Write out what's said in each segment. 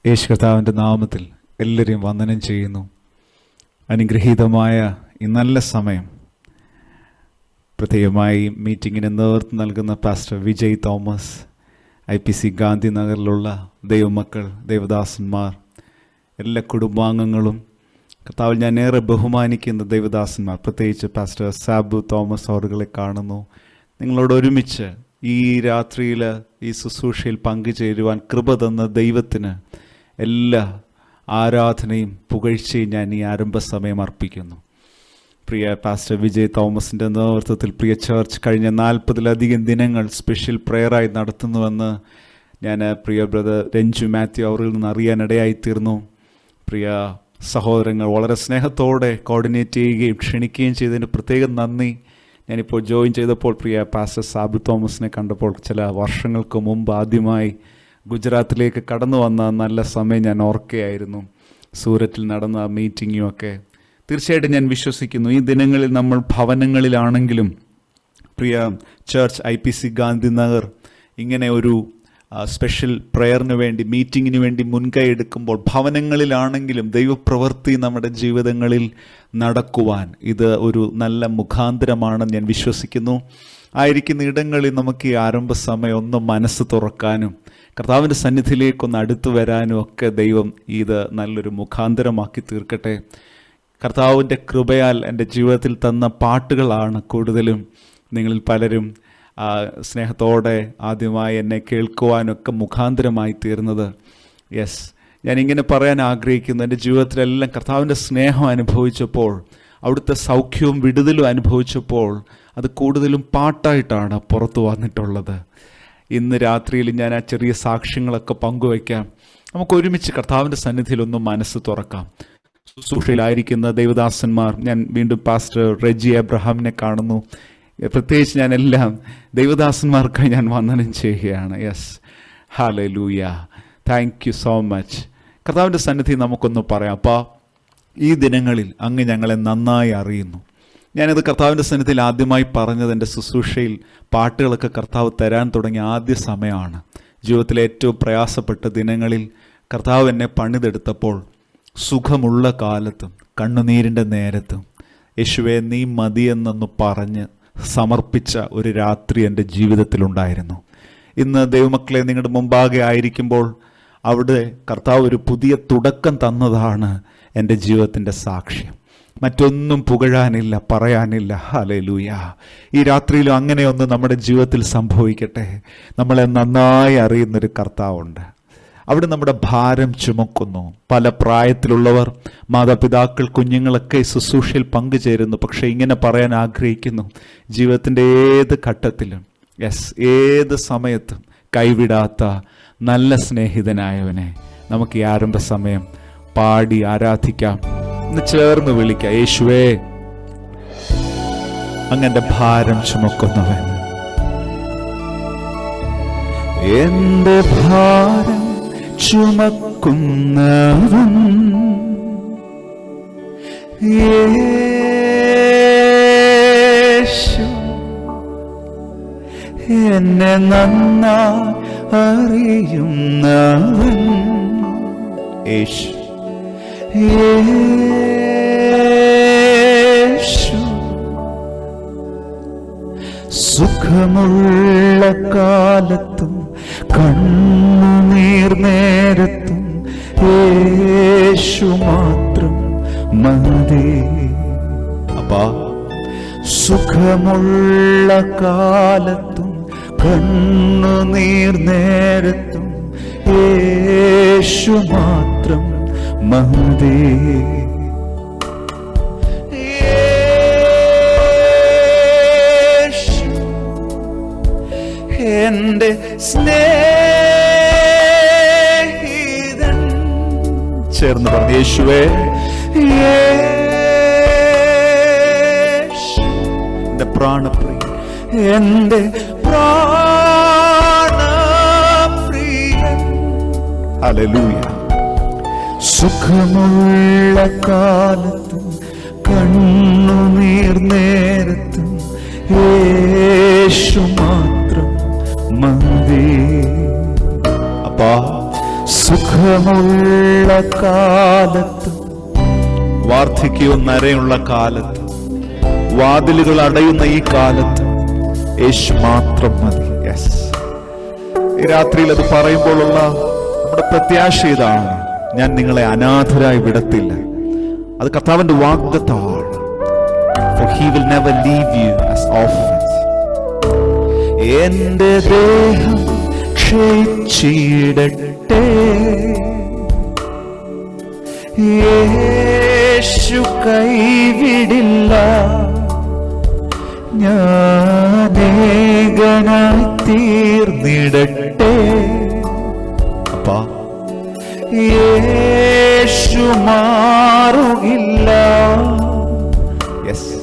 യേശു കർത്താവിൻ്റെ നാമത്തിൽ എല്ലാവരെയും വന്ദനം ചെയ്യുന്നു. അനുഗ്രഹീതമായ ഈ നല്ല സമയം പ്രത്യേകമായി മീറ്റിങ്ങിന് നേതൃത്വം നൽകുന്ന pastor Vijay Thomas, IPC Gandhi നഗറിലുള്ള ദൈവമക്കൾ, ദേവദാസന്മാർ, എല്ലാ കുടുംബാംഗങ്ങളും, കർത്താവിൽ ഞാൻ ഏറെ ബഹുമാനിക്കുന്ന ദൈവദാസന്മാർ, പ്രത്യേകിച്ച് പാസ്റ്റർ സാബു തോമസ് അവരുകളെ കാണുന്നു. നിങ്ങളോട് ഒരുമിച്ച് ഈ രാത്രിയിൽ ഈ ശുശ്രൂഷയിൽ പങ്കുചേരുവാൻ കൃപ തന്ന ദൈവത്തിന് എല്ലാ ആരാധനയും പുകഴ്ചയും ഞാൻ ഈ ആരംഭ സമയം അർപ്പിക്കുന്നു. പ്രിയ പാസ്റ്റർ വിജയ് തോമസിൻ്റെ നേതൃത്വത്തിൽ പ്രിയ ചർച്ച് കഴിഞ്ഞ 40-ലധികം ദിനങ്ങൾ സ്പെഷ്യൽ പ്രെയറായി നടത്തുന്നുവെന്ന് ഞാൻ പ്രിയ ബ്രദർ രഞ്ജു മാത്യു അവരിൽ നിന്ന് അറിയാനിടയായിത്തീർന്നു. പ്രിയ സഹോദരങ്ങൾ വളരെ സ്നേഹത്തോടെ കോർഡിനേറ്റ് ചെയ്യുകയും ക്ഷണിക്കുകയും ചെയ്തതിന് പ്രത്യേകം നന്ദി. ഞാനിപ്പോൾ ജോയിൻ ചെയ്തപ്പോൾ പ്രിയ പാസ്റ്റർ സാബു തോമസിനെ കണ്ടപ്പോൾ ചില വർഷങ്ങൾക്ക് മുമ്പ് ആദ്യമായി ഗുജറാത്തിലേക്ക് കടന്നു വന്ന നല്ല സമയം ഞാൻ ഓർക്കുകയായിരുന്നു. സൂറത്തിൽ നടന്ന മീറ്റിങ്ങും ഒക്കെ തീർച്ചയായിട്ടും ഞാൻ വിശ്വസിക്കുന്നു ഈ ദിനങ്ങളിൽ നമ്മൾ ഭവനങ്ങളിലാണെങ്കിലും പ്രിയ ചർച്ച് IPC ഗാന്ധി നഗർ ഇങ്ങനെ ഒരു സ്പെഷ്യൽ പ്രെയറിന് വേണ്ടി, മീറ്റിങ്ങിന് വേണ്ടി മുൻകൈ എടുക്കുമ്പോൾ ഭവനങ്ങളിലാണെങ്കിലും ദൈവപ്രവൃത്തി നമ്മുടെ ജീവിതങ്ങളിൽ നടക്കുവാൻ ഇത് ഒരു നല്ല മുഖാന്തരമാണെന്ന് ഞാൻ വിശ്വസിക്കുന്നു. ആയിരിക്കുന്ന ഇടങ്ങളിൽ നമുക്ക് ഈ ആരംഭ സമയം ഒന്ന് മനസ്സ് തുറക്കാനും കർത്താവിൻ്റെ സന്നിധിയിലേക്കൊന്ന് അടുത്തു വരാനും ഒക്കെ ദൈവം ഇത് നല്ലൊരു മുഖാന്തരമാക്കി തീർക്കട്ടെ. കർത്താവിൻ്റെ കൃപയാൽ എൻ്റെ ജീവിതത്തിൽ തന്ന പാട്ടുകളാണ് കൂടുതലും നിങ്ങളിൽ പലരും സ്നേഹത്തോടെ ആദ്യമായി എന്നെ കേൾക്കുവാനൊക്കെ മുഖാന്തരമായി തീർന്നത്. യെസ്, ഞാനിങ്ങനെ പറയാൻ ആഗ്രഹിക്കുന്നു, എൻ്റെ ജീവിതത്തിലെല്ലാം കർത്താവിൻ്റെ സ്നേഹം അനുഭവിച്ചപ്പോൾ, അവിടുത്തെ സൗഖ്യവും വിടുതലും അനുഭവിച്ചപ്പോൾ അത് കൂടുതലും പാട്ടായിട്ടാണ് പുറത്തു വന്നിട്ടുള്ളത്. ഇന്ന് രാത്രിയിൽ ഞാൻ ആ ചെറിയ സാക്ഷ്യങ്ങളൊക്കെ പങ്കുവയ്ക്കാം. നമുക്ക് ഒരുമിച്ച് കർത്താവിൻ്റെ സന്നിധിയിലൊന്ന് മനസ്സ് തുറക്കാം. ശുശ്രൂഷയിലായിരിക്കുന്ന ദൈവദാസന്മാർ, ഞാൻ വീണ്ടും പാസ്റ്റർ റെജി എബ്രഹാമിനെ കാണുന്നു. പ്രത്യേകിച്ച് ഞാൻ എല്ലാം ദൈവദാസന്മാർക്കായി ഞാൻ വന്ദനം ചെയ്യുകയാണ്. Yes, hallelujah, thank you so much. കർത്താവിൻ്റെ സന്നിധി നമുക്കൊന്ന് പറയാം. അപ്പോൾ ഈ ദിനങ്ങളിൽ അങ്ങ് ഞങ്ങളെ നന്നായി അറിയുന്നു. ഞാനിത് കർത്താവിൻ്റെ സന്നിധിയിൽ ആദ്യമായി പറഞ്ഞത് എൻ്റെ ശുശ്രൂഷയിൽ പാട്ടുകളൊക്കെ കർത്താവ് തരാൻ തുടങ്ങിയ ആദ്യ സമയമാണ്. ജീവിതത്തിലെ ഏറ്റവും പ്രയാസപ്പെട്ട ദിനങ്ങളിൽ കർത്താവ് എന്നെ പണിതെടുത്തപ്പോൾ സുഖമുള്ള കാലത്തും കണ്ണുനീരിൻ്റെ നേരത്തും യേശുവേ നീ മതിയെന്നൊന്ന് പറഞ്ഞ് സമർപ്പിച്ച ഒരു രാത്രി എൻ്റെ ജീവിതത്തിലുണ്ടായിരുന്നു. ഇന്ന് ദൈവമക്കളെ നിങ്ങളുടെ മുമ്പാകെ ആയിരിക്കുമ്പോൾ അവിടെ കർത്താവ് ഒരു പുതിയ തുടക്കം തന്നതാണ് എൻ്റെ ജീവിതത്തിൻ്റെ സാക്ഷ്യം. മറ്റൊന്നും പുകഴാനില്ല, പറയാനില്ല. ഹല്ലേലൂയ. ഈ രാത്രിയിലും അങ്ങനെയൊന്ന് നമ്മുടെ ജീവിതത്തിൽ സംഭവിക്കട്ടെ. നമ്മളെ നന്നായി അറിയുന്നൊരു കർത്താവുണ്ട്. അവിടെ നമ്മുടെ ഭാരം ചുമക്കുന്നു. പല പ്രായത്തിലുള്ളവർ, മാതാപിതാക്കൾ, കുഞ്ഞുങ്ങളൊക്കെ ശുശ്രൂഷയിൽ പങ്കുചേരുന്നു. പക്ഷേ ഇങ്ങനെ പറയാൻ ആഗ്രഹിക്കുന്നു, ജീവിതത്തിൻ്റെ ഏത് ഘട്ടത്തിലും, യെസ്, ഏത് സമയത്തും കൈവിടാത്ത നല്ല സ്നേഹിതനായവനെ നമുക്ക് ഈ ആരംഭ സമയം പാടി ആരാധിക്കാം. ഒന്ന് ചേർന്ന് വിളിക്കാം, യേശുവേ അങ്ങന്റെ ഭാരം ചുമക്കുന്നവൻ, എന്റെ ഭാരം ചുമക്കുന്നവൻ, യേശു എന്നെ നന്നായി അറിയുന്നവൻ, യേശു യേശു സുഖമുള്ള കാലത്തും കണ്ണുനീർ നേരത്തും യേശു മാത്രം മതി. അപ്പാ, സുഖമുള്ള കാലത്തും കണ്ണുനീർ നേരത്തും യേശു മാത്രം മതി. യേശു എന്റെ സ്നേഹിതൻ, ചേർന്ന് പറഞ്ഞു, യേശുവേ യേശു എന്റെ പ്രാണപ്രിയൻ, എന്റെ പ്രാണപ്രിയൻ. ഹല്ലേലൂയ. സുഖമുള്ള കാലത്തും കണ്ണുനീർ നേരത്തും യേശു മാത്രം മതി. അപ്പാ, സുഖമുള്ള കാലത്ത്, വാർദ്ധക്യവും നരയുള്ള കാലത്ത്, വാതിലുകൾ അടയുന്ന ഈ കാലത്ത് യേശു മാത്രം മതി. യെസ്, ഈ രാത്രിയിൽ അത് പറയുമ്പോഴുള്ള നമ്മുടെ പ്രത്യാശ ഇതാണ്: ഞാൻ നിങ്ങളെ അനാഥരായി വിടത്തില്ല. അത് കർത്താവിന്റെ വാഗ്ദത്തമാണ്. For he will never leave you as orphans. എന്റെ ദേഹം ക്ഷയിച്ചിടട്ടെ, യേശു കൈവിടില്ല. ഞാനേകനായി തീർന്നിടട്ടെ, അപ്പാ യേശു മാറുകില്ല. യെസ്,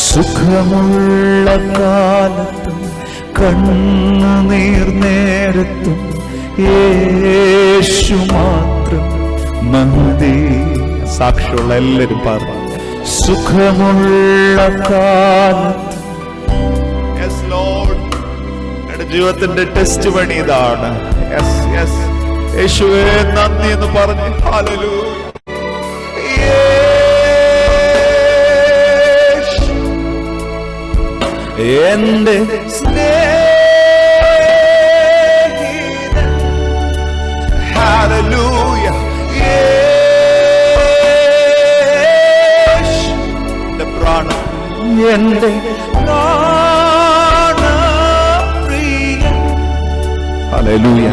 സുഖമുള്ള കാലത്തും കണ്ണുനീർ നേരത്തും യേശു മാത്രം മതി. സാക്ഷിയുള്ള എല്ലാവരും പറഞ്ഞു, സുഖമുള്ള കാലത്ത്. യെസ് ലോർഡ്, എന്റെ ജീവിതത്തിന്റെ ടെസ്റ്റ് പണി ഇതാണ്. യെസ് യെസ്, യേശുവേ നന്ദി എന്ന് പറഞ്ഞ് ഹല്ലേലൂയ. എന്റെ സ്നേഹിതൻ, ഹല്ലേലൂയ. എന്റെ പ്രാണൻ, എന്റെ പ്രാണപ്രിയൻ, ഹല്ലേലൂയ.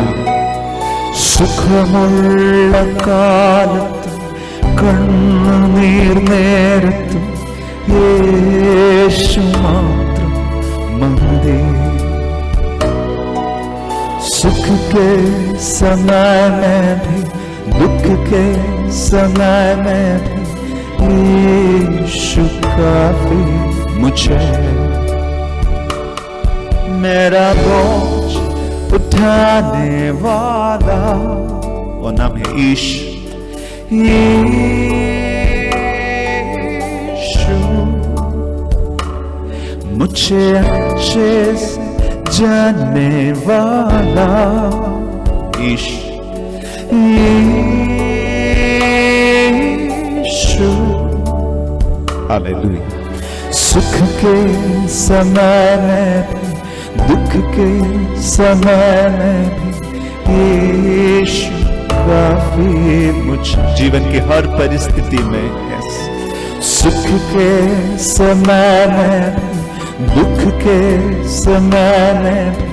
സുഖമുള്ള കാലത്തും കണ്ണുനീർ നേരത്തും യേശു മാത്രം മതി. सुख के समय में भी, दुख के समय में भी यीशु काफी मुझे. मेरा बोझ उठाने वाला वो नाम है यीशु. यीशु मुझे अच्छे से जानने वाला यीशु. यीशु हालेलुया. सुख के समय में भी, दुख के समय में भी यीशु काफी मुझे. जीवन की हर परिस्थिति में, यस, सुख के समय में भी, दुख के समय में भी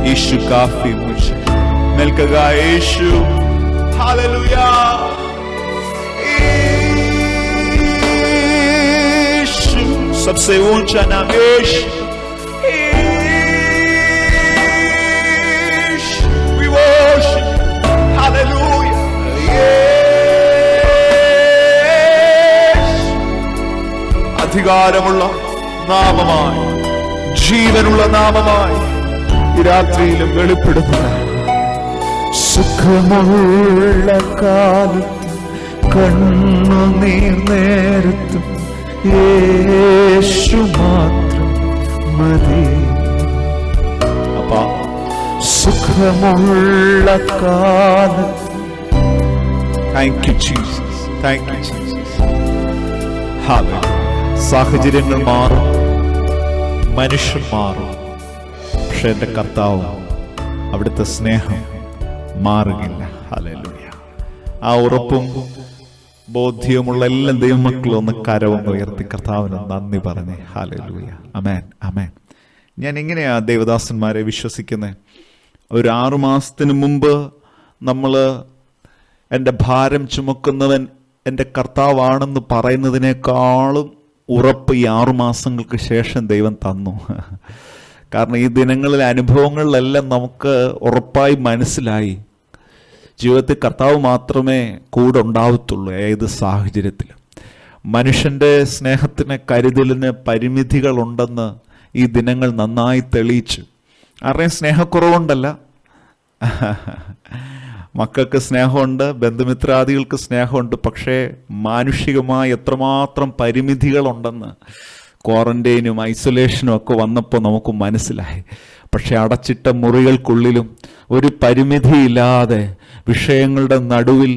यीशु काफी मुझे. मिलकर गाए यीशु, हालेलुया. यीशु सबसे ऊंचा नाम यीशु. We worship, hallelujah. അധികാരമുള്ള നാമമായി, ജീവനുള്ള നാമമായി ഈ രാത്രിയിലും വെളിപ്പെടുത്തുന്ന. സുഖമുള്ള കാലത്തും കണ്ണുനീർ നേരത്തും യേശു മാത്രം മതി. അപ്പാ, സുഖമുള്ള കാലത്തും. Thank you Jesus, thank you Jesus. Hallelujah. സാഹചര്യങ്ങൾ മാറും, മനുഷ്യർ മാറും, പക്ഷെ എൻ്റെ കർത്താവ്, അവിടുത്തെ സ്നേഹം മാറുകയില്ല. ഹല്ലേലൂയ. ആ ഉറപ്പും ബോധ്യവുമുള്ള എല്ലാ ദൈവമക്കളും ഒന്ന് കരവൊന്ന് ഉയർത്തി കർത്താവിന് നന്ദി പറഞ്ഞേ. ഹല്ലേലൂയ. ആമേൻ, ആമേൻ. ഞാൻ എങ്ങനെയാ ദേവദാസന്മാരെ വിശ്വസിക്കുന്നത്? ഒരു 6 മാസത്തിന് മുമ്പ് നമ്മൾ എൻ്റെ ഭാരം ചുമക്കുന്നവൻ എൻ്റെ കർത്താവാണെന്ന് പറയുന്നതിനേക്കാളും ഉറപ്പ് ഈ 6 മാസങ്ങൾക്ക് ശേഷം ദൈവം തന്നു. കാരണം ഈ ദിനങ്ങളിലെ അനുഭവങ്ങളിലെല്ലാം നമുക്ക് ഉറപ്പായി മനസ്സിലായി, ജീവിതത്തിൽ കർത്താവ് മാത്രമേ കൂടെ ഉണ്ടാവത്തുള്ളൂ ഏത് സാഹചര്യത്തിലും. മനുഷ്യൻ്റെ സ്നേഹത്തിന്, കരുതലിന് പരിമിതികളുണ്ടെന്ന് ഈ ദിനങ്ങൾ നന്നായി തെളിയിച്ചു. ആരുടെയും സ്നേഹക്കുറവുണ്ടല്ല, മക്കൾക്ക് സ്നേഹമുണ്ട്, ബന്ധുമിത്രാദികൾക്ക് സ്നേഹമുണ്ട്, പക്ഷേ മാനുഷികമായി എത്രമാത്രം പരിമിതികളുണ്ടെന്ന് ക്വാറന്റൈനും ഐസൊലേഷനും ഒക്കെ വന്നപ്പോൾ നമുക്ക് മനസ്സിലായി. പക്ഷെ അടച്ചിട്ട മുറികൾക്കുള്ളിലും ഒരു പരിമിതിയില്ലാതെ വിഷയങ്ങളുടെ നടുവിൽ,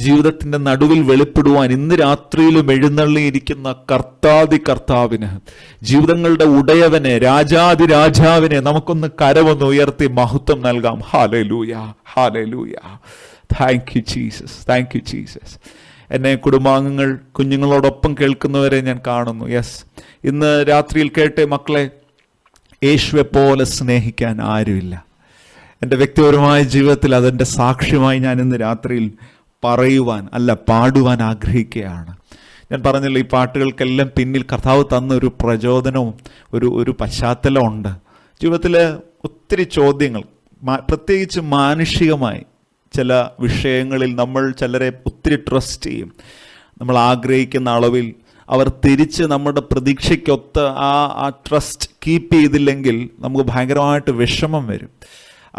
ജീവിതത്തിൻ്റെ നടുവിൽ വെളിപ്പെടുവാൻ ഇന്ന് രാത്രിയിലും എഴുന്നള്ളിയിരിക്കുന്ന കർത്താവിന്, ജീവിതങ്ങളുടെ ഉടയവനെ, രാജാതിരാജാവിനെ നമുക്കൊന്ന് കരമൊന്ന് ഉയർത്തി മഹത്വം നൽകാം. Hallelujah, hallelujah. Thank you Jesus, thank you Jesus. എന്നെ കുടുംബാംഗങ്ങൾ, കുഞ്ഞുങ്ങളോടൊപ്പം കേൾക്കുന്നവരെ ഞാൻ കാണുന്നു. യെസ്, ഇന്ന് രാത്രിയിൽ കേട്ടെ മക്കളെ, യേശുവെ പോലെ സ്നേഹിക്കാൻ ആരുമില്ല. എൻ്റെ വ്യക്തിപരമായ ജീവിതത്തിൽ അതെൻ്റെ സാക്ഷ്യമായി ഞാൻ ഇന്ന് രാത്രിയിൽ പാടുവാൻ ആഗ്രഹിക്കുകയാണ്. ഞാൻ പറഞ്ഞല്ലോ, ഈ പാട്ടുകൾക്കെല്ലാം പിന്നിൽ കർത്താവ് തന്ന ഒരു പ്രചോദനവും ഒരു പശ്ചാത്തലമുണ്ട്. ജീവിതത്തിൽ ഒത്തിരി ചോദ്യങ്ങൾ, പ്രത്യേകിച്ച് മാനുഷികമായി ചില വിഷയങ്ങളിൽ നമ്മൾ ചിലരെ ഒത്തിരി ട്രസ്റ്റ് ചെയ്യും. നമ്മൾ ആഗ്രഹിക്കുന്ന അളവിൽ അവർ തിരിച്ച് നമ്മുടെ പ്രതീക്ഷയ്ക്കൊത്ത് ആ ട്രസ്റ്റ് കീപ്പ് ചെയ്തില്ലെങ്കിൽ നമുക്ക് ഭയങ്കരമായിട്ട് വിഷമം വരും.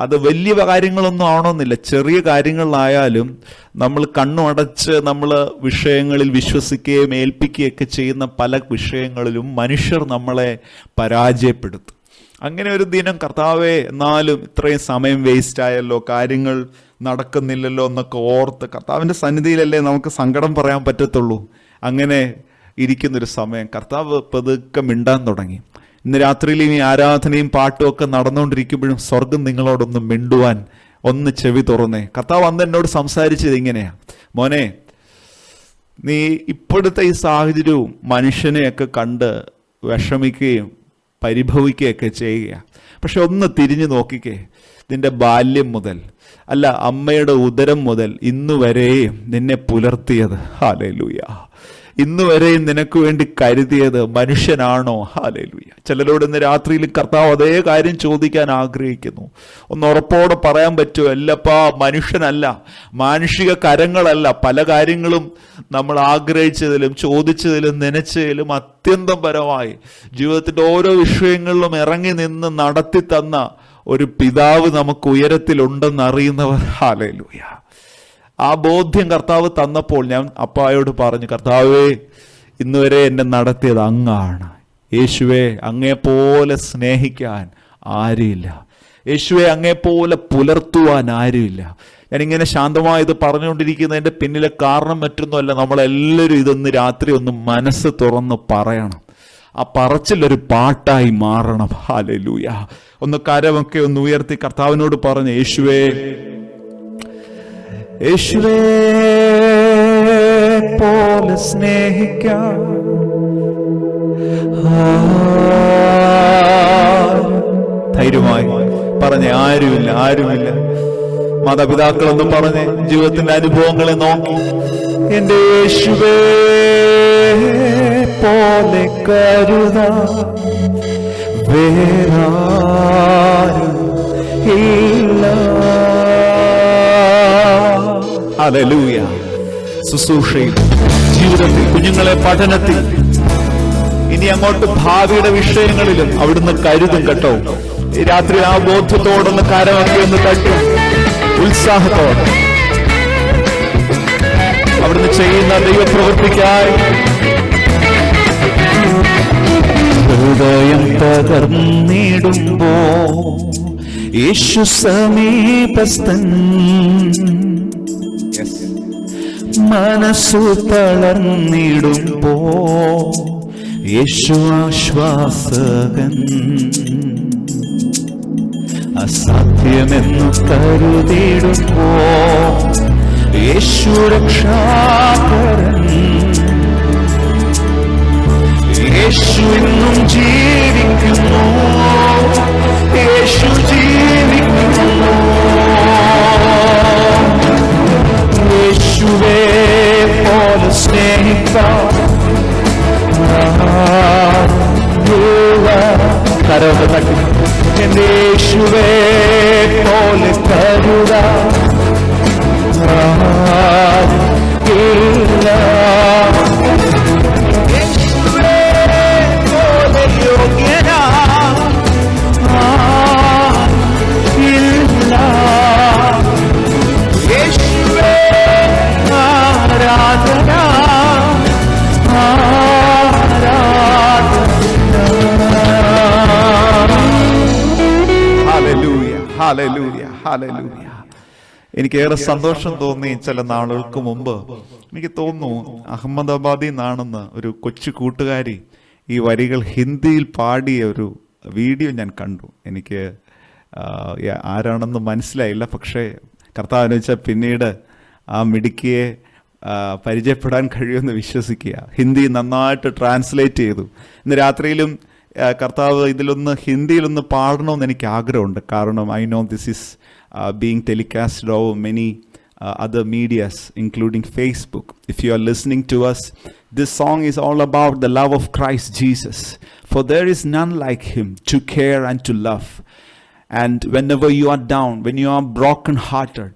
അത് വലിയ കാര്യങ്ങളൊന്നും ആവണമെന്നില്ല, ചെറിയ കാര്യങ്ങളിലായാലും നമ്മൾ കണ്ണുമടച്ച് നമ്മൾ വിഷയങ്ങളിൽ വിശ്വസിക്കുകയും ഏൽപ്പിക്കുകയൊക്കെ ചെയ്യുന്ന പല വിഷയങ്ങളിലും മനുഷ്യർ നമ്മളെ പരാജയപ്പെടുത്തും. അങ്ങനെ ഒരു ദിനം കർത്താവേ, എന്നാലും ഇത്രയും സമയം വേസ്റ്റ് ആയല്ലോ, കാര്യങ്ങൾ നടക്കുന്നില്ലല്ലോ എന്നൊക്കെ ഓർത്ത് കർത്താവിൻ്റെ സന്നിധിയിലല്ലേ നമുക്ക് സങ്കടം പറയാൻ പറ്റത്തുള്ളൂ. അങ്ങനെ ഇരിക്കുന്നൊരു സമയം കർത്താവ് പതുക്കെ മിണ്ടാൻ തുടങ്ങി. ഇന്ന് രാത്രിയിൽ ഈ ആരാധനയും പാട്ടും ഒക്കെ നടന്നുകൊണ്ടിരിക്കുമ്പോഴും സ്വർഗം നിങ്ങളോടൊന്ന് മിണ്ടുവാൻ ഒന്ന് ചെവി തുറന്നേ. കർത്താവ് അന്ന് എന്നോട് സംസാരിച്ചത് ഇങ്ങനെയാ, മോനെ, നീ ഇപ്പോഴത്തെ ഈ സാഹചര്യവും മനുഷ്യനെയൊക്കെ കണ്ട് വിഷമിക്കുകയും പരിഭവിക്കുകയൊക്കെ ചെയ്യുക. പക്ഷെ ഒന്ന് തിരിഞ്ഞു നോക്കിക്കേ, നിന്റെ ബാല്യം മുതൽ, അല്ല അമ്മയുടെ ഉദരം മുതൽ ഇന്നുവരെയും നിന്നെ പുലർത്തിയത്, ഹല്ലേലൂയ, ഇന്നുവരെയും നിനക്ക് വേണ്ടി കരുതിയത് മനുഷ്യനാണോ? ഹല്ലേലൂയ. ചിലരോട് ഇന്ന് രാത്രിയിൽ കർത്താവ് അതേ കാര്യം ചോദിക്കാൻ ആഗ്രഹിക്കുന്നു. ഒന്ന് ഉറപ്പോടെ പറയാൻ പറ്റുമോ? അല്ലപ്പാ, മനുഷ്യനല്ല, മാനുഷിക കരങ്ങളല്ല, പല കാര്യങ്ങളും നമ്മൾ ആഗ്രഹിച്ചതിലും ചോദിച്ചതിലും നനച്ചതിലും അത്യന്തം പരമായി ജീവിതത്തിൻ്റെ ഓരോ വിഷയങ്ങളിലും ഇറങ്ങി നിന്ന് നടത്തി തന്ന ഒരു പിതാവ് നമുക്ക് ഉയരത്തിലുണ്ടെന്നറിയുന്നവർ, ഹല്ലേലൂയ. ആ ബോധ്യം കർത്താവ് തന്നപ്പോൾ ഞാൻ അപ്പായോട് പറഞ്ഞു, കർത്താവേ, ഇന്നുവരെ എന്നെ നടത്തിയത് അങ്ങാണ്. യേശുവെ, അങ്ങേപ്പോലെ സ്നേഹിക്കാൻ ആരുമില്ല. യേശുവെ, അങ്ങേപ്പോലെ പുലർത്തുവാൻ ആരുമില്ല. ഞാനിങ്ങനെ ശാന്തമായി ഇത് പറഞ്ഞുകൊണ്ടിരിക്കുന്നതിൻ്റെ പിന്നിലെ കാരണം മറ്റൊന്നുമല്ല, നമ്മളെല്ലാവരും ഇതൊന്ന് രാത്രി ഒന്ന് മനസ്സ് തുറന്ന് പറയണം. ആ പറച്ചിലൊരു പാട്ടായി മാറണം. ഹല്ലേലൂയ. ഒന്ന് കരമൊക്കെ ഒന്ന് ഉയർത്തി കർത്താവിനോട് പറഞ്ഞ്, യേശുവേ, യേശുവേ പോലെ സ്നേഹിക്കാൻ ധൈര്യമായി പറഞ്ഞേ, ആരുമില്ല, ആരുമില്ല. മാതാപിതാക്കളൊന്നും പറഞ്ഞ് ജീവിതത്തിന്റെ അനുഭവങ്ങളെ നോക്കി, എന്റെ യേശുവേ പോലെ കരുതാൻ വേറാരും ഇല്ല. ഹല്ലേലൂയ. ശുശ്രൂഷയിൽ, ജീവിതത്തിൽ, കുഞ്ഞുങ്ങളെ പഠനത്തിൽ, ഇനി അങ്ങോട്ട് ഭാവിയുടെ വിഷയങ്ങളിലും അവിടുന്ന് കരുതും കേട്ടോ. ഈ രാത്രി ആ ബോധ്യത്തോടൊന്ന് കരമൊക്കെ ഒന്ന് തട്ടും, ഉത്സാഹത്തോടെ അവിടുന്ന് ചെയ്യുന്ന ദൈവപ്രവൃത്തിക്കായി. ഹൃദയം തകർന്നിടുമ്പോ യേശു സമീപസ്ഥൻ, മനസ്സു തളർന്നിടുമ്പോ യേശു ആശ്വാസകൻ, അസാധ്യമെന്നു കരുതിടുമ്പോ യേശു രക്ഷാകരൻ. യേശു ഇന്നും ജീവിക്കുന്നു, യേശു ജീവിക്കുന്നു. യേശുവേ പോലെ സ്നേഹിക്കാൻ കരവ് തട്ടി, എന്റെ യേശുവേ പോലെ കരുതാൻ യേശുവേ പോലെ യോഗ്യനാ ഇല്ല. യേശുവേ ആരാധന, ആരാധന. ഹല്ലേലൂയ, ഹല്ലേലൂയ, ഹല്ലേലൂയ. എനിക്കേറെ സന്തോഷം തോന്നി. ചില നാളുകൾക്ക് മുമ്പ് എനിക്ക് തോന്നുന്നു അഹമ്മദാബാദിൽ നിന്നാണെന്ന് ഒരു കൊച്ചു കൂട്ടുകാരി ഈ വരികൾ ഹിന്ദിയിൽ പാടിയ ഒരു വീഡിയോ ഞാൻ കണ്ടു. എനിക്ക് ആരാണെന്ന് മനസ്സിലായില്ല. പക്ഷേ കർത്താവിനെ വെച്ചാൽ പിന്നീട് ആ മിടുക്കിയെ പരിചയപ്പെടാൻ കഴിയുമെന്ന് വിശ്വസിക്കുക. ഹിന്ദി നന്നായിട്ട് ട്രാൻസ്ലേറ്റ് ചെയ്തു. ഇന്ന് രാത്രിയിലും കർത്താവ് ഇതിലൊന്ന് ഹിന്ദിയിലൊന്ന് പാടണമെന്ന് എനിക്ക് ആഗ്രഹമുണ്ട്. കാരണം I know this is being telecasted over many other medias, including Facebook. If you are listening to us, this song is all about the love of Christ Jesus. For there is none like him to care and to love. And whenever you are down, when you are broken hearted,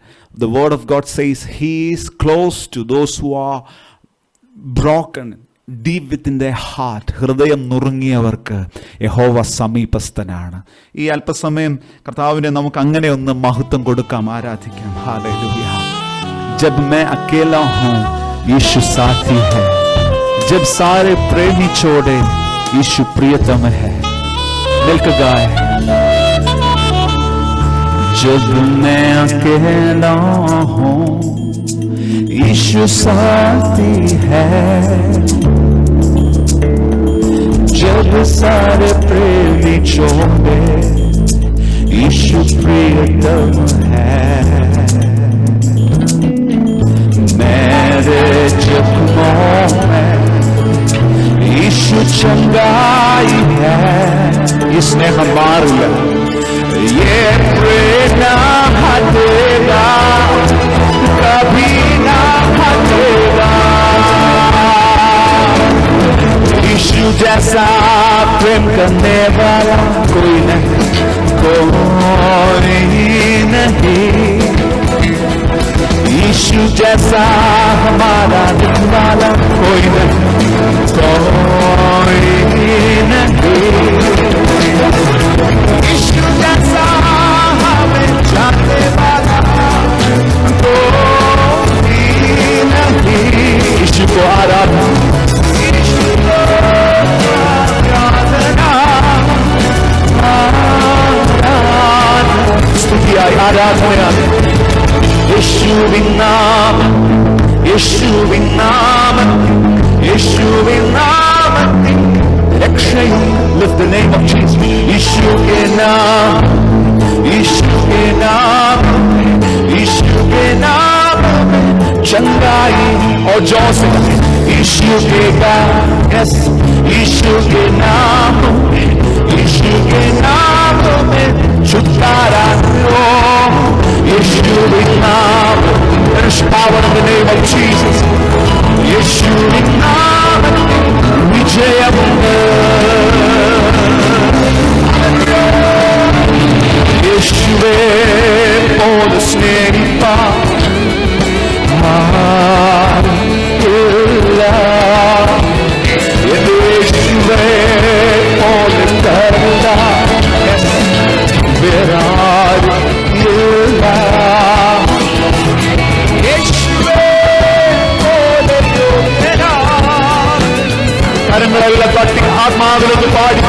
the word of God says he is close to those who are broken deep within their heart. ഹൃദയം നുറുങ്ങിയവർക്ക് യഹോവ സമീപസ്ഥനാണ്. ഈ അല്പസമയം കർത്താവിനെ നമുക്ക് അങ്ങനെ ഒന്ന് മഹത്വം കൊടുക്കാം, ആരാധിക്കാം. ഹല്ലേലൂയ. जब मैं अकेला हूँ यीशु साथी है, जब सारे प्रेमी छोड़े यीशु प्रियतम है. मिलकर गाए. जब मैं अकेला हूँ यीशु साथी है, जब सारे प्रेमी छोड़े यीशु प्रियतम है. मेरे जख्मों में यीशु चंगाई है. इसने हमार लिया, ये प्रेरणा हटेगा, कभी ना हटेगा. यीशु जैसा प्रेम करने वाला कोई नहीं, कोई नहीं. यीशु जैसा हमारा दिखने वाला कोई नहीं, कोई नहीं. यीशु जैसा हमें जानने वाला कोई नहीं. यीशु को आराधना, यीशु को आराधना, स्तुति आराधना. യേശുവിൻ നാമത്തിൽ രക്ഷയും. Lift the name of Jesus. യേശുവിൻ നാമത്തിൽ ചंगाई और जौ से यीशु के नाम में छुटकारा हो. यीशुविन नाम. There is power in the name of Jesus. യേശുവിൻ നാമത്തിൽ വിജയമുണ്ട്. യേശുവേ പോലെ സ്നേഹിപ്പാൻ ആരില്ല. യേശുവേ പോലെ കരുതാൻ വേറാരുമില്ല. കരങ്ങളെല്ലാം തട്ടി ആത്മാവിലൊന്ന് പാടി.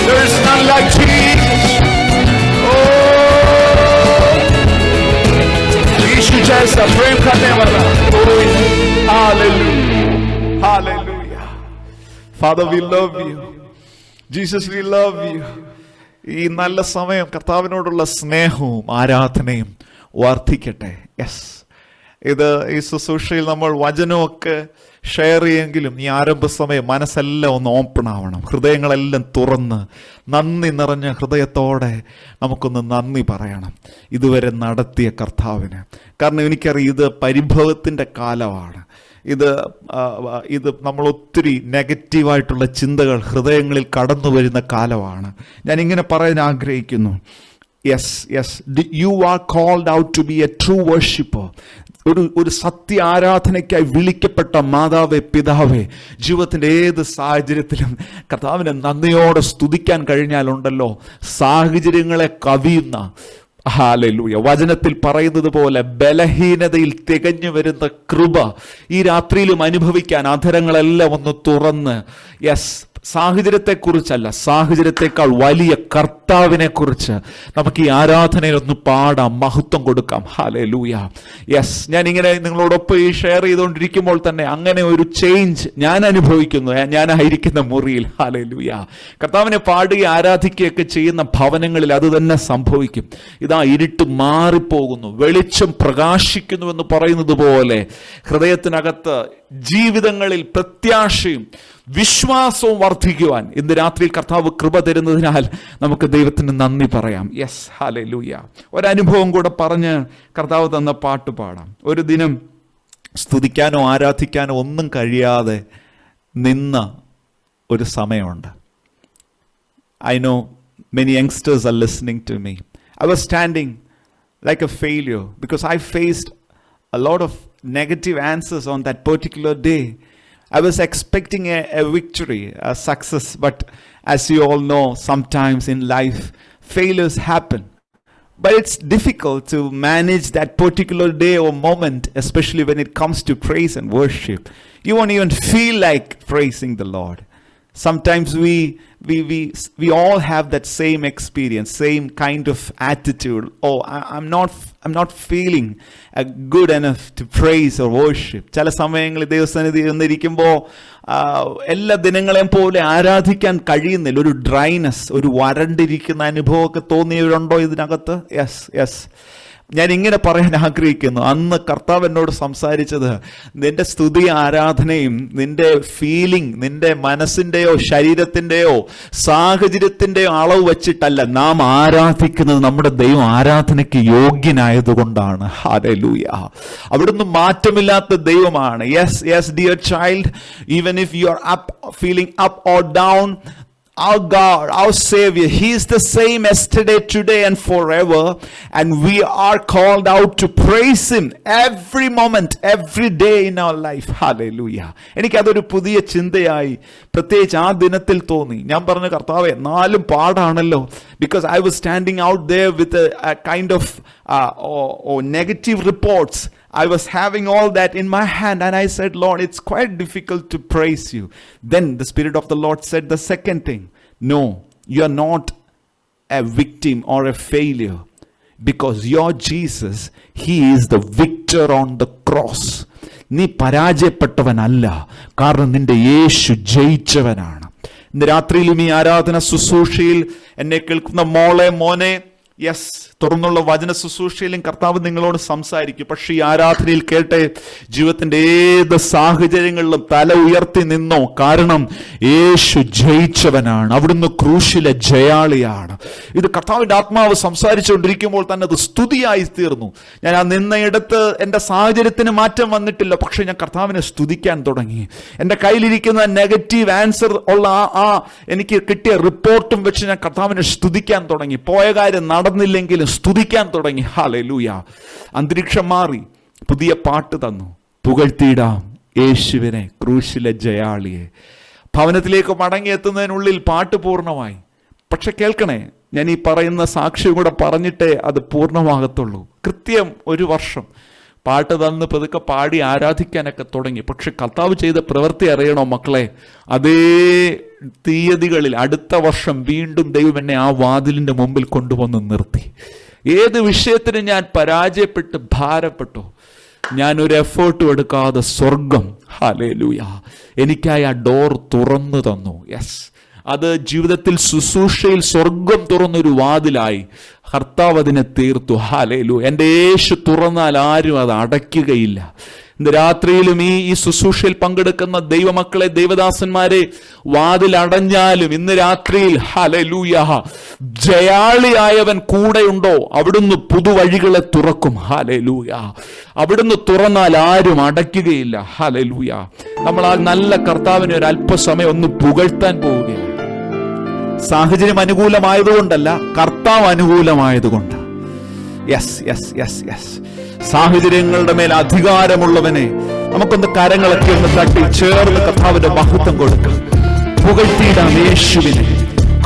There is none like Jesus. यीशु जैसा प्रेम करने वाला कोई नहीं. Hallelujah, hallelujah. Father, we love you. Jesus, we love you. ഈ നല്ല സമയം കർത്താവിനോടുള്ള സ്നേഹവും ആരാധനയും വർദ്ധിക്കട്ടെ. യെസ്, ഇത് ഈ ശുശ്രൂഷയിൽ നമ്മൾ വചനമൊക്കെ ഷെയർ ചെയ്യുമെങ്കിലും ഈ ആരംഭ സമയം മനസ്സെല്ലാം ഒന്ന് ഓപ്പൺ ആവണം. ഹൃദയങ്ങളെല്ലാം തുറന്ന് നന്ദി നിറഞ്ഞ ഹൃദയത്തോടെ നമുക്കൊന്ന് നന്ദി പറയണം ഇതുവരെ നടത്തിയ കർത്താവിന്. കാരണം എനിക്കറിയാം ഇത് പരിഭവത്തിൻ്റെ കാലമാണ്. ഇത് നമ്മൾ ഒത്തിരി നെഗറ്റീവായിട്ടുള്ള ചിന്തകൾ ഹൃദയങ്ങളിൽ കടന്നു വരുന്ന കാലമാണ്. ഞാനിങ്ങനെ പറയാൻ ആഗ്രഹിക്കുന്നു. Yes, you are called out to be a true worshipper. ഒരു സത്യ ആരാധനയ്ക്കായി വിളിക്കപ്പെട്ട മാതാവേ, പിതാവേ, ജീവിതത്തിൻ്റെ ഏത് സാഹചര്യത്തിലും കർത്താവിനെ നന്ദിയോടെ സ്തുതിക്കാൻ കഴിഞ്ഞാലുണ്ടല്ലോ, സാഹചര്യങ്ങളെ കവിയുന്ന ഹല്ലേലൂയ. വചനത്തിൽ പറയുന്നത് പോലെ ബലഹീനതയിൽ തികഞ്ഞു വരുന്ന കൃപ ഈ രാത്രിയിലും അനുഭവിക്കാൻ അധരങ്ങളെല്ലാം ഒന്ന് തുറന്ന്, യെസ്, സാഹചര്യത്തെക്കുറിച്ചല്ല, സാഹചര്യത്തെക്കാൾ വലിയ കർത്താവിനെ കുറിച്ച് നമുക്ക് ഈ ആരാധനയിൽ ഒന്ന് പാടാം, മഹത്വം കൊടുക്കാം. ഹല്ലേലൂയ. യെസ്, ഞാൻ ഇങ്ങനെ നിങ്ങളോടൊപ്പം ഈ ഷെയർ ചെയ്തുകൊണ്ടിരിക്കുമ്പോൾ തന്നെ അങ്ങനെ ഒരു ചേഞ്ച് ഞാൻ അനുഭവിക്കുന്നു, ഞാനായിരിക്കുന്ന മുറിയിൽ. ഹല്ലേലൂയ. കർത്താവിനെ പാടുകയും ആരാധിക്കുകയൊക്കെ ചെയ്യുന്ന ഭവനങ്ങളിൽ അത് തന്നെ സംഭവിക്കും. ഇതാ ഇരുട്ട് മാറിപ്പോകുന്നു, വെളിച്ചം പ്രകാശിക്കുന്നു എന്ന് പറയുന്നത് പോലെ ഹൃദയത്തിനകത്ത് ജീവിതങ്ങളിൽ പ്രത്യാശയും വിശ്വാസവും വർദ്ധിക്കുവാൻ ഇന്ന് രാത്രിയിൽ കർത്താവ് കൃപ തരുന്നതിനാൽ നമുക്ക് ദൈവത്തിന് നന്ദി പറയാം. Yes, hallelujah. ഒരനുഭവം കൂടെ പറഞ്ഞ് കർത്താവ് തന്ന പാട്ട് പാടാം. ഒരു ദിനം സ്തുതിക്കാനോ ആരാധിക്കാനോ ഒന്നും കഴിയാതെ നിന്ന ഒരു സമയമുണ്ട്. I know many youngsters are listening to me. I was standing like a failure because I faced a lot of negative answers on that particular day. I was expecting a victory, a success, but as you all know, sometimes in life failures happen. But it's difficult to manage that particular day or moment, especially when it comes to praise and worship. You won't even feel like praising the Lord. Sometimes we all have that same experience, same kind of attitude. Oh, I'm not feeling good enough to praise or worship. ചില സമയങ്ങളിൽ ദൈവസന്നിധിയിൽ ഒന്നിരിക്കുമ്പോൾ എല്ലാ ദിനങ്ങളെയും പോലെ ആരാധിക്കാൻ കഴിയുന്നില്ല. ഒരു dryness, ഒരു വരണ്ടിരിക്കുന്ന അനുഭവമൊക്കെ തോന്നിയവരുണ്ടോ ഇതിനകത്ത്? Yes, yes. ഞാൻ ഇങ്ങനെ പറയാൻ ആഗ്രഹിക്കുന്നു, അന്ന് കർത്താവ് എന്നോട് സംസാരിച്ചത് നിന്റെ സ്തുതി ആരാധനയും നിന്റെ ഫീലിംഗ്, നിന്റെ മനസ്സിൻ്റെയോ ശരീരത്തിൻ്റെയോ സാഹചര്യത്തിൻ്റെയോ അളവ് വെച്ചിട്ടല്ല. നാം ആരാധിക്കുന്നത് നമ്മുടെ ദൈവം ആരാധനയ്ക്ക് യോഗ്യനായതുകൊണ്ടാണ്. ഹല്ലേലൂയ. അവിടുന്ന് മാറ്റമില്ലാത്ത ദൈവമാണ്. Yes, yes dear child, even if you are feeling up or down, our God, our Savior, He is the same yesterday, today and forever, and we are called out to praise Him every moment, every day in our life. Hallelujah. എനിക്കതൊരു പുതിയ ചിന്തയായി പ്രത്യേകിച്ച് ആ ദിനത്തിൽ തോന്നി. ഞാൻ പറഞ്ഞു, കർത്താവേ, നാലും പാടാണല്ലോ. Because I was standing out there with a kind of negative reports. I was having all that in my hand, and I said, Lord, it's quite difficult to praise you. Then the Spirit of the Lord said the second thing. No, you are not a victim or a failure, because your Jesus, He is the victor on the cross. നീ പരാജയപ്പെട്ടവനല്ല, കാരണം നിന്റെ യേശു ജയിച്ചവനാണ്. ഇന്ന് രാത്രിയിലും ഈ ആരാധന ശുശ്രൂഷയിൽ എന്നെ കേൾക്കുന്ന മോളെ, മോനെ, യെസ്, തുറന്നുള്ള വചന ശുശ്രൂഷയിലും കർത്താവ് നിങ്ങളോട് സംസാരിക്കും. പക്ഷേ ഈ ആരാധനയിൽ കേട്ടെ, ജീവിതത്തിന്റെ ഏത് സാഹചര്യങ്ങളിലും തല ഉയർത്തി നിന്നോ, കാരണം യേശു ജയിച്ചവനാണ്. അവിടുന്ന് ക്രൂശിലെ ജയാളിയാണ്. ഇത് കർത്താവിന്റെ ആത്മാവ് സംസാരിച്ചുകൊണ്ടിരിക്കുമ്പോൾ തന്നെ അത് സ്തുതിയായി തീർന്നു. ഞാൻ ആ നിന്നയിടത്ത് എൻ്റെ സാഹചര്യത്തിന് മാറ്റം വന്നിട്ടില്ല, പക്ഷെ ഞാൻ കർത്താവിനെ സ്തുതിക്കാൻ തുടങ്ങി. എൻ്റെ കയ്യിലിരിക്കുന്ന നെഗറ്റീവ് ആൻസർ ഉള്ള ആ എനിക്ക് കിട്ടിയ റിപ്പോർട്ടും വെച്ച് ഞാൻ കർത്താവിനെ സ്തുതിക്കാൻ തുടങ്ങി. പോയ കാര്യം നടന്നില്ലെങ്കിലും സ്തുതിക്കാൻ തുടങ്ങി. ഹല്ലേലൂയ. അന്തരീക്ഷം മാറി, പുതിയ പാട്ട് തന്നു. പുകഴ്ത്തിയിടാം യേശുവിനെ, ക്രൂശിലെ ജയാളിയെ. ഭവനത്തിലേക്ക് മടങ്ങിയെത്തുന്നതിനുള്ളിൽ പാട്ട് പൂർണ്ണമായി. പക്ഷെ കേൾക്കണേ, ഞാൻ ഈ പറയുന്ന സാക്ഷ്യം കൂടെ പറഞ്ഞിട്ടേ അത് പൂർണ്ണമാകത്തുള്ളൂ. കൃത്യം 1 വർഷം പാട്ട് തന്ന് പതുക്കെ പാടി ആരാധിക്കാനൊക്കെ തുടങ്ങി. പക്ഷെ കർത്താവ് ചെയ്ത പ്രവൃത്തി അറിയണോ മക്കളെ? അതേ തീയതികളിൽ അടുത്ത വർഷം വീണ്ടും ദൈവം എന്നെ ആ വാതിലിന്റെ മുമ്പിൽ കൊണ്ടുവന്ന് നിർത്തി. ഏത് വിഷയത്തിന് ഞാൻ പരാജയപ്പെട്ട് ഭാരപ്പെട്ടു, ഞാനൊരു എഫേർട്ടും എടുക്കാതെ സ്വർഗം, ഹല്ലേലൂയ, എനിക്കായി ആ ഡോർ തുറന്നു തന്നു. യെസ്, അത് ജീവിതത്തിൽ ശുശ്രൂഷയിൽ സ്വർഗം തുറന്നൊരു വാതിലായി കർത്താവ് അതിനെ തീർത്തു. ഹല്ലേലൂയ. എൻ്റെ യേശു തുറന്നാൽ ആരും അത് അടയ്ക്കുകയില്ല. ഇന്ന് രാത്രിയിലും ഈ ശുശ്രൂഷയിൽ പങ്കെടുക്കുന്ന ദൈവമക്കളെ, ദൈവദാസന്മാരെ, വാതിലടഞ്ഞാലും ഇന്ന് രാത്രിയിൽ ഹല്ലേലൂയ, ജയാളിയായവൻ കൂടെയുണ്ടോ? അവിടുന്ന് പുതുവഴികളെ തുറക്കും. ഹല്ലേലൂയ. അവിടുന്ന് തുറന്നാൽ ആരും അടയ്ക്കുകയില്ല. ഹല്ലേലൂയ. നമ്മൾ ആ നല്ല കർത്താവിനെ ഒരു അല്പസമയം ഒന്ന് പുകഴ്ത്താൻ പോവുകയാണ്. സാഹചര്യം അനുകൂലമായതുകൊണ്ടല്ല, കർത്താവ് അനുകൂലമായതുകൊണ്ട്. Yes, yes, yes, yes. സാഹചര്യങ്ങളുടെ മേൽ അധികാരമുള്ളവനെ നമുക്കൊന്ന് കരങ്ങളൊക്കെ ഒന്ന് തട്ടി ചേർന്ന് കർത്താവിന്റെ മഹത്വം കൊടുക്കാം. പുകഴ്ത്തിയിടാം യേശുവിനെ,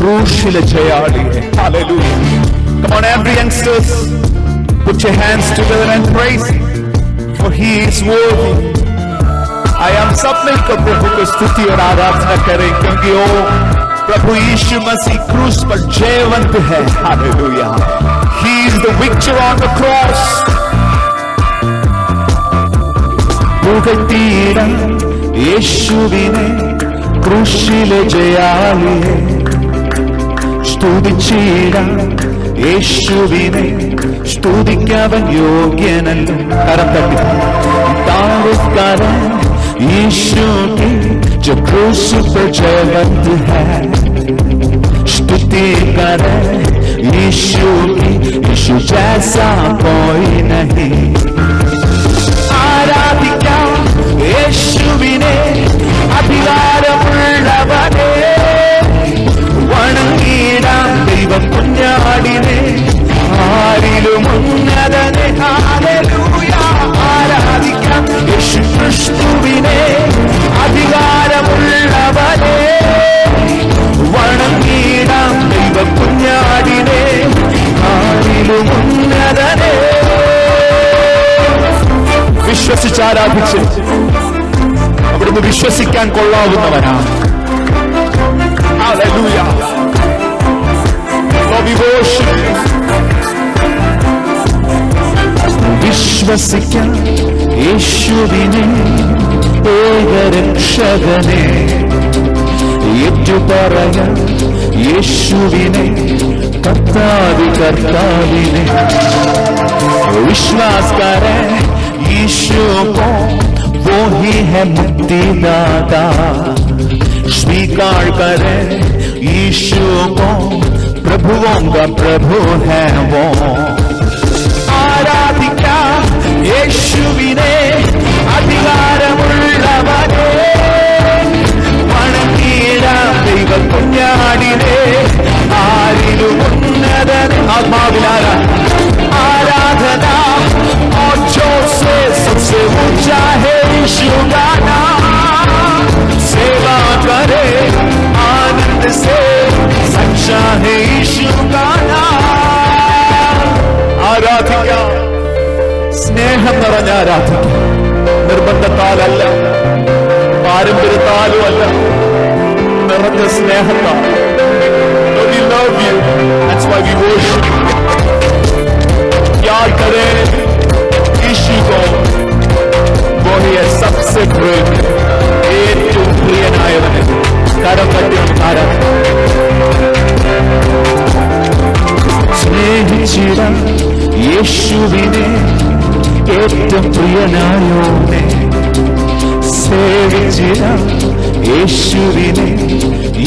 ക്രൂശിലെ ജയാളിയെ. Hallelujah. Come on, every youngsters, put your hands together and praise Him, for He is worthy. आया सब मिलकर प्रभु को स्तुति और आराधना करें, क्योंकि ओ प्रभु यीशु मसीह क्रूस पर जयवंत है। Hallelujah, He is the victor on the cross. പുകഴ്ത്തിയിടാം യേശുവിനെ ക്രൂശിലെ ജയാളിയെ, സ്തുതിച്ചിടാം യേശുവിനെ, സ്തുതിക്കവൻ യോഗ്യനല്ലോ. കരം തട്ടി तारीफ करें यीशु की जो क्रूस पर जयवंत है, स्तुति करें यीशु की, यीशु जैसा कोई नहीं। आराधिക്കാം യേശുവിനെ അധികാരമുള്ളവനെ, വണങ്ങിടാം ദൈവം കുഞ്ഞാടിനെ, ആരിലും ഉന്നതനെ. ഹല്ലേലൂയ, ആരാധിക്കാം യേശു ക്രിസ്തുവിനെ അധികാരമുള്ളവനെ, വണങ്ങിടാം ദൈവം കുഞ്ഞാടിനെ, ആരിലും ഉന്നതനെ. വിശ്വസിച്ച് ആരാധിച്ച് അവിടുന്ന് വിശ്വസിക്കാൻ കൊള്ളാവുന്നവനാണ്. ഹല്ലേലൂയ, വിശ്വസിക്കാം യേശുവിനെ ഏകരക്ഷകനെ, ഏറ്റുപറയാം യേശുവിനെ കർത്താവി കർത്താവിനെ, विश्वास करें यीशु को वो ही है मुक्तिदाता, स्वीकार करें यीशु को प्रभुओं का प्रभु है वो। ആരാധിക്കാം യേശുവിനെ അധികാരമുള്ളവനെ, വണങ്ങിടാം ദൈവ കുഞ്ഞാടിനെ, ആരിലും ഉന്നതനെ. ആത്മാവിലാരാ आराधना और जोर से सबसे ऊंचा है यीशु का नाम, सेवा करे आनंद से सच्चा है यीशु का नाम। ആരാധിക്കാം, സ്നേഹം നിറഞ്ഞ ആരാധിക്കാം, നിർബന്ധത്താലല്ല, പാരമ്പര്യത്താലും അല്ല, നിറഞ്ഞ സ്നേഹത്താൽ. We love you, that's why we worship you. याद करें यीशु को, वो ही है सबसे प्रिय, ഏറ്റവും പ്രിയനായവനെ. കരം തട്ടി സ്നേഹിച്ചിടാം യേശുവിനെ, ഏറ്റവും പ്രിയനായോനെ, സേവിച്ചിടാം യേശുവിനെ,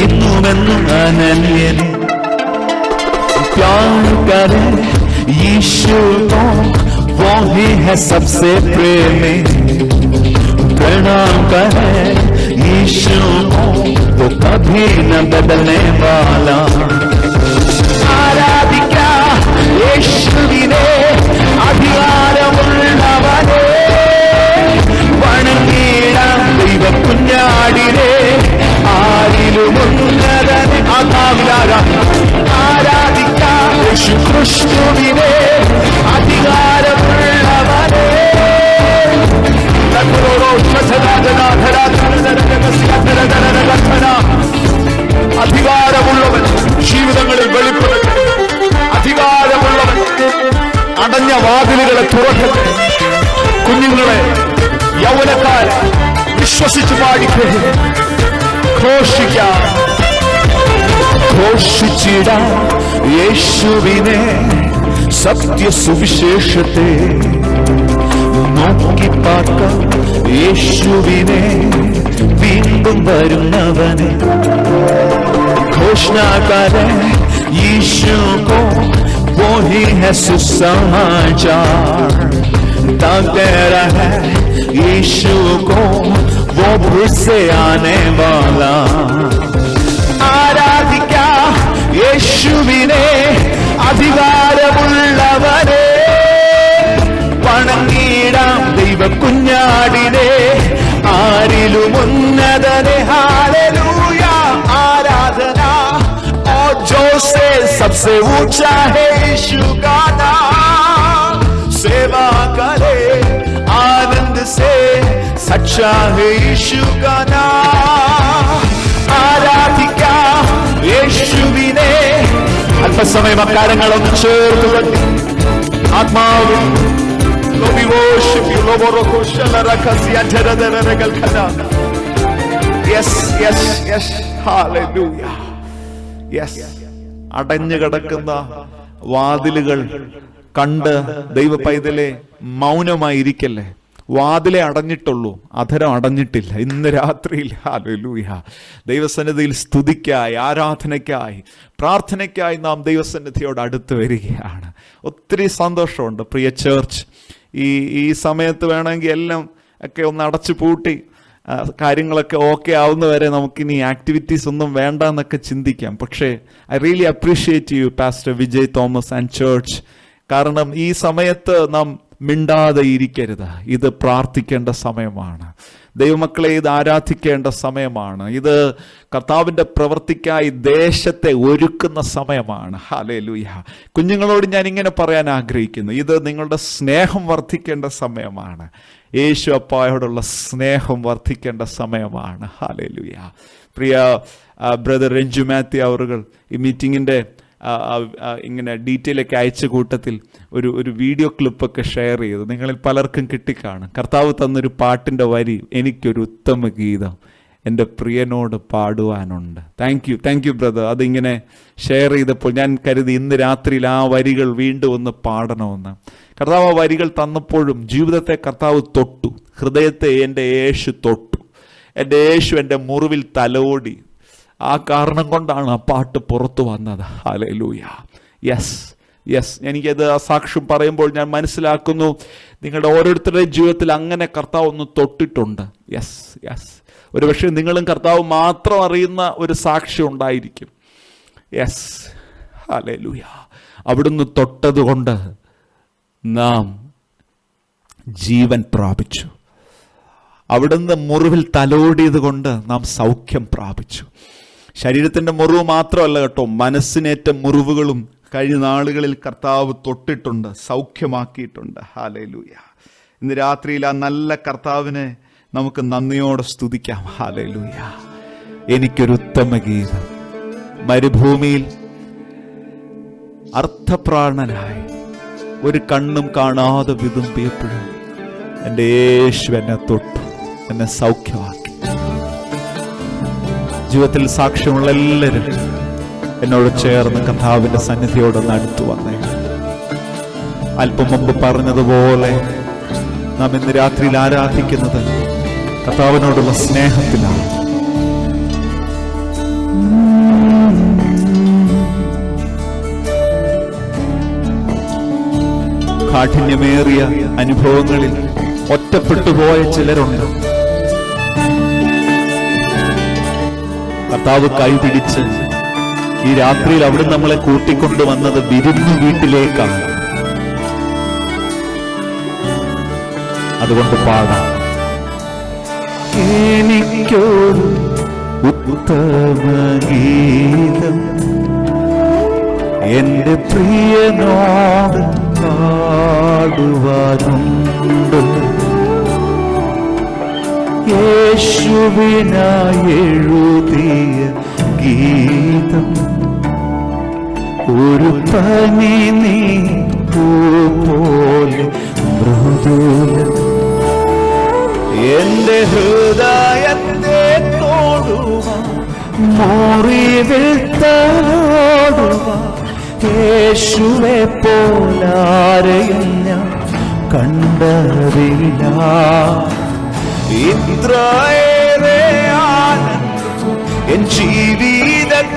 ഇന്നുമെന്നും അനന്യനെ. प्यार करें यीशु को, वो ही है सबसे प्रेमी, प्रणाम करें यीशु को, वो कभी न बदलने वाला। ആരാധിക്കാം യേശുവിനെ അധികാരമുള്ളവനെ, വണങ്ങിടാം ദൈവ കുഞ്ഞാടിനെ, ആരിലും ഉന്നതനെ. ആത്മാവിലാരാ ആരാധിക്കാം യേശു ക്രിസ്തുവിനെ അധികാരമുള്ളവനെ, അധികാരമുള്ളവൻ ജീവിതങ്ങളിൽ വെളിപ്പെടട്ടെ. അധികാരമുള്ളവൻ അടഞ്ഞ വാതിലുകളെ തുറക്കട്ടെ. കുഞ്ഞുങ്ങളെ, യൗവനക്കാരെ വിശ്വസിച്ച് പാടിക്കേ. ഘോഷിക്കാം, ഘോഷിച്ചിടാം യേശുവിനെ, സത്യ സുവിശേഷത്തെ നോക്കി പാർക്കാം യേശുവിനെ, വീണ്ടും വരുന്നവനെ. घोषणा करें यीशु को, वो ही है सुसमाचार, ताकते रहे यीशु को, वो फिर से आने वाला। ആരാധിക്കാം യേശുവിനെ അധികാരമുള്ളവനെ, വണങ്ങിടാം ദൈവ കുഞ്ഞാടിനെ, ആരിലും ഉന്നതനെ. हालेलुया, आराधना और जोर से सब सबसे ऊंचा है यीशु का नाम, सेवा करे आनंद से, सच्चा है यीशु का नाम. ആരാധിക്കാം യേശുവിനെ. അല്പസമയം അക്കാരങ്ങളൊന്ന് ചേർത്തുകൊണ്ട് ആത്മാവിൽ we worship you. Yes, yes, yes. Hallelujah. Yes. അടഞ്ഞു കിടക്കുന്ന വാതിലുകൾ കണ്ട് ദൈവ പൈതലെ മൗനമായിരിക്കല്ലേ. വാതിലെ അടഞ്ഞിട്ടുള്ളൂ, അധരം അടഞ്ഞിട്ടില്ല. ഇന്ന് രാത്രിയിൽ ഹല്ലേലൂയ ദൈവസന്നിധിയിൽ സ്തുതിക്കായി, ആരാധനയ്ക്കായി, പ്രാർത്ഥനയ്ക്കായി നാം ദൈവസന്നിധിയോട് അടുത്ത് വരികയാണ്. ഒത്തിരി സന്തോഷമുണ്ട് പ്രിയ ചേർച്ച്. ഈ സമയത്ത് വേണമെങ്കിൽ എല്ലാം ഒക്കെ ഒന്ന് അടച്ചു പൂട്ടി കാര്യങ്ങളൊക്കെ ഓക്കെ ആവുന്നവരെ നമുക്കിനി ആക്ടിവിറ്റീസ് ഒന്നും വേണ്ട എന്നൊക്കെ ചിന്തിക്കാം. പക്ഷേ I really appreciate you pastor Vijay Thomas and church. കാരണം ഈ സമയത്ത് നാം മിണ്ടാതെ ഇരിക്കരുത്. ഇത് പ്രാർത്ഥിക്കേണ്ട സമയമാണ് ദൈവമക്കളെ, ഇത് ആരാധിക്കേണ്ട സമയമാണ്. ഇത് കർത്താവിൻ്റെ പ്രവൃത്തിക്കായി ദേശത്തെ ഒരുക്കുന്ന സമയമാണ്. ഹല്ലേലൂയ. കുഞ്ഞുങ്ങളോട് ഞാൻ ഇങ്ങനെ പറയാൻ ആഗ്രഹിക്കുന്നു, ഇത് നിങ്ങളുടെ സ്നേഹം വർദ്ധിക്കേണ്ട സമയമാണ്. യേശു അപ്പായോടുള്ള സ്നേഹം വർദ്ധിക്കേണ്ട സമയമാണ്. ഹല്ലേലൂയ. പ്രിയ ബ്രദർ രഞ്ജു മാത്യു അവറുകൾ ഈ മീറ്റിങ്ങിൻ്റെ ഇങ്ങനെ ഡീറ്റെയിലൊക്കെ അയച്ച കൂട്ടത്തിൽ ഒരു വീഡിയോ ക്ലിപ്പൊക്കെ ഷെയർ ചെയ്തു. നിങ്ങളിൽ പലർക്കും കിട്ടിക്കാണും. കർത്താവ് തന്നൊരു പാട്ടിൻ്റെ വരി, എനിക്കൊരു ഉത്തമ ഗീതം എൻ്റെ പ്രിയനോട് പാടുവാനുണ്ട്. Thank you brother. അതിങ്ങനെ ഷെയർ ചെയ്തപ്പോൾ ഞാൻ കരുതി ഇന്ന് രാത്രിയിൽ ആ വരികൾ വീണ്ടും ഒന്ന് പാടണമെന്ന്. കർത്താവ് ആ വരികൾ തന്നപ്പോഴും ജീവിതത്തെ കർത്താവ് തൊട്ടു, ഹൃദയത്തെ എൻ്റെ യേശു തൊട്ടു. എൻ്റെ യേശു എൻ്റെ മുറിവിൽ തലോടി. ആ കാരണം കൊണ്ടാണ് ആ പാട്ട് പുറത്തു വന്നത്. ഹല്ലേലൂയ. Yes yes. എനിക്കത് ആ സാക്ഷ്യം പറയുമ്പോൾ ഞാൻ മനസ്സിലാക്കുന്നു നിങ്ങളുടെ ഓരോരുത്തരുടെയും ജീവിതത്തിൽ അങ്ങനെ കർത്താവ് ഒന്ന് തൊട്ടിട്ടുണ്ട്. Yes yes. ഒരുപക്ഷെ നിങ്ങളും കർത്താവ് മാത്രം അറിയുന്ന ഒരു സാക്ഷ്യം ഉണ്ടായിരിക്കും. Yes hallelujah. അവിടുന്ന് തൊട്ടത് കൊണ്ട് നാം ജീവൻ പ്രാപിച്ചു. അവിടുന്ന് മുറിവിൽ തലോടിയത് കൊണ്ട് നാം സൗഖ്യം പ്രാപിച്ചു. ശരീരത്തിൻ്റെ മുറിവ് മാത്രമല്ല കേട്ടോ, മനസ്സിനേറ്റ മുറിവുകളും കഴിഞ്ഞ നാളുകളിൽ കർത്താവ് തൊട്ടിട്ടുണ്ട്, സൗഖ്യമാക്കിയിട്ടുണ്ട്. ഹല്ലേലൂയ. ഇന്ന് രാത്രിയിൽ ആ നല്ല കർത്താവിനെ നമുക്ക് നന്ദിയോടെ സ്തുതിക്കാം. ഹല്ലേലൂയ. എനിക്കൊരു ഉത്തമ ഗീതം. മരുഭൂമിയിൽ അർത്ഥപ്രാണനായി ഒരു കണ്ണും കാണാതെ വിതുമ്പിയപ്പോഴും എൻ്റെ യേശു എന്നെ തൊട്ടു, എന്നെ സൗഖ്യമാക്കി. ജീവിതത്തിൽ സാക്ഷ്യമുള്ള എല്ലാവരും എന്നോട് ചേർന്ന് കർത്താവിൻ്റെ സന്നിധിയോടൊന്ന് അടുത്തു വന്നേ. അല്പം മുമ്പ് പറഞ്ഞതുപോലെ നാം ഇന്ന് രാത്രിയിൽ ആരാധിക്കുന്നത് കർത്താവിനോടുള്ള സ്നേഹത്തിലാണ്. കാഠിന്യമേറിയ അനുഭവങ്ങളിൽ ഒറ്റപ്പെട്ടുപോയ ചിലരുണ്ട്. കർത്താവ് കൈപിടിച്ച് ഈ രാത്രിയിൽ അവിടെ നമ്മളെ കൂട്ടിക്കൊണ്ടുവന്നത് വിരുന്നു വീട്ടിലേക്കാണ്. അതുകൊണ്ട് പാടാം. എനിക്കൊരു ഉത്തമ ഗീതം എൻ്റെ പ്രിയനോട് പാടുവാനുണ്ട്. യേശുവിനായി എഴുതിയ ഗീതം ഒരു പനി നീ പോലെ മൃദുലം എൻ്റെ ഹൃദയത്തെ തൊടുവാൻ, മുറിവിൽ തലോടുവാൻ യേശുവെ പോലാരെയും ഞാൻ കണ്ടറിയില്ല. ഇത്രയേറെ ആനന്ദം എൻ ജീവിതത്തിലേക്കുമെന്ന്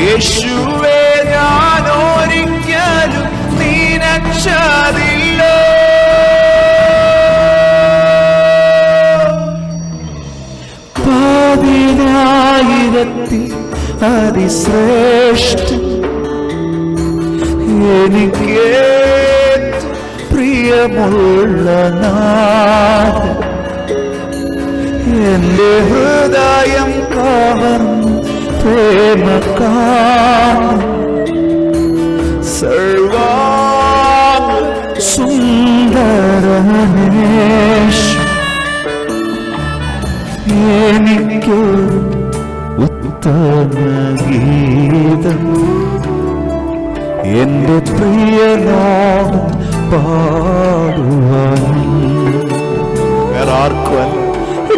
യേശുവേ ഞാൻ ഒരിക്കലും നിനച്ചതില്ല. പതിനായിരത്തിൽ അതിശ്രേഷ്ഠം എനിക്ക് പ്രിയമുള്ള നാഥൻ എൻ്റെ ഹൃദയം കവർന്നു സർവാംഗ സുന്ദരനേശ് എനിക്കൊരു ഉത്തമ ഗീതം എന്റെ പ്രിയനാമം പാടുവാൻ വേറെ ആർക്കും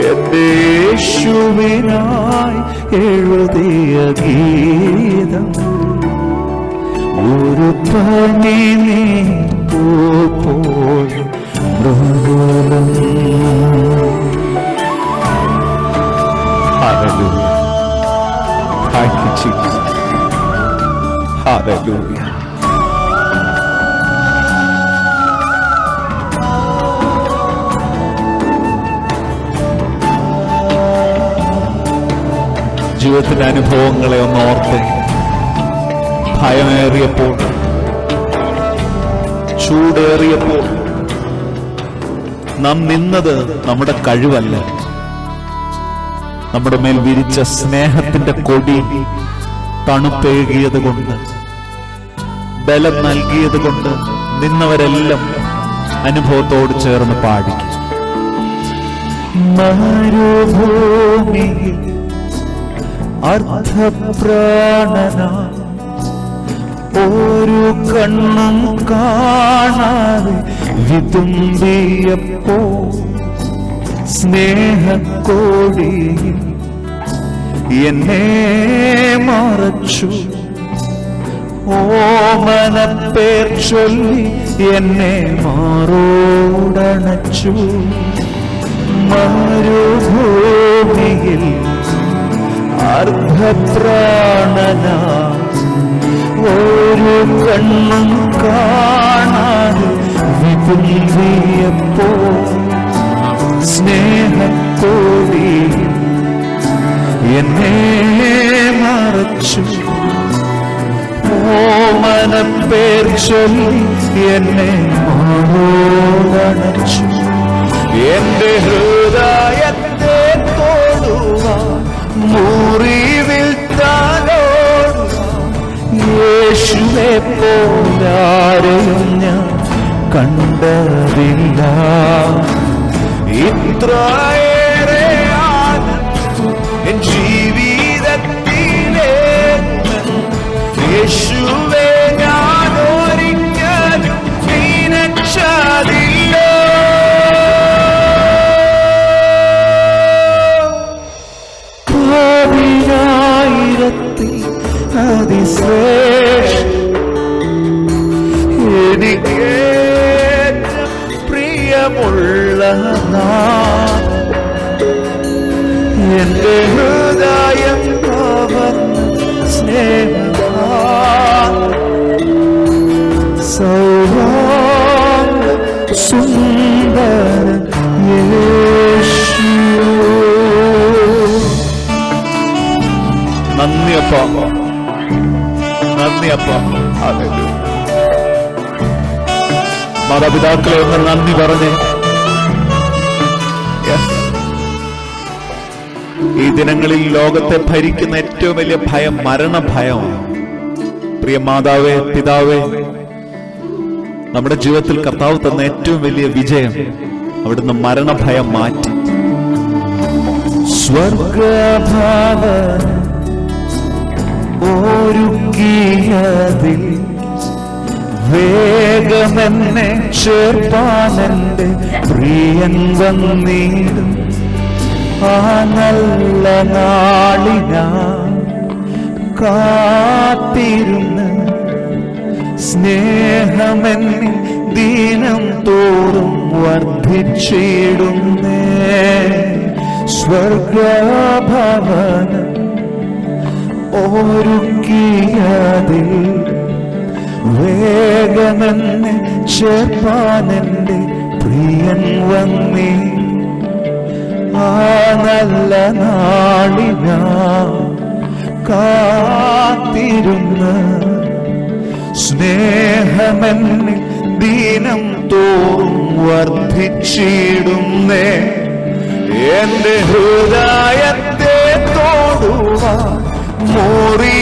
എന്റെ യേശുവിനായി എഴുതിയ ഗീതം ഒരു പനി നീ പോയി മൃദുലം. Hallelujah. Thank you, Jesus. Hallelujah. ജീവിതത്തിന്റെ അനുഭവങ്ങളെ ഒന്ന് ഓർത്ത് ഭയമേറിയപ്പോൾ, ചൂടേറിയപ്പോൾ നാം നിന്നത് നമ്മുടെ കഴിവല്ല, നമ്മുടെ മേൽ വിരിച്ച സ്നേഹത്തിന്റെ കൊടി തണുപ്പേകിയത് കൊണ്ട്, ബലം നൽകിയത് കൊണ്ട് നിന്നവരെല്ലാം അനുഭവത്തോട് ചേർന്ന് പാടി. മരുഭൂമിയിൽ അർദ്ധപ്രാണന ഒരു കണ്ണും കാണാതെ വിതുമ്പിയപ്പോ സ്നേഹക്കോടി എന്നെ മറച്ചു. ഓമനപ്പേർ ചൊല്ലി എന്നെ മാറോടണച്ചു. മരുഭൂമിയിൽ അർദ്ധപ്രാണന ഒരു കണ്ണും കാണാതെ വിതുമ്പിയപ്പോ സ്നേഹത്തോടെ എന്നെ മറച്ചു. ഓമനപ്പേർ ചൊല്ലി എന്നെ മാറോടണച്ചു. എന്റെ ഹൃദയത്തെ തൊടുവാൻ മുറിവിൽ താനോടുവാൻ യേശുവെ പോലാരെയും ഞാൻ കണ്ടതില്ല. ഇത്രയേറെ ആനന്ദം എൻ ജീവിതത്തിലെ യേശുവേ ഞാൻ ഒരിക്കലും നിനച്ചതില്ല. കോടിയായിരത്തിൽ അതിശ്രേഷ്ഠ എനിക്കേറ്റം പ്രിയമുള്ള നാം എന്റെ ഹൃദയം കവർന്ന സ്നേഹം സൗഭാഗ്യ സുന്ദര യേശു. നന്ദിയപ്പ, നന്ദിയപ്പ. മാതാപിതാക്കളെ ഒന്ന് നന്ദി പറഞ്ഞേ. ഈ ദിനങ്ങളിൽ ലോകത്തെ ഭരിക്കുന്ന ഏറ്റവും വലിയ ഭയം മരണഭയമാണ്. പ്രിയ മാതാവേ, പിതാവേ, നമ്മുടെ ജീവിതത്തിൽ കർത്താവ് തന്ന ഏറ്റവും വലിയ വിജയം അവിടുന്ന് മരണഭയം മാറ്റി. സ്വർഗഭവൻ ഒരുക്കിയതിൽ വേഗമെന്നെ ചേർപ്പാനെന്റെ പ്രിയൻ വന്നിടും. ആ നല്ല നാളിനാ കാത്തിരുന്ന് സ്നേഹമെന്നിൽ ദിനം തോറും വർദ്ധിച്ചിടുന്നേ. സ്വർഗഭവനം ഒരുക്കിയതിൽ വേഗമെന്നെ ചേർപ്പാനെന്റെ പ്രിയൻ വന്നീ. ആ നല്ല നാളിനാ കാത്തിരുന്ന് സ്നേഹമെന്നിൽ ദിനം തോറും വർദ്ധിച്ചിടുന്നേ. എന്റെ ഹൃദയത്തെ തൊടുവാൻ മുറി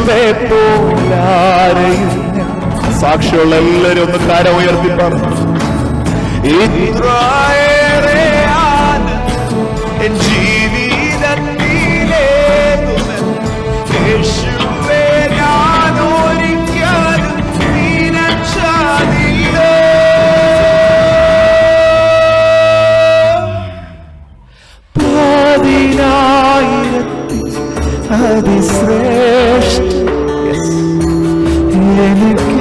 യേശുവെ പോലാരെയും സാക്ഷിയുള്ള എല്ലാവരും ഒന്ന് കരം ഉയർത്തി പറഞ്ഞു. ഇത്രയേറെയാണ് എൻ ജീവിതത്തിലെ യേശുവെ ഞാൻ ഒരിക്കലും നിനച്ചതില്ല. പതിനായിരത്തിൽ അതിശ്രേഷ്ഠ എനിക്ക്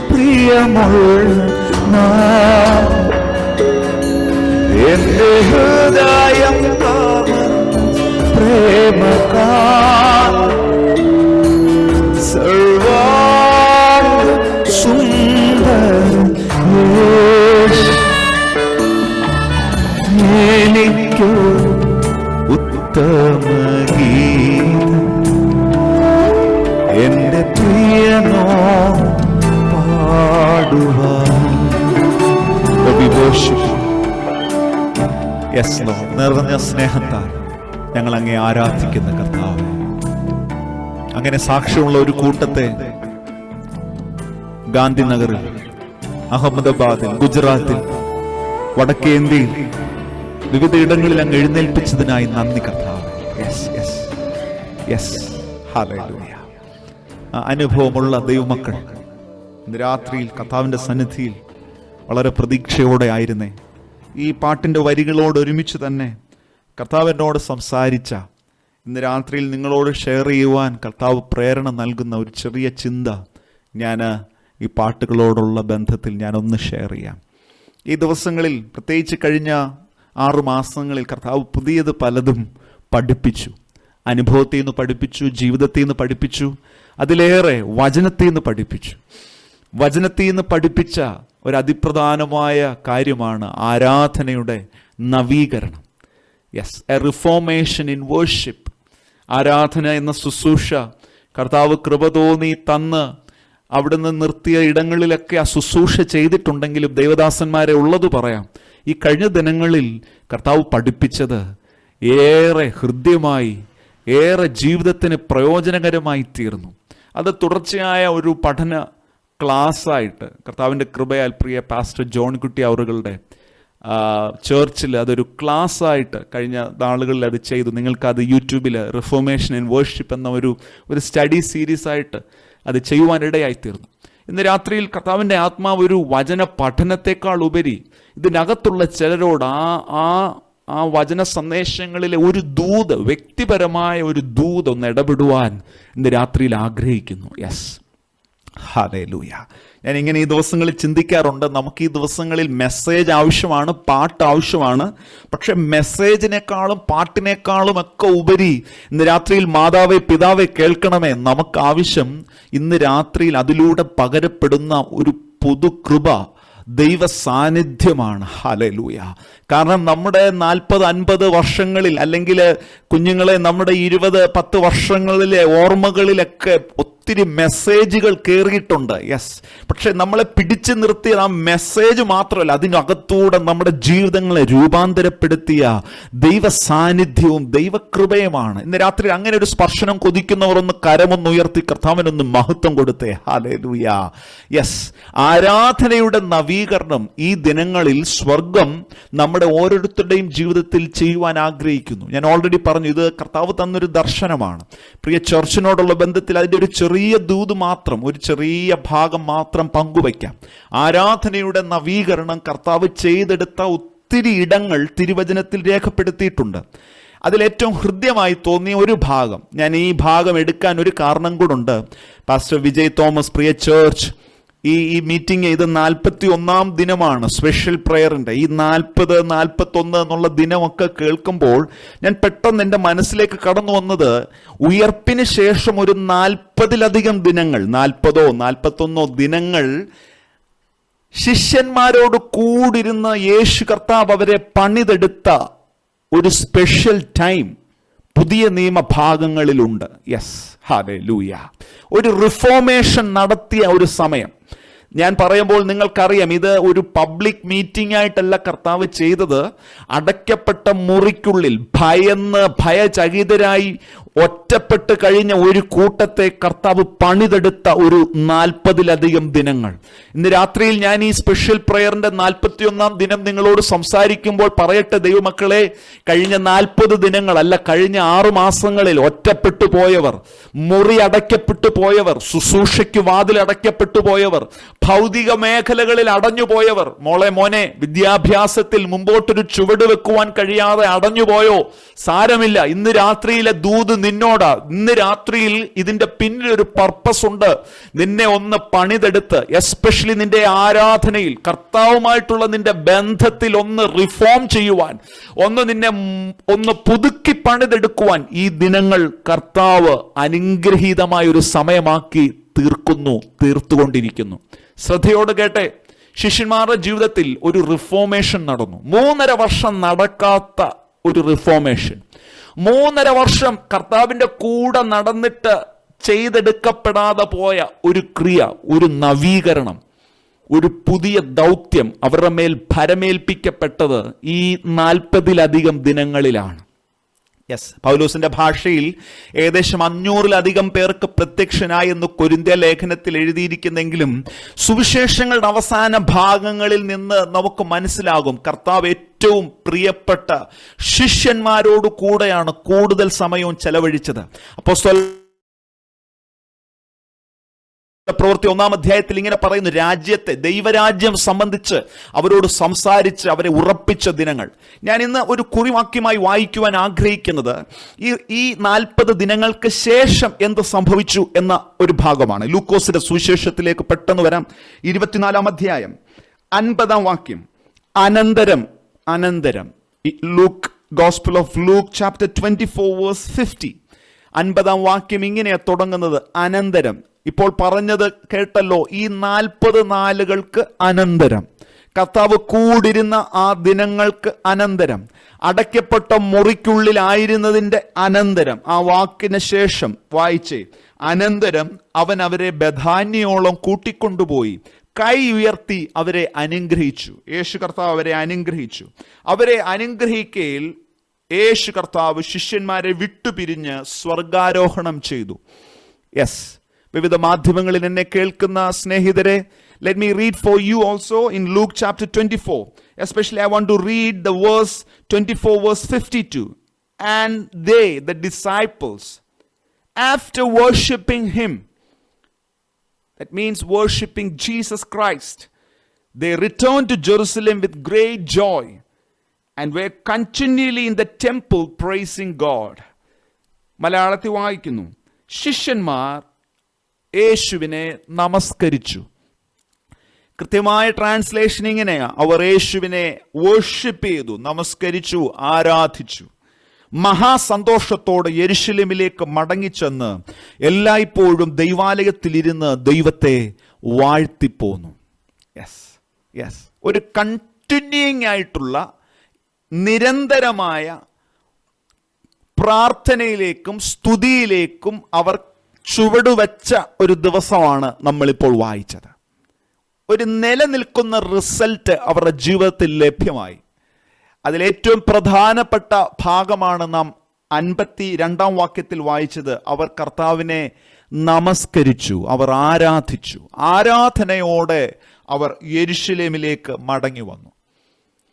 പ്രിയമുള്ള എന്റെ ഹൃദയം പ്രേമകാ സർവാംഗ സുന്ദര എനിക്കു ഉത്തമ ഗീതം എന്റെ പ്രിയനോ പാടുവാൻ. നിറഞ്ഞ സ്നേഹത്താൽ ഞങ്ങൾ അങ്ങേ ആരാധിക്കുന്ന കർത്താവ്. അങ്ങനെ സാക്ഷ്യമുള്ള ഒരു കൂട്ടത്തെ ഗാന്ധിനഗറിൽ, അഹമ്മദാബാദിൽ, ഗുജറാത്തിൽ, വടക്കേ ഇന്ത്യയിൽ വിവിധ ഇടങ്ങളിൽ അങ്ങ് എഴുന്നേൽപ്പിച്ചതിനായി നന്ദി കർത്താവ്. അനുഭവമുള്ള ദൈവമക്കൾ ഇന്ന് രാത്രിയിൽ കർത്താവിൻ്റെ സന്നിധിയിൽ വളരെ പ്രതീക്ഷയോടെ ആയിരുന്നേ. ഈ പാട്ടിൻ്റെ വരികളോട് ഒരുമിച്ച് തന്നെ കർത്താവിനോട് സംസാരിച്ച ഇന്ന് രാത്രിയിൽ നിങ്ങളോട് ഷെയർ ചെയ്യുവാൻ കർത്താവ് പ്രേരണ നൽകുന്ന ഒരു ചെറിയ ചിന്ത ഞാൻ ഈ പാട്ടുകളോടുള്ള ബന്ധത്തിൽ ഞാനൊന്ന് ഷെയർ ചെയ്യാം. ഈ ദിവസങ്ങളിൽ, പ്രത്യേകിച്ച് കഴിഞ്ഞ 6 മാസങ്ങളിൽ കർത്താവ് പുതിയത് പലതും പഠിപ്പിച്ചു. അനുഭവത്തിൽ നിന്ന് പഠിപ്പിച്ചു, ജീവിതത്തിൽ നിന്ന് പഠിപ്പിച്ചു, അതിലേറെ വചനത്തിൽ നിന്ന് പഠിപ്പിച്ചു. വചനത്തിൽ നിന്ന് പഠിപ്പിച്ച ഒരു അതിപ്രധാനമായ കാര്യമാണ് ആരാധനയുടെ നവീകരണം. A reformation in worship. ആരാധന എന്ന ശുശ്രൂഷ കർത്താവ് കൃപ തോന്നി തന്ന് അവിടുന്ന് നിർത്തിയ ഇടങ്ങളിലൊക്കെ ആ ശുശ്രൂഷ ചെയ്തിട്ടുണ്ടെങ്കിലും ദൈവദാസന്മാരെ ഉള്ളത് പറയാം, ഈ കഴിഞ്ഞ ദിനങ്ങളിൽ കർത്താവ് പഠിപ്പിച്ചത് ഏറെ ഹൃദ്യമായി, ഏറെ ജീവിതത്തിന് പ്രയോജനകരമായി തീർന്നു. അത് തുടർച്ചയായ ഒരു പഠന ക്ലാസ്സായിട്ട് കർത്താവിൻ്റെ കൃപയാൽ പ്രിയ പാസ്റ്റർ ജോൺകുട്ടി അവറുകളുടെ ചേർച്ചിൽ അതൊരു ക്ലാസ്സായിട്ട് കഴിഞ്ഞ നാളുകളിൽ അത് ചെയ്തു. നിങ്ങൾക്കത് യൂട്യൂബിൽ റിഫോർമേഷൻ ഇൻ വേർഷിപ്പ് എന്ന ഒരു സ്റ്റഡി സീരീസായിട്ട് അത് ചെയ്യുവാനിടയായിത്തീർന്നു. ഇന്ന് രാത്രിയിൽ കർത്താവിൻ്റെ ആത്മാവ് ഒരു വചന പഠനത്തെക്കാൾ ഉപരി ഇതിനകത്തുള്ള ചിലരോട് ആ വചന സന്ദേശങ്ങളിലെ ഒരു ദൂത്, വ്യക്തിപരമായ ഒരു ദൂത് ഒന്ന് ഇടപെടുവാൻ ഇന്ന് രാത്രിയിൽ ആഗ്രഹിക്കുന്നു. ഹല്ലേലൂയ. ഞാൻ ഇങ്ങനെ ഈ ദിവസങ്ങളിൽ ചിന്തിക്കാറുണ്ട്, നമുക്ക് ഈ ദിവസങ്ങളിൽ മെസ്സേജ് ആവശ്യമാണ്, പാട്ട് ആവശ്യമാണ്. പക്ഷെ മെസ്സേജിനേക്കാളും പാട്ടിനേക്കാളും ഒക്കെ ഉപരി ഇന്ന് രാത്രിയിൽ മാതാവേ പിതാവേ കേൾക്കണമേ, നമുക്ക് ആവശ്യം ഇന്ന് രാത്രിയിൽ അതിലൂടെ പകരപ്പെടുന്ന ഒരു പുതുകൃപ, ദൈവ സാന്നിധ്യമാണ്. ഹല്ലേലൂയ. കാരണം നമ്മുടെ 40-50 വർഷങ്ങളിൽ, അല്ലെങ്കിൽ കുഞ്ഞുങ്ങളെ നമ്മുടെ 20-10 വർഷങ്ങളിലെ ഓർമ്മകളിലൊക്കെ ഒത്തിരി മെസ്സേജുകൾ കയറിയിട്ടുണ്ട്. പക്ഷെ നമ്മളെ പിടിച്ചു നിർത്തിയത് ആ മെസ്സേജ് മാത്രമല്ല, അതിനകത്തൂടെ നമ്മുടെ ജീവിതങ്ങളെ രൂപാന്തരപ്പെടുത്തിയ ദൈവ സാന്നിധ്യവും ദൈവകൃപയുമാണ്. ഇന്ന് രാത്രി അങ്ങനെ ഒരു സ്പർശനം കൊതിക്കുന്നവർ ഒന്ന് കരമൊന്നുയർത്തി കർത്താവിനൊന്ന് മഹത്വം കൊടുത്തേ. ഹല്ലേലൂയ. ആരാധനയുടെ നവീകരണം ഈ ദിനങ്ങളിൽ സ്വർഗം നമ്മുടെ ഓരോരുത്തരുടെയും ജീവിതത്തിൽ ചെയ്യുവാൻ ആഗ്രഹിക്കുന്നു. ഞാൻ ഓൾറെഡി പറഞ്ഞു, ഇത് കർത്താവ് തന്നൊരു ദർശനമാണ്. പ്രിയ ചർച്ചിനോടുള്ള ബന്ധത്തിൽ അതിൻ്റെ ഒരു ചെറിയ ദൂത് മാത്രം, ഒരു ചെറിയ ഭാഗം മാത്രം പങ്കുവയ്ക്കാം. ആരാധനയുടെ നവീകരണം കർത്താവ് ചെയ്തെടുത്ത ഒത്തിരി ഇടങ്ങൾ തിരുവചനത്തിൽ രേഖപ്പെടുത്തിയിട്ടുണ്ട്. അതിലേറ്റവും ഹൃദ്യമായി തോന്നിയ ഒരു ഭാഗം, ഞാൻ ഈ ഭാഗം എടുക്കാൻ ഒരു കാരണം കൂടുണ്ട്. പാസ്റ്റർ വിജയ് തോമസ്, പ്രിയ ചേർച്ച്, ഈ മീറ്റിംഗ് ഇത് 41-ാം ദിനമാണ് സ്പെഷ്യൽ പ്രയറിൻ്റെ. ഈ 40-41 എന്നുള്ള ദിനമൊക്കെ കേൾക്കുമ്പോൾ ഞാൻ പെട്ടെന്ന് എൻ്റെ മനസ്സിലേക്ക് കടന്നു വന്നത്, ഉയർപ്പിന് ശേഷം ഒരു 40-ലധികം ദിനങ്ങൾ, 40-41 ദിനങ്ങൾ ശിഷ്യന്മാരോട് കൂടിരുന്ന യേശു കർത്താവ് അവരെ പണിതെടുത്ത ഒരു സ്പെഷ്യൽ ടൈം പുതിയ നിയമഭാഗങ്ങളിലുണ്ട്. ഹല്ലേലൂയ. ഒരു റിഫോർമേഷൻ നടത്തിയ ഒരു സമയം. ഞാൻ പറയുമ്പോൾ നിങ്ങൾക്കറിയാം, ഇത് ഒരു പബ്ലിക് മീറ്റിംഗ് ആയിട്ടല്ല കർത്താവ് ചെയ്തത്. അടയ്ക്കപ്പെട്ട മുറിക്കുള്ളിൽ ഭയചകിതരായി ഒറ്റപ്പെട്ട് കഴിഞ്ഞ ഒരു കൂട്ടത്തെ കർത്താവ് പണിതെടുത്ത ഒരു 40-ലധികം ദിനങ്ങൾ. ഇന്ന് രാത്രിയിൽ ഞാൻ ഈ സ്പെഷ്യൽ പ്രയറിന്റെ 41-ാം ദിനം നിങ്ങളോട് സംസാരിക്കുമ്പോൾ പറയട്ടെ ദൈവമക്കളെ, കഴിഞ്ഞ 40 ദിനങ്ങളല്ല, കഴിഞ്ഞ 6 മാസങ്ങളിൽ ഒറ്റപ്പെട്ടു പോയവർ, മുറി അടയ്ക്കപ്പെട്ടു പോയവർ, ശുശ്രൂഷയ്ക്ക് വാതിൽ അടയ്ക്കപ്പെട്ടു പോയവർ, ഭൗതിക മേഖലകളിൽ അടഞ്ഞുപോയവർ, മോനെ വിദ്യാഭ്യാസത്തിൽ മുമ്പോട്ടൊരു ചുവട് വെക്കുവാൻ കഴിയാതെ അടഞ്ഞുപോയോ? സാരമില്ല, ഇന്ന് രാത്രിയിലെ ദൂത് നിന്നോടാ. ഇന്ന് രാത്രിയിൽ ഇതിന്റെ പിന്നിൽ ഒരു പർപ്പസ് ഉണ്ട്. നിന്നെ ഒന്ന് പണിതെടുത്ത്, എസ്പെഷ്യലി നിന്റെ ആരാധനയിൽ, കർത്താവുമായിട്ടുള്ള നിന്റെ ബന്ധത്തിൽ ഒന്ന് റിഫോം ചെയ്യുവാൻ, നിന്നെ ഒന്ന് പുതുക്കി പണിതെടുക്കുവാൻ ഈ ദിനങ്ങൾ കർത്താവ് അനുഗ്രഹീതമായ ഒരു സമയമാക്കി തീർത്തുകൊണ്ടിരിക്കുന്നു. ശ്രദ്ധയോട് കേട്ടെ, ശിഷ്യന്മാരുടെ ജീവിതത്തിൽ ഒരു റിഫോർമേഷൻ നടന്നു. 3.5 വർഷം നടക്കാത്ത ഒരു റിഫോർമേഷൻ, 3.5 വർഷം കർത്താവിന്റെ കൂടെ നടന്നിട്ട് ചെയ്തെടുക്കപ്പെടാതെ പോയ ഒരു ക്രിയ, ഒരു നവീകരണം, ഒരു പുതിയ ദൗത്യം അവരുടെ മേൽ ഭരമേൽപ്പിക്കപ്പെട്ടത് ഈ 40-ലധികം ദിനങ്ങളിലാണ്. പൗലോസിന്റെ ഭാഷയിൽ ഏകദേശം 500-ലധികം പേർക്ക് പ്രത്യക്ഷനായി എന്ന് കൊരിന്ത്യ ലേഖനത്തിൽ എഴുതിയിരിക്കുന്നെങ്കിലും സുവിശേഷങ്ങളുടെ അവസാന ഭാഗങ്ങളിൽ നിന്ന് നമുക്ക് മനസ്സിലാകും കർത്താവ് ഏറ്റവും പ്രിയപ്പെട്ട ശിഷ്യന്മാരോട് കൂടെയാണ് കൂടുതൽ സമയവും ചെലവഴിച്ചത്. അപ്പോസ്തലൻ പ്രവൃത്തി 1-ാം അധ്യായത്തിൽ ഇങ്ങനെ പറയുന്നു, രാജ്യത്തെ, ദൈവരാജ്യം സംബന്ധിച്ച് അവരോട് സംസാരിച്ച് അവരെ ഉറപ്പിച്ച ദിനങ്ങൾ. ഞാൻ ഇന്ന് ഒരു കുറിവാക്യമായി വായിക്കുവാൻ ആഗ്രഹിക്കുന്നത് ഈ 40 ദിനങ്ങൾക്ക് ശേഷം എന്ത് സംഭവിച്ചു എന്ന ഒരു ഭാഗമാണ്. ലൂക്കോസിന്റെ സുവിശേഷത്തിലേക്ക് പെട്ടെന്ന് വരാം. 24-ാം അധ്യായം 50-ാം വാക്യം. അനന്തരം Luke, gospel of Luke chapter 24 verse 50. 50-ാം വാക്യം ഇങ്ങനെയാ തുടങ്ങുന്നത്, അനന്തരം. ഇപ്പോൾ പറഞ്ഞത് കേട്ടല്ലോ, ഈ 40 നാളുകൾക്ക് അനന്തരം, കർത്താവ് കൂടിരുന്ന ആ ദിനങ്ങൾക്ക് അനന്തരം, അടയ്ക്കപ്പെട്ട മുറിക്കുള്ളിലായിരുന്നതിൻ്റെ അനന്തരം, ആ വാക്കിന് ശേഷം വായിച്ചേ, അനന്തരം അവൻ അവരെ ബഥാന്യയോളം കൂട്ടിക്കൊണ്ടുപോയി കൈ ഉയർത്തി അവരെ അനുഗ്രഹിച്ചു. യേശു കർത്താവ് അവരെ അനുഗ്രഹിച്ചു. അവരെ അനുഗ്രഹിക്കയിൽ യേശു കർത്താവ് ശിഷ്യന്മാരെ വിട്ടുപിരിഞ്ഞ് സ്വർഗാരോഹണം ചെയ്തു. വിവിധ മാധ്യമങ്ങളിൽ എന്നെ കേൾക്കുന്ന സ്നേഹിതരെ, let me read for you also in Luke chapter 24. Especially I want to read the verse 24 verse 52. And they, the disciples, after worshipping him, that means worshipping Jesus Christ, they returned to Jerusalem with great joy and were continually in the temple praising God. മലയാളത്തിൽ വായിക്കുന്നു, ശിഷ്യന്മാർ യേശുവിനെ നമസ്കരിച്ചു. കൃത്യമായ translation ഇങ്ങനെയാ, അവർ യേശുവിനെ worship ചെയ്തു, നമസ്കരിച്ചു, ആരാധിച്ചു. മഹാസന്തോഷത്തോടെ യെരുശലേമിലേക്ക് മടങ്ങിച്ചെന്ന് എല്ലായ്പ്പോഴും ദൈവാലയത്തിലിരുന്ന് ദൈവത്തെ വാഴ്ത്തിപ്പോന്നു. ഒരു കണ്ടിന്യൂയിങ് ആയിട്ടുള്ള നിരന്തരമായ പ്രാർത്ഥനയിലേക്കും സ്തുതിയിലേക്കും അവർ ചുവടുവെച്ച ഒരു ദിവസമാണ് നമ്മളിപ്പോൾ വായിച്ചത്. ഒരു നിലനിൽക്കുന്ന റിസൾട്ട് അവരുടെ ജീവിതത്തിൽ ലഭ്യമായി. അതിലേറ്റവും പ്രധാനപ്പെട്ട ഭാഗമാണ് നാം 52-ാം വാക്യത്തിൽ വായിച്ചത്. അവർ കർത്താവിനെ നമസ്കരിച്ചു, അവർ ആരാധിച്ചു. ആരാധനയോടെ അവർ യെരുശലേമിലേക്ക് മടങ്ങി വന്നു.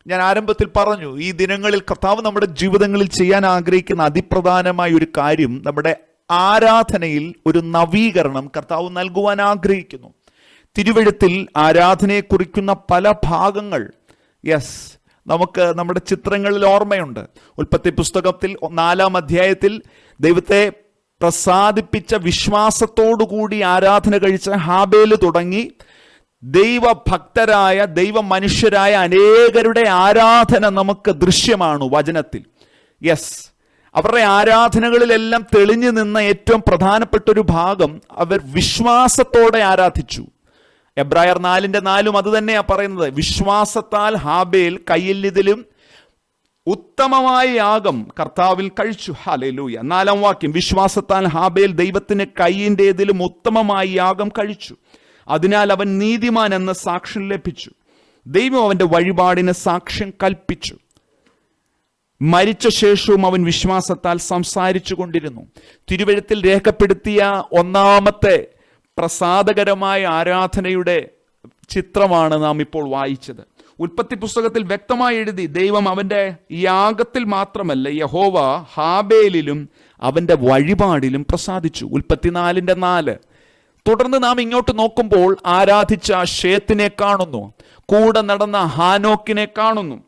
ഞാൻ ആരംഭത്തിൽ പറഞ്ഞു, ഈ ദിനങ്ങളിൽ കർത്താവ് നമ്മുടെ ജീവിതങ്ങളിൽ ചെയ്യാൻ ആഗ്രഹിക്കുന്ന അതിപ്രധാനമായ ഒരു കാര്യം, നമ്മുടെ ആരാധനയിൽ ഒരു നവീകരണം കർത്താവ് നൽകുവാൻ ആഗ്രഹിക്കുന്നു. തിരുവെഴുത്തിൽ ആരാധനയെ കുറിക്കുന്ന പല ഭാഗങ്ങൾ നമുക്ക് നമ്മുടെ ചിത്രങ്ങളിൽ ഓർമ്മയുണ്ട്. ഉൽപ്പത്തി പുസ്തകത്തിൽ 4-ാം അധ്യായത്തിൽ ദൈവത്തെ പ്രസാദിപ്പിച്ച വിശ്വാസത്തോടുകൂടി ആരാധന കഴിച്ച ഹാബേല് തുടങ്ങി ദൈവഭക്തരായ ദൈവ മനുഷ്യരായ അനേകരുടെ ആരാധന നമുക്ക് ദൃശ്യമാണ് വചനത്തിൽ. അവരുടെ ആരാധനകളിലെല്ലാം തെളിഞ്ഞു നിന്ന ഏറ്റവും പ്രധാനപ്പെട്ട ഒരു ഭാഗം, അവർ വിശ്വാസത്തോടെ ആരാധിച്ചു. എബ്രായർ 4:4 അത് തന്നെയാ പറയുന്നത്. വിശ്വാസത്താൽ ഹാബേൽ കയ്യിലിതിലും ഉത്തമമായ യാഗം കർത്താവിൽ കഴിച്ചു. ഹല്ലേലൂയ. 4-ാം വാക്യം, വിശ്വാസത്താൽ ഹാബേൽ ദൈവത്തിന് കയ്യിൻ്റെതിലും ഉത്തമമായ യാഗം കഴിച്ചു, അതിനാൽ അവൻ നീതിമാൻ എന്ന സാക്ഷ്യം ലഭിച്ചു. ദൈവം അവന്റെ വഴിപാടിന് സാക്ഷ്യം കൽപ്പിച്ചു. മരിച്ച ശേഷവും അവൻ വിശ്വാസത്താൽ സംസാരിച്ചു കൊണ്ടിരുന്നു. തിരുവെഴുത്തിൽ രേഖപ്പെടുത്തിയ ഒന്നാമത്തെ പ്രസാദകരമായ ആരാധനയുടെ ചിത്രമാണ് നാം ഇപ്പോൾ വായിച്ചത്. ഉൽപ്പത്തി പുസ്തകത്തിൽ വ്യക്തമായി എഴുതി, ദൈവം അവന്റെ യാഗത്തിൽ മാത്രമല്ല, യഹോവ ഹാബേലിലും അവന്റെ വഴിപാടിലും പ്രസാദിച്ചു. ഉൽപ്പത്തി 4:4. തുടർന്ന് നാം ഇങ്ങോട്ട് നോക്കുമ്പോൾ ആരാധിച്ച ഷേത്തിനെ കാണുന്നു, കൂടെ നടന്ന ഹാനോക്കിനെ കാണുന്നു,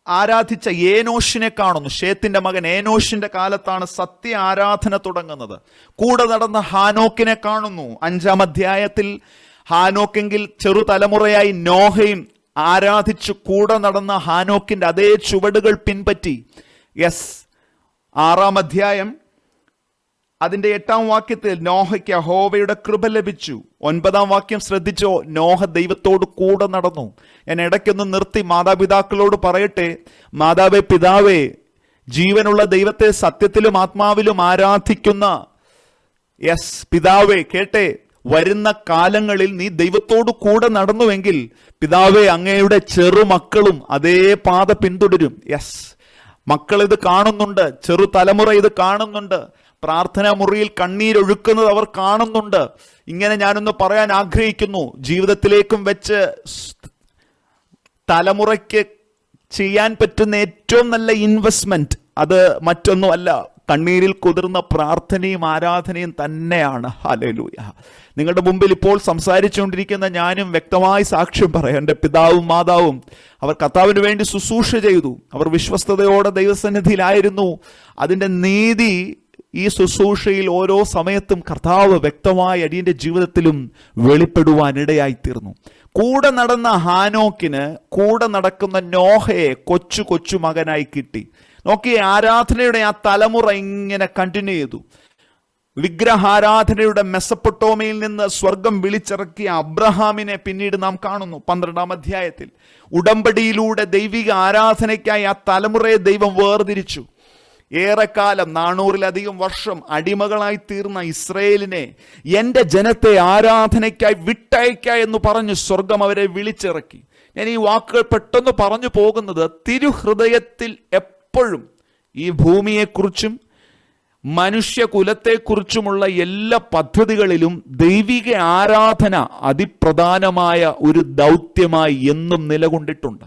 ആരാധിച്ച ഏനോഷിനെ കാണുന്നു. ഷേത്തിന്റെ മകൻ ഏനോഷിന്റെ കാലത്താണ് സത്യ ആരാധന തുടങ്ങുന്നത്. കൂടെ നടന്ന ഹാനോക്കിനെ കാണുന്നു. 5-ാം അധ്യായത്തിൽ ഹാനോക്കെങ്കിൽ ചെറുതലമുറയായി നോഹയും ആരാധിച്ചു കൂടെ നടന്ന ഹാനോക്കിന്റെ അതേ ചുവടുകൾ പിൻപറ്റി. 6-ാം അധ്യായം അതിന്റെ 8-ാം വാക്യത്തിൽ നോഹയ്ക്ക് യഹോവയുടെ കൃപ ലഭിച്ചു. 9-ാം വാക്യം ശ്രദ്ധിച്ചോ, നോഹ ദൈവത്തോട് കൂടെ നടന്നു. ഞാൻ ഇടയ്ക്കൊന്ന് നിർത്തി മാതാപിതാക്കളോട് പറയട്ടെ, മാതാവേ, പിതാവേ, ജീവനുള്ള ദൈവത്തെ സത്യത്തിലും ആത്മാവിലും ആരാധിക്കുന്ന പിതാവേ, കേട്ടെ, വരുന്ന കാലങ്ങളിൽ നീ ദൈവത്തോട് കൂടെ നടന്നുവെങ്കിൽ പിതാവേ, അങ്ങയുടെ ചെറുമക്കളും അതേ പാത പിന്തുടരും. മക്കൾ ഇത് കാണുന്നുണ്ട്, ചെറുതലമുറ ഇത് കാണുന്നുണ്ട്, പ്രാർത്ഥനാ മുറിയിൽ കണ്ണീരൊഴുക്കുന്നത് അവർ കാണുന്നുണ്ട്. ഇങ്ങനെ ഞാനൊന്ന് പറയാൻ ആഗ്രഹിക്കുന്നു, ജീവിതത്തിലേക്കും വെച്ച് തലമുറയ്ക്ക് ചെയ്യാൻ പറ്റുന്ന ഏറ്റവും നല്ല ഇൻവെസ്റ്റ്മെന്റ് അത് മറ്റൊന്നുമല്ല, കണ്ണീരിൽ കുതിർന്ന പ്രാർത്ഥനയും ആരാധനയും തന്നെയാണ്. ഹല്ലേലൂയ. നിങ്ങളുടെ മുമ്പിൽ ഇപ്പോൾ സംസാരിച്ചുകൊണ്ടിരിക്കുന്ന ഞാനും വ്യക്തമായി സാക്ഷ്യം പറയാം. എൻ്റെ പിതാവും മാതാവും അവർ കർത്താവിന് വേണ്ടി ശുശ്രൂഷ ചെയ്തു. അവർ വിശ്വസ്തയോടെ ദൈവസന്നിധിയിലായിരുന്നു. അതിൻ്റെ നീതി ഈ ശുശ്രൂഷയിൽ ഓരോ സമയത്തും കർത്താവ് വ്യക്തമായി അടിയന്റെ ജീവിതത്തിലും വെളിപ്പെടുവാനിടയായിത്തീർന്നു. കൂടെ നടന്ന ഹാനോക്കിന് കൂടെ നടക്കുന്ന നോഹയെ കൊച്ചു മകനായി കിട്ടി. നോക്കി, ആരാധനയുടെ ആ തലമുറ ഇങ്ങനെ കണ്ടിന്യൂ ചെയ്തു. വിഗ്രഹാരാധനയുടെ മെസപ്പൊട്ടോമയിൽ നിന്ന് സ്വർഗം വിളിച്ചിറക്കിയ അബ്രഹാമിനെ പിന്നീട് നാം കാണുന്നു 12-ാം അധ്യായത്തിൽ. ഉടമ്പടിയിലൂടെ ദൈവിക ആരാധനയ്ക്കായി ആ തലമുറയെ ദൈവം വേർതിരിച്ചു. ഏറെക്കാലം 400-ലധികം വർഷം അടിമകളായി തീർന്ന ഇസ്രയേലിനെ എൻ്റെ ജനത്തെ ആരാധനയ്ക്കായി വിട്ടയക്ക എന്ന് പറഞ്ഞ് സ്വർഗം അവരെ വിളിച്ചിറക്കി. ഞാൻ ഈ വാക്കുകൾ പെട്ടെന്ന് പറഞ്ഞു പോകുന്നത്, തിരുഹൃദയത്തിൽ എപ്പോഴും ഈ ഭൂമിയെക്കുറിച്ചും മനുഷ്യകുലത്തെക്കുറിച്ചുമുള്ള എല്ലാ പദ്ധതികളിലും ദൈവിക ആരാധന അതിപ്രധാനമായ ഒരു ദൗത്യമായി എന്നും നിലകൊണ്ടിട്ടുണ്ട്.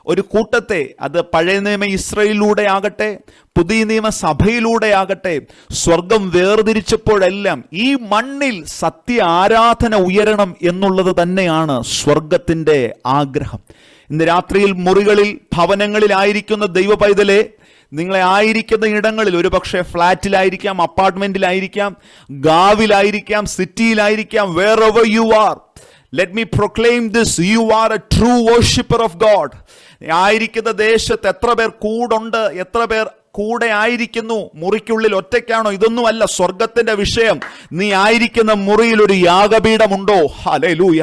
ഒരു കൂട്ടത്തെ, അത് പഴയ നിയമ ഇസ്രയേലിലൂടെ ആകട്ടെ, പുതിയ നിയമ സഭയിലൂടെ ആകട്ടെ, സ്വർഗം വേർതിരിച്ചപ്പോഴെല്ലാം ഈ മണ്ണിൽ സത്യ ആരാധന ഉയരണം എന്നുള്ളത് തന്നെയാണ് സ്വർഗത്തിന്റെ ആഗ്രഹം. ഇന്ന് രാത്രിയിൽ മുറികളിൽ, ഭവനങ്ങളിലായിരിക്കുന്ന ദൈവ പൈതലെ, നിങ്ങളെ ആയിരിക്കുന്ന ഇടങ്ങളിൽ, ഒരു പക്ഷേ ഫ്ലാറ്റിലായിരിക്കാം, അപ്പാർട്ട്മെന്റിലായിരിക്കാം, ഗാവിലായിരിക്കാം, സിറ്റിയിലായിരിക്കാം, wherever you are, let me proclaim this: you are a true worshipper of God. ആയിരിക്കുന്ന ദേശത്ത് എത്ര പേർ കൂടുണ്ട്, എത്ര പേർ കൂടെ ആയിരിക്കുന്നു, മുറിക്കുള്ളിൽ ഒറ്റയ്ക്കാണോ, ഇതൊന്നുമല്ല സ്വർഗത്തിന്റെ വിഷയം. നീ ആയിരിക്കുന്ന മുറിയിൽ ഒരു യാഗപീഠമുണ്ടോ? ഹല്ലേലൂയ.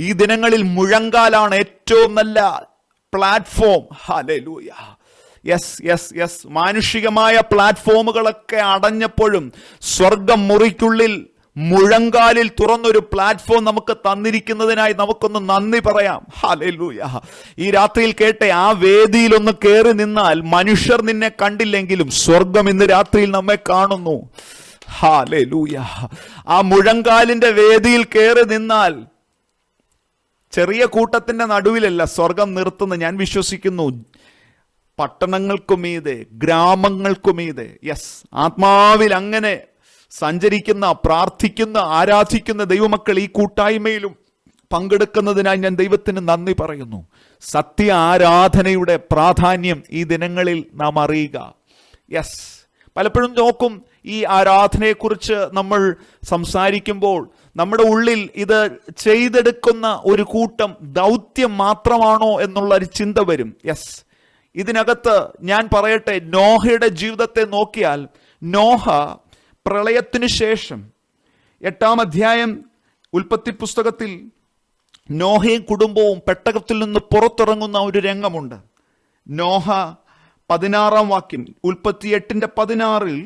ഈ ദിനങ്ങളിൽ മുഴങ്കാലാണ് ഏറ്റവും നല്ല പ്ലാറ്റ്ഫോം. ഹല്ലേലൂയ. മാനുഷികമായ പ്ലാറ്റ്ഫോമുകളൊക്കെ അടഞ്ഞപ്പോഴും സ്വർഗം മുറിക്കുള്ളിൽ മുഴങ്കാലിൽ തുറന്നൊരു പ്ലാറ്റ്ഫോം നമുക്ക് തന്നിരിക്കുന്നതിനായി നമുക്കൊന്ന് നന്ദി പറയാം. ഹല്ലേലൂയ. ഈ രാത്രിയിൽ കേട്ടെ, ആ വേദിയിൽ ഒന്ന് കയറി നിന്നാൽ മനുഷ്യർ നിന്നെ കണ്ടില്ലെങ്കിലും സ്വർഗം ഇന്ന് രാത്രിയിൽ നമ്മെ കാണുന്നു. ഹല്ലേലൂയ. ആ മുഴങ്കാലിന്റെ വേദിയിൽ കയറി നിന്നാൽ ചെറിയ കൂട്ടത്തിന്റെ നടുവിലല്ല സ്വർഗം നിർത്തുന്നത്. ഞാൻ വിശ്വസിക്കുന്നു പട്ടണങ്ങൾക്കുമീതെ, ഗ്രാമങ്ങൾക്കുമീതെ, ആത്മാവിൽ അങ്ങനെ സഞ്ചരിക്കുന്ന, പ്രാർത്ഥിക്കുന്ന, ആരാധിക്കുന്ന ദൈവമക്കൾ ഈ കൂട്ടായ്മയിലും പങ്കെടുക്കുന്നതിനായി ഞാൻ ദൈവത്തിന് നന്ദി പറയുന്നു. സത്യ ആരാധനയുടെ പ്രാധാന്യം ഈ ദിനങ്ങളിൽ നാം അറിയുക. പലപ്പോഴും നോക്കും, ഈ ആരാധനയെക്കുറിച്ച് നമ്മൾ സംസാരിക്കുമ്പോൾ നമ്മുടെ ഉള്ളിൽ ഇത് ചെയ്തെടുക്കുന്ന ഒരു കൂട്ടം ദൗത്യം മാത്രമാണോ എന്നുള്ള ഒരു ചിന്ത വരും. ഇതിനകത്ത് ഞാൻ പറയട്ടെ, നോഹയുടെ ജീവിതത്തെ നോക്കിയാൽ, നോഹ പ്രളയത്തിനു ശേഷം 8-ാം അധ്യായം ഉൽപ്പത്തി പുസ്തകത്തിൽ നോഹയും കുടുംബവും പെട്ടകത്തിൽ നിന്ന് പുറത്തിറങ്ങുന്ന ഒരു രംഗമുണ്ട്. നോഹ 16-ാം വാക്യം, ഉൽപ്പത്തി 8:16,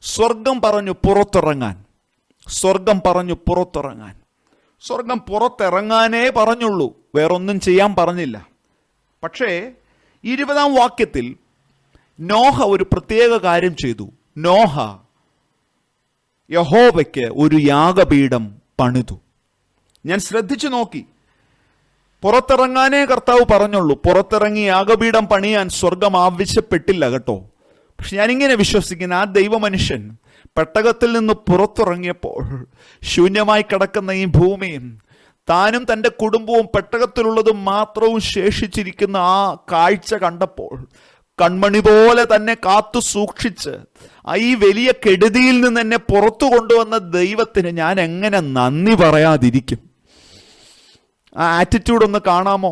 സ്വർഗം പറഞ്ഞു പുറത്തിറങ്ങാൻ. സ്വർഗം പറഞ്ഞു പുറത്തിറങ്ങാൻ. സ്വർഗം പുറത്തിറങ്ങാനേ പറഞ്ഞുള്ളൂ, വേറൊന്നും ചെയ്യാൻ പറഞ്ഞില്ല. പക്ഷേ 20-ാം വാക്യത്തിൽ നോഹ ഒരു പ്രത്യേക കാര്യം ചെയ്തു. നോഹ യഹോവയ്ക്ക് ഒരു യാഗപീഠം പണിതു. ഞാൻ ശ്രദ്ധിച്ചു നോക്കി. പുറത്തിറങ്ങാനേ കർത്താവ് പറഞ്ഞുള്ളൂ. പുറത്തിറങ്ങി യാഗപീഠം പണിയാൻ സ്വർഗം ആവശ്യപ്പെട്ടില്ല കേട്ടോ. പക്ഷെ ഞാനിങ്ങനെ വിശ്വസിക്കുന്ന ആ ദൈവമനുഷ്യൻ പെട്ടകത്തിൽ നിന്ന് പുറത്തിറങ്ങിയപ്പോൾ ശൂന്യമായി കിടക്കുന്ന ഈ ഭൂമിയും താനും തൻ്റെ കുടുംബവും പെട്ടകത്തിലുള്ളതും മാത്രവും ശേഷിച്ചിരിക്കുന്ന ആ കാഴ്ച കണ്ടപ്പോൾ കൺമണി പോലെ തന്നെ കാത്തു സൂക്ഷിച്ച് ഈ വലിയ കെടുതിയിൽ നിന്ന് എന്നെ പുറത്തു കൊണ്ടുവന്ന ദൈവത്തിന് ഞാൻ എങ്ങനെ നന്ദി പറയാതിരിക്കും? ആ ആറ്റിറ്റ്യൂഡ് ഒന്ന് കാണാമോ?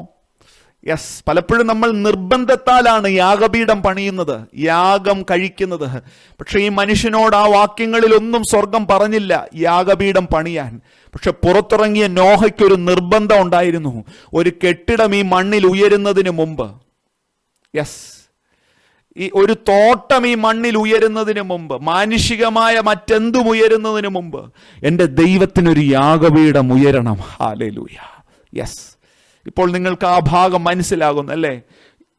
യെസ്, പലപ്പോഴും നമ്മൾ നിർബന്ധത്താലാണ് യാഗപീഠം പണിയുന്നത്, യാഗം കഴിക്കുന്നത്. പക്ഷെ ഈ മനുഷ്യനോട് ആ വാക്യങ്ങളിലൊന്നും സ്വർഗം പറഞ്ഞില്ല യാഗപീഠം പണിയാൻ. പക്ഷെ പുറത്തിറങ്ങിയ നോഹയ്ക്കൊരു നിർബന്ധം ഉണ്ടായിരുന്നു. ഒരു കെട്ടിടം ഈ മണ്ണിൽ ഉയരുന്നതിന് മുമ്പ്, യെസ്, ഈ ഒരു തോട്ടം ഈ മണ്ണിൽ ഉയരുന്നതിന് മുമ്പ്, മാനുഷികമായ മറ്റെന്തും ഉയരുന്നതിന് മുമ്പ് എൻ്റെ ദൈവത്തിനൊരു യാഗപീഠം ഉയരണം. ഹല്ലേലൂയ. യെസ്, ഇപ്പോൾ നിങ്ങൾക്ക് ആ ഭാഗം മനസ്സിലാകുന്നല്ലേ?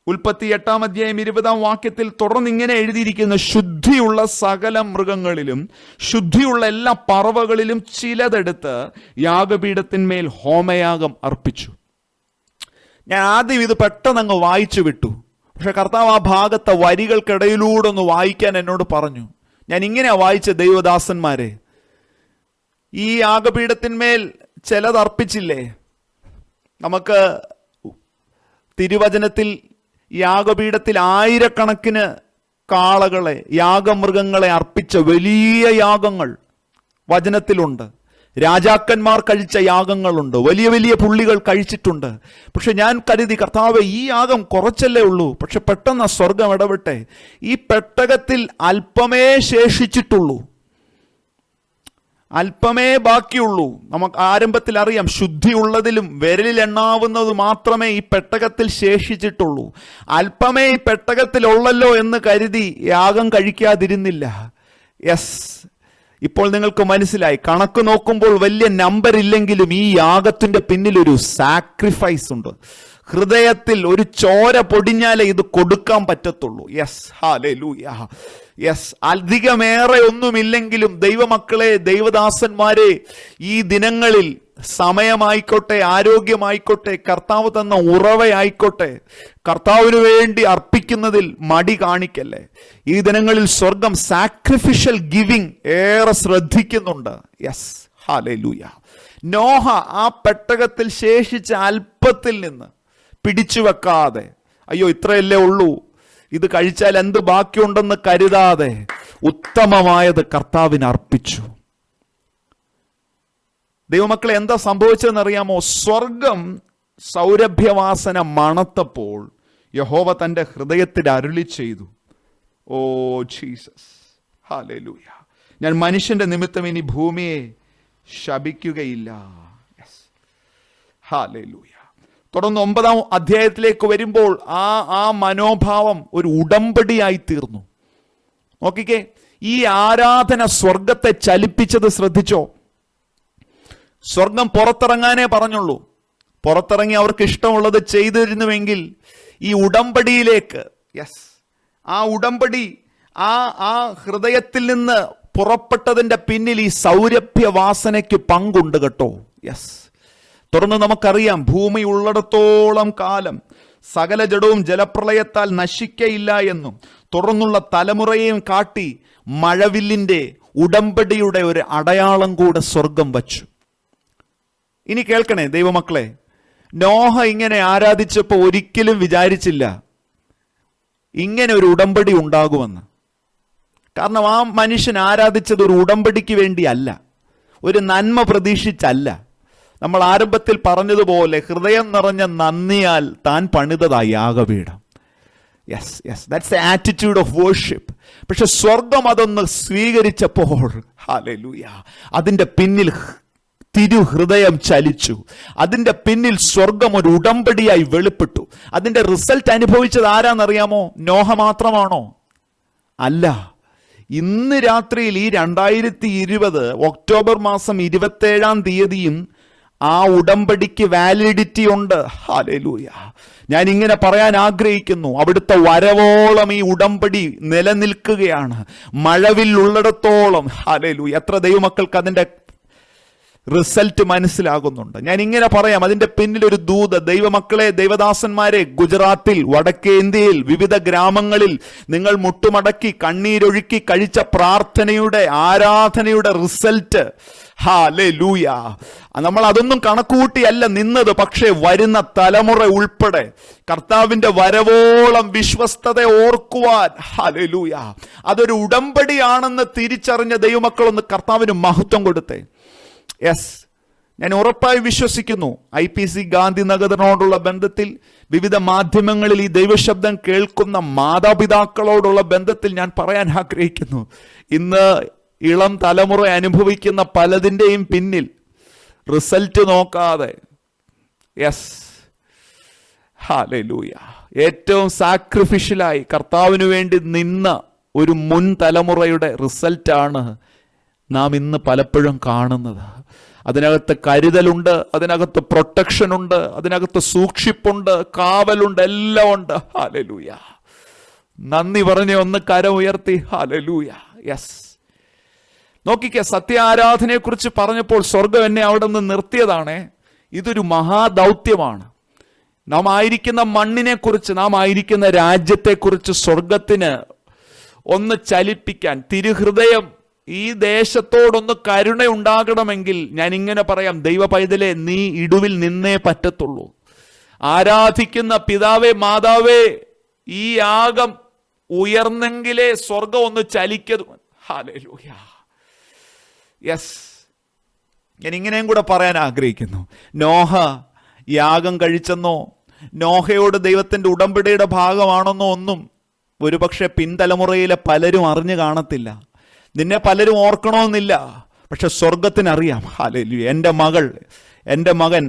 ഉൽപ്പത്തി 8-ാം അധ്യായം 20-ാം വാക്യത്തിൽ തുടർന്ന് ഇങ്ങനെ എഴുതിയിരിക്കുന്നു: ശുദ്ധിയുള്ള സകല മൃഗങ്ങളിലും ശുദ്ധിയുള്ള എല്ലാ പറവകളിലും ചിലതെടുത്ത് യാഗപീഠത്തിന്മേൽ ഹോമയാഗം അർപ്പിച്ചു. ഞാൻ ആദ്യം ഇത് പെട്ടെന്ന് അങ്ങ് വായിച്ചു വിട്ടു. പക്ഷെ കർത്താവ് ആ ഭാഗത്തെ വരികൾക്കിടയിലൂടെ ഒന്ന് വായിക്കാൻ എന്നോട് പറഞ്ഞു. ഞാൻ ഇങ്ങനെയാ വായിച്ച ദൈവദാസന്മാരെ, ഈ യാഗപീഠത്തിന്മേൽ ചിലതർപ്പിച്ചില്ലേ? നമുക്ക് തിരുവചനത്തിൽ യാഗപീഠത്തിൽ ആയിരക്കണക്കിന് കാളകളെ, യാഗമൃഗങ്ങളെ അർപ്പിച്ച വലിയ യാഗങ്ങൾ വചനത്തിലുണ്ട്. രാജാക്കന്മാർ കഴിച്ച യാഗങ്ങളുണ്ട്, വലിയ വലിയ പുള്ളികൾ കഴിച്ചിട്ടുണ്ട്. പക്ഷെ ഞാൻ കരുതി, കർത്താവ്, ഈ യാഗം കുറച്ചല്ലേ ഉള്ളൂ. പക്ഷെ പെട്ടെന്ന് സ്വർഗം ഇടപെട്ടെ, ഈ പെട്ടകത്തിൽ അല്പമേ ശേഷിച്ചിട്ടുള്ളൂ, അല്പമേ ബാക്കിയുള്ളൂ. നമുക്ക് ആരംഭത്തിൽ അറിയാം, ശുദ്ധിയുള്ളതിലും വിരലിൽ എണ്ണാവുന്നത് മാത്രമേ ഈ പെട്ടകത്തിൽ ശേഷിച്ചിട്ടുള്ളൂ. അല്പമേ ഈ പെട്ടകത്തിലുള്ളല്ലോ എന്ന് കരുതി യാഗം കഴിക്കാതിരുന്നില്ല. യെസ്, ഇപ്പോൾ നിങ്ങൾക്ക് മനസ്സിലായി. കണക്ക് നോക്കുമ്പോൾ വലിയ നമ്പർ ഇല്ലെങ്കിലും ഈ യാഗത്തിന്റെ പിന്നിൽ ഒരു സാക്രിഫൈസ് ഉണ്ട്. ഹൃദയത്തിൽ ഒരു ചോര പൊടിഞ്ഞാലേ ഇത് കൊടുക്കാൻ പറ്റത്തുള്ളൂ. Yes, hallelujah. യെസ്, അധികമേറെ ഒന്നുമില്ലെങ്കിലും ദൈവമക്കളെ, ദൈവദാസന്മാരെ, ഈ ദിനങ്ങളിൽ സമയമായിക്കോട്ടെ, ആരോഗ്യമായിക്കോട്ടെ, കർത്താവ് തന്ന ഉറവയായിക്കോട്ടെ, കർത്താവിന് വേണ്ടി അർപ്പിക്കുന്നതിൽ മടി കാണിക്കല്ലേ. ഈ ദിനങ്ങളിൽ സ്വർഗം സാക്രിഫിഷ്യൽ ഗിവിംഗ് ഏറെ ശ്രദ്ധിക്കുന്നുണ്ട്. Yes, hallelujah. നോഹ ആ പെട്ടകത്തിൽ ശേഷിച്ച അല്പത്തിൽ നിന്ന് പിടിച്ചു വെക്കാതെ, അയ്യോ ഇത്രയല്ലേ ഉള്ളൂ, ഇത് കഴിച്ചാൽ എന്ത് ബാക്കിയുണ്ടെന്ന് കരുതാതെ ഉത്തമമായത് കർത്താവിന് അർപ്പിച്ചു. ദൈവമക്കളെ, എന്താ സംഭവിച്ചതെന്നറിയാമോ? സ്വർഗം സൗരഭ്യവാസന മണത്തപ്പോൾ യഹോവ തൻ്റെ ഹൃദയത്തിൽ അരുളി ചെയ്തു, ഓ ജീസസ്, ഹല്ലേലൂയ, ഞാൻ മനുഷ്യന്റെ നിമിത്തം ഇനി ഭൂമിയെ ശപിക്കുകയില്ല. ഹല്ലേലൂയ. തുടർന്ന് 9-ാം അധ്യായത്തിലേക്ക് വരുമ്പോൾ ആ മനോഭാവം ഒരു ഉടമ്പടിയായി തീർന്നു. നോക്കിക്കേ, ഈ ആരാധന സ്വർഗത്തെ ചലിപ്പിച്ചത് ശ്രദ്ധിച്ചോ? സ്വർഗം പുറത്തിറങ്ങാനേ പറഞ്ഞുള്ളൂ. പുറത്തിറങ്ങി അവർക്ക് ഇഷ്ടമുള്ളത് ചെയ്തിരുന്നുവെങ്കിൽ ഈ ഉടമ്പടിയിലേക്ക്, യെസ്, ആ ഉടമ്പടി, ആ ഹൃദയത്തിൽ നിന്ന് പുറപ്പെട്ടതിൻ്റെ പിന്നിൽ ഈ സൗരഭ്യവാസനയ്ക്ക് പങ്കുണ്ട് കേട്ടോ. യെസ്, തുടർന്ന് നമുക്കറിയാം, ഭൂമി ഉള്ളിടത്തോളം കാലം സകല ജഡവും ജലപ്രളയത്താൽ നശിക്കയില്ല എന്നും തുടർന്നുള്ള തലമുറയെയും കാട്ടി മഴവില്ലിൻ്റെ ഉടമ്പടിയുടെ ഒരു അടയാളം കൂടെ സ്വർഗം വച്ചു. ഇനി കേൾക്കണേ ദൈവമക്കളെ, നോഹ ഇങ്ങനെ ആരാധിച്ചപ്പോൾ ഒരിക്കലും വിചാരിച്ചില്ല ഇങ്ങനെ ഒരു ഉടമ്പടി ഉണ്ടാകുമെന്ന്. കാരണം ആ മനുഷ്യൻ ആരാധിച്ചത് ഒരു ഉടമ്പടിക്ക് വേണ്ടിയല്ല, ഒരു നന്മ പ്രതീക്ഷിച്ചല്ല. നമ്മൾ ആരംഭത്തിൽ പറഞ്ഞതുപോലെ ഹൃദയം നിറഞ്ഞ നന്ദിയാൽ താൻ പണിതതായി യാഗപീഠം. Yes, yes, that's the attitude of worship. പക്ഷെ സ്വർഗം അതൊന്ന് സ്വീകരിച്ചപ്പോൾ, ഹല്ലേലൂയ, അതിൻ്റെ പിന്നിൽ തിരുഹൃദയം ചലിച്ചു. അതിൻ്റെ പിന്നിൽ സ്വർഗം ഒരു ഉടമ്പടിയായി വെളിപ്പെട്ടു. അതിൻ്റെ റിസൾട്ട് അനുഭവിച്ചത് ആരാന്നറിയാമോ? നോഹ മാത്രമാണോ? അല്ല. ഇന്ന് രാത്രിയിൽ ഈ 2020 ഒക്ടോബർ മാസം 27-ാം തീയതിയും ആ ഉടമ്പടിക്ക് വാലിഡിറ്റി ഉണ്ട്. ഹല്ലേലൂയ. ഞാൻ ഇങ്ങനെ പറയാൻ ആഗ്രഹിക്കുന്നു, അവിടുത്തെ വരവോളം ഈ ഉടമ്പടി നിലനിൽക്കുകയാണ്, മഴവിൽ ഉള്ളിടത്തോളം. ഹല്ലേലൂയ. എത്ര ദൈവമക്കൾക്ക് അതിൻ്റെ റിസൾട്ട് മനസ്സിലാകുന്നുണ്ട്? ഞാൻ ഇങ്ങനെ പറയാം, അതിന്റെ പിന്നിൽ ഒരു ദൂത്. ദൈവമക്കളെ, ദൈവദാസന്മാരെ, ഗുജറാത്തിൽ, വടക്കേ ഇന്ത്യയിൽ, വിവിധ ഗ്രാമങ്ങളിൽ നിങ്ങൾ മുട്ടുമടക്കി കണ്ണീരൊഴുക്കി കഴിച്ച പ്രാർത്ഥനയുടെ, ആരാധനയുടെ റിസൾട്ട്. ഹല്ലേലൂയ. നമ്മൾ അതൊന്നും കണക്കുകൂട്ടിയല്ല നിന്നത്, പക്ഷേ വരുന്ന തലമുറ ഉൾപ്പെടെ കർത്താവിന്റെ വരവോളം വിശ്വസ്തത ഓർക്കുവാൻ. ഹല്ലേലൂയ. അതൊരു ഉടമ്പടിയാണെന്ന് തിരിച്ചറിഞ്ഞ ദൈവമക്കളൊന്ന് കർത്താവിന് മഹത്വം കൊടുത്തേ. യെസ്, ഞാൻ ഉറപ്പായി വിശ്വസിക്കുന്നു, IPC ഗാന്ധിനഗറിനോടുള്ള ബന്ധത്തിൽ, വിവിധ മാധ്യമങ്ങളിൽ ഈ ദൈവശബ്ദം കേൾക്കുന്ന മാതാപിതാക്കളോടുള്ള ബന്ധത്തിൽ ഞാൻ പറയാൻ ആഗ്രഹിക്കുന്നു, ഇന്ന് ഇളം തലമുറ അനുഭവിക്കുന്ന പലതിൻ്റെയും പിന്നിൽ റിസൾട്ട് നോക്കാതെ, യെസ്, ഹല്ലേലൂയ, ഏറ്റവും സാക്രിഫിഷ്യലായി കർത്താവിന് വേണ്ടി നിന്ന ഒരു മുൻ തലമുറയുടെ റിസൾട്ടാണ് നാം ഇന്ന് പലപ്പോഴും കാണുന്നത്. അതിനകത്ത് കരുതലുണ്ട്, അതിനകത്ത് പ്രൊട്ടക്ഷൻ ഉണ്ട്, അതിനകത്ത് സൂക്ഷിപ്പുണ്ട്, കാവലുണ്ട്, എല്ലാം ഉണ്ട്. ഹല്ലേലൂയ. നന്ദി പറഞ്ഞ് ഒന്ന് കരം ഉയർത്തി. ഹല്ലേലൂയ. യെസ്. നോക്കിക്കേ, സത്യ ആരാധനയെ കുറിച്ച് പറഞ്ഞപ്പോൾ സ്വർഗം എന്നെ അവിടെ നിന്ന് നിർത്തിയതാണ്. ഇതൊരു മഹാദൗത്യമാണ്. നാം ആയിരിക്കുന്ന മണ്ണിനെ കുറിച്ച്, നാം ആയിരിക്കുന്ന രാജ്യത്തെക്കുറിച്ച് സ്വർഗത്തിന് ഒന്ന് ചലിപ്പിക്കാൻ, തിരുഹൃദയം ഈ ദേശത്തോടൊന്ന് കരുണയുണ്ടാകണമെങ്കിൽ ഞാൻ ഇങ്ങനെ പറയാം, ദൈവ പൈതലെ, നീ ഇടുവിൽ നിന്നേ പറ്റത്തുള്ളൂ. ആരാധിക്കുന്ന പിതാവേ, മാതാവേ, ഈ യാഗം ഉയർന്നെങ്കിലേ സ്വർഗം ഒന്ന് ചലിക്കതു. ഹല്ലേലൂയ. യെസ്, ഞാൻ ഇങ്ങനെയും കൂടെ പറയാൻ ആഗ്രഹിക്കുന്നു. നോഹ യാഗം കഴിച്ചെന്നോ, നോഹയോട് ദൈവത്തിന്റെ ഉടമ്പടിയുടെ ഭാഗമാണെന്നോ ഒന്നും ഒരുപക്ഷെ പിൻതലമുറയിലെ പലരും അറിഞ്ഞു കാണത്തില്ല. നിന്നെ പലരും ഓർക്കണമെന്നില്ല, പക്ഷെ സ്വർഗത്തിനറിയാം. ഹല്ലേലൂയ. എൻ്റെ മകൾ, എൻ്റെ മകൻ,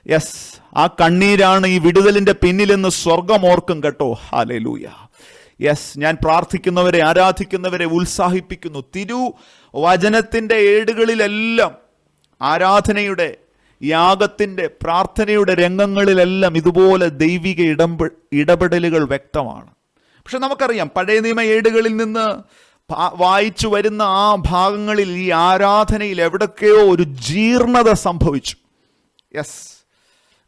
യെസ്, ആ കണ്ണീരാണ് ഈ വിടുതലിന്റെ പിന്നിലെന്ന് സ്വർഗം ഓർക്കും കേട്ടോ. ഹല്ലേലൂയ. യെസ്, ഞാൻ പ്രാർത്ഥിക്കുന്നവരെ, ആരാധിക്കുന്നവരെ ഉത്സാഹിപ്പിക്കുന്നു. തിരുവചനത്തിന്റെ ഏടുകളിലെല്ലാം, ആരാധനയുടെ, യാഗത്തിന്റെ, പ്രാർത്ഥനയുടെ രംഗങ്ങളിലെല്ലാം ഇതുപോലെ ദൈവിക ഇടപെടലുകൾ വ്യക്തമാണ്. പക്ഷെ നമുക്കറിയാം, പഴയ നിയമ ഏടുകളിൽ നിന്ന് വായിച്ചു വരുന്ന ആ ഭാഗങ്ങളിൽ ഈ ആരാധനയിൽ എവിടൊക്കെയോ ഒരു ജീർണത സംഭവിച്ചു. യെസ്,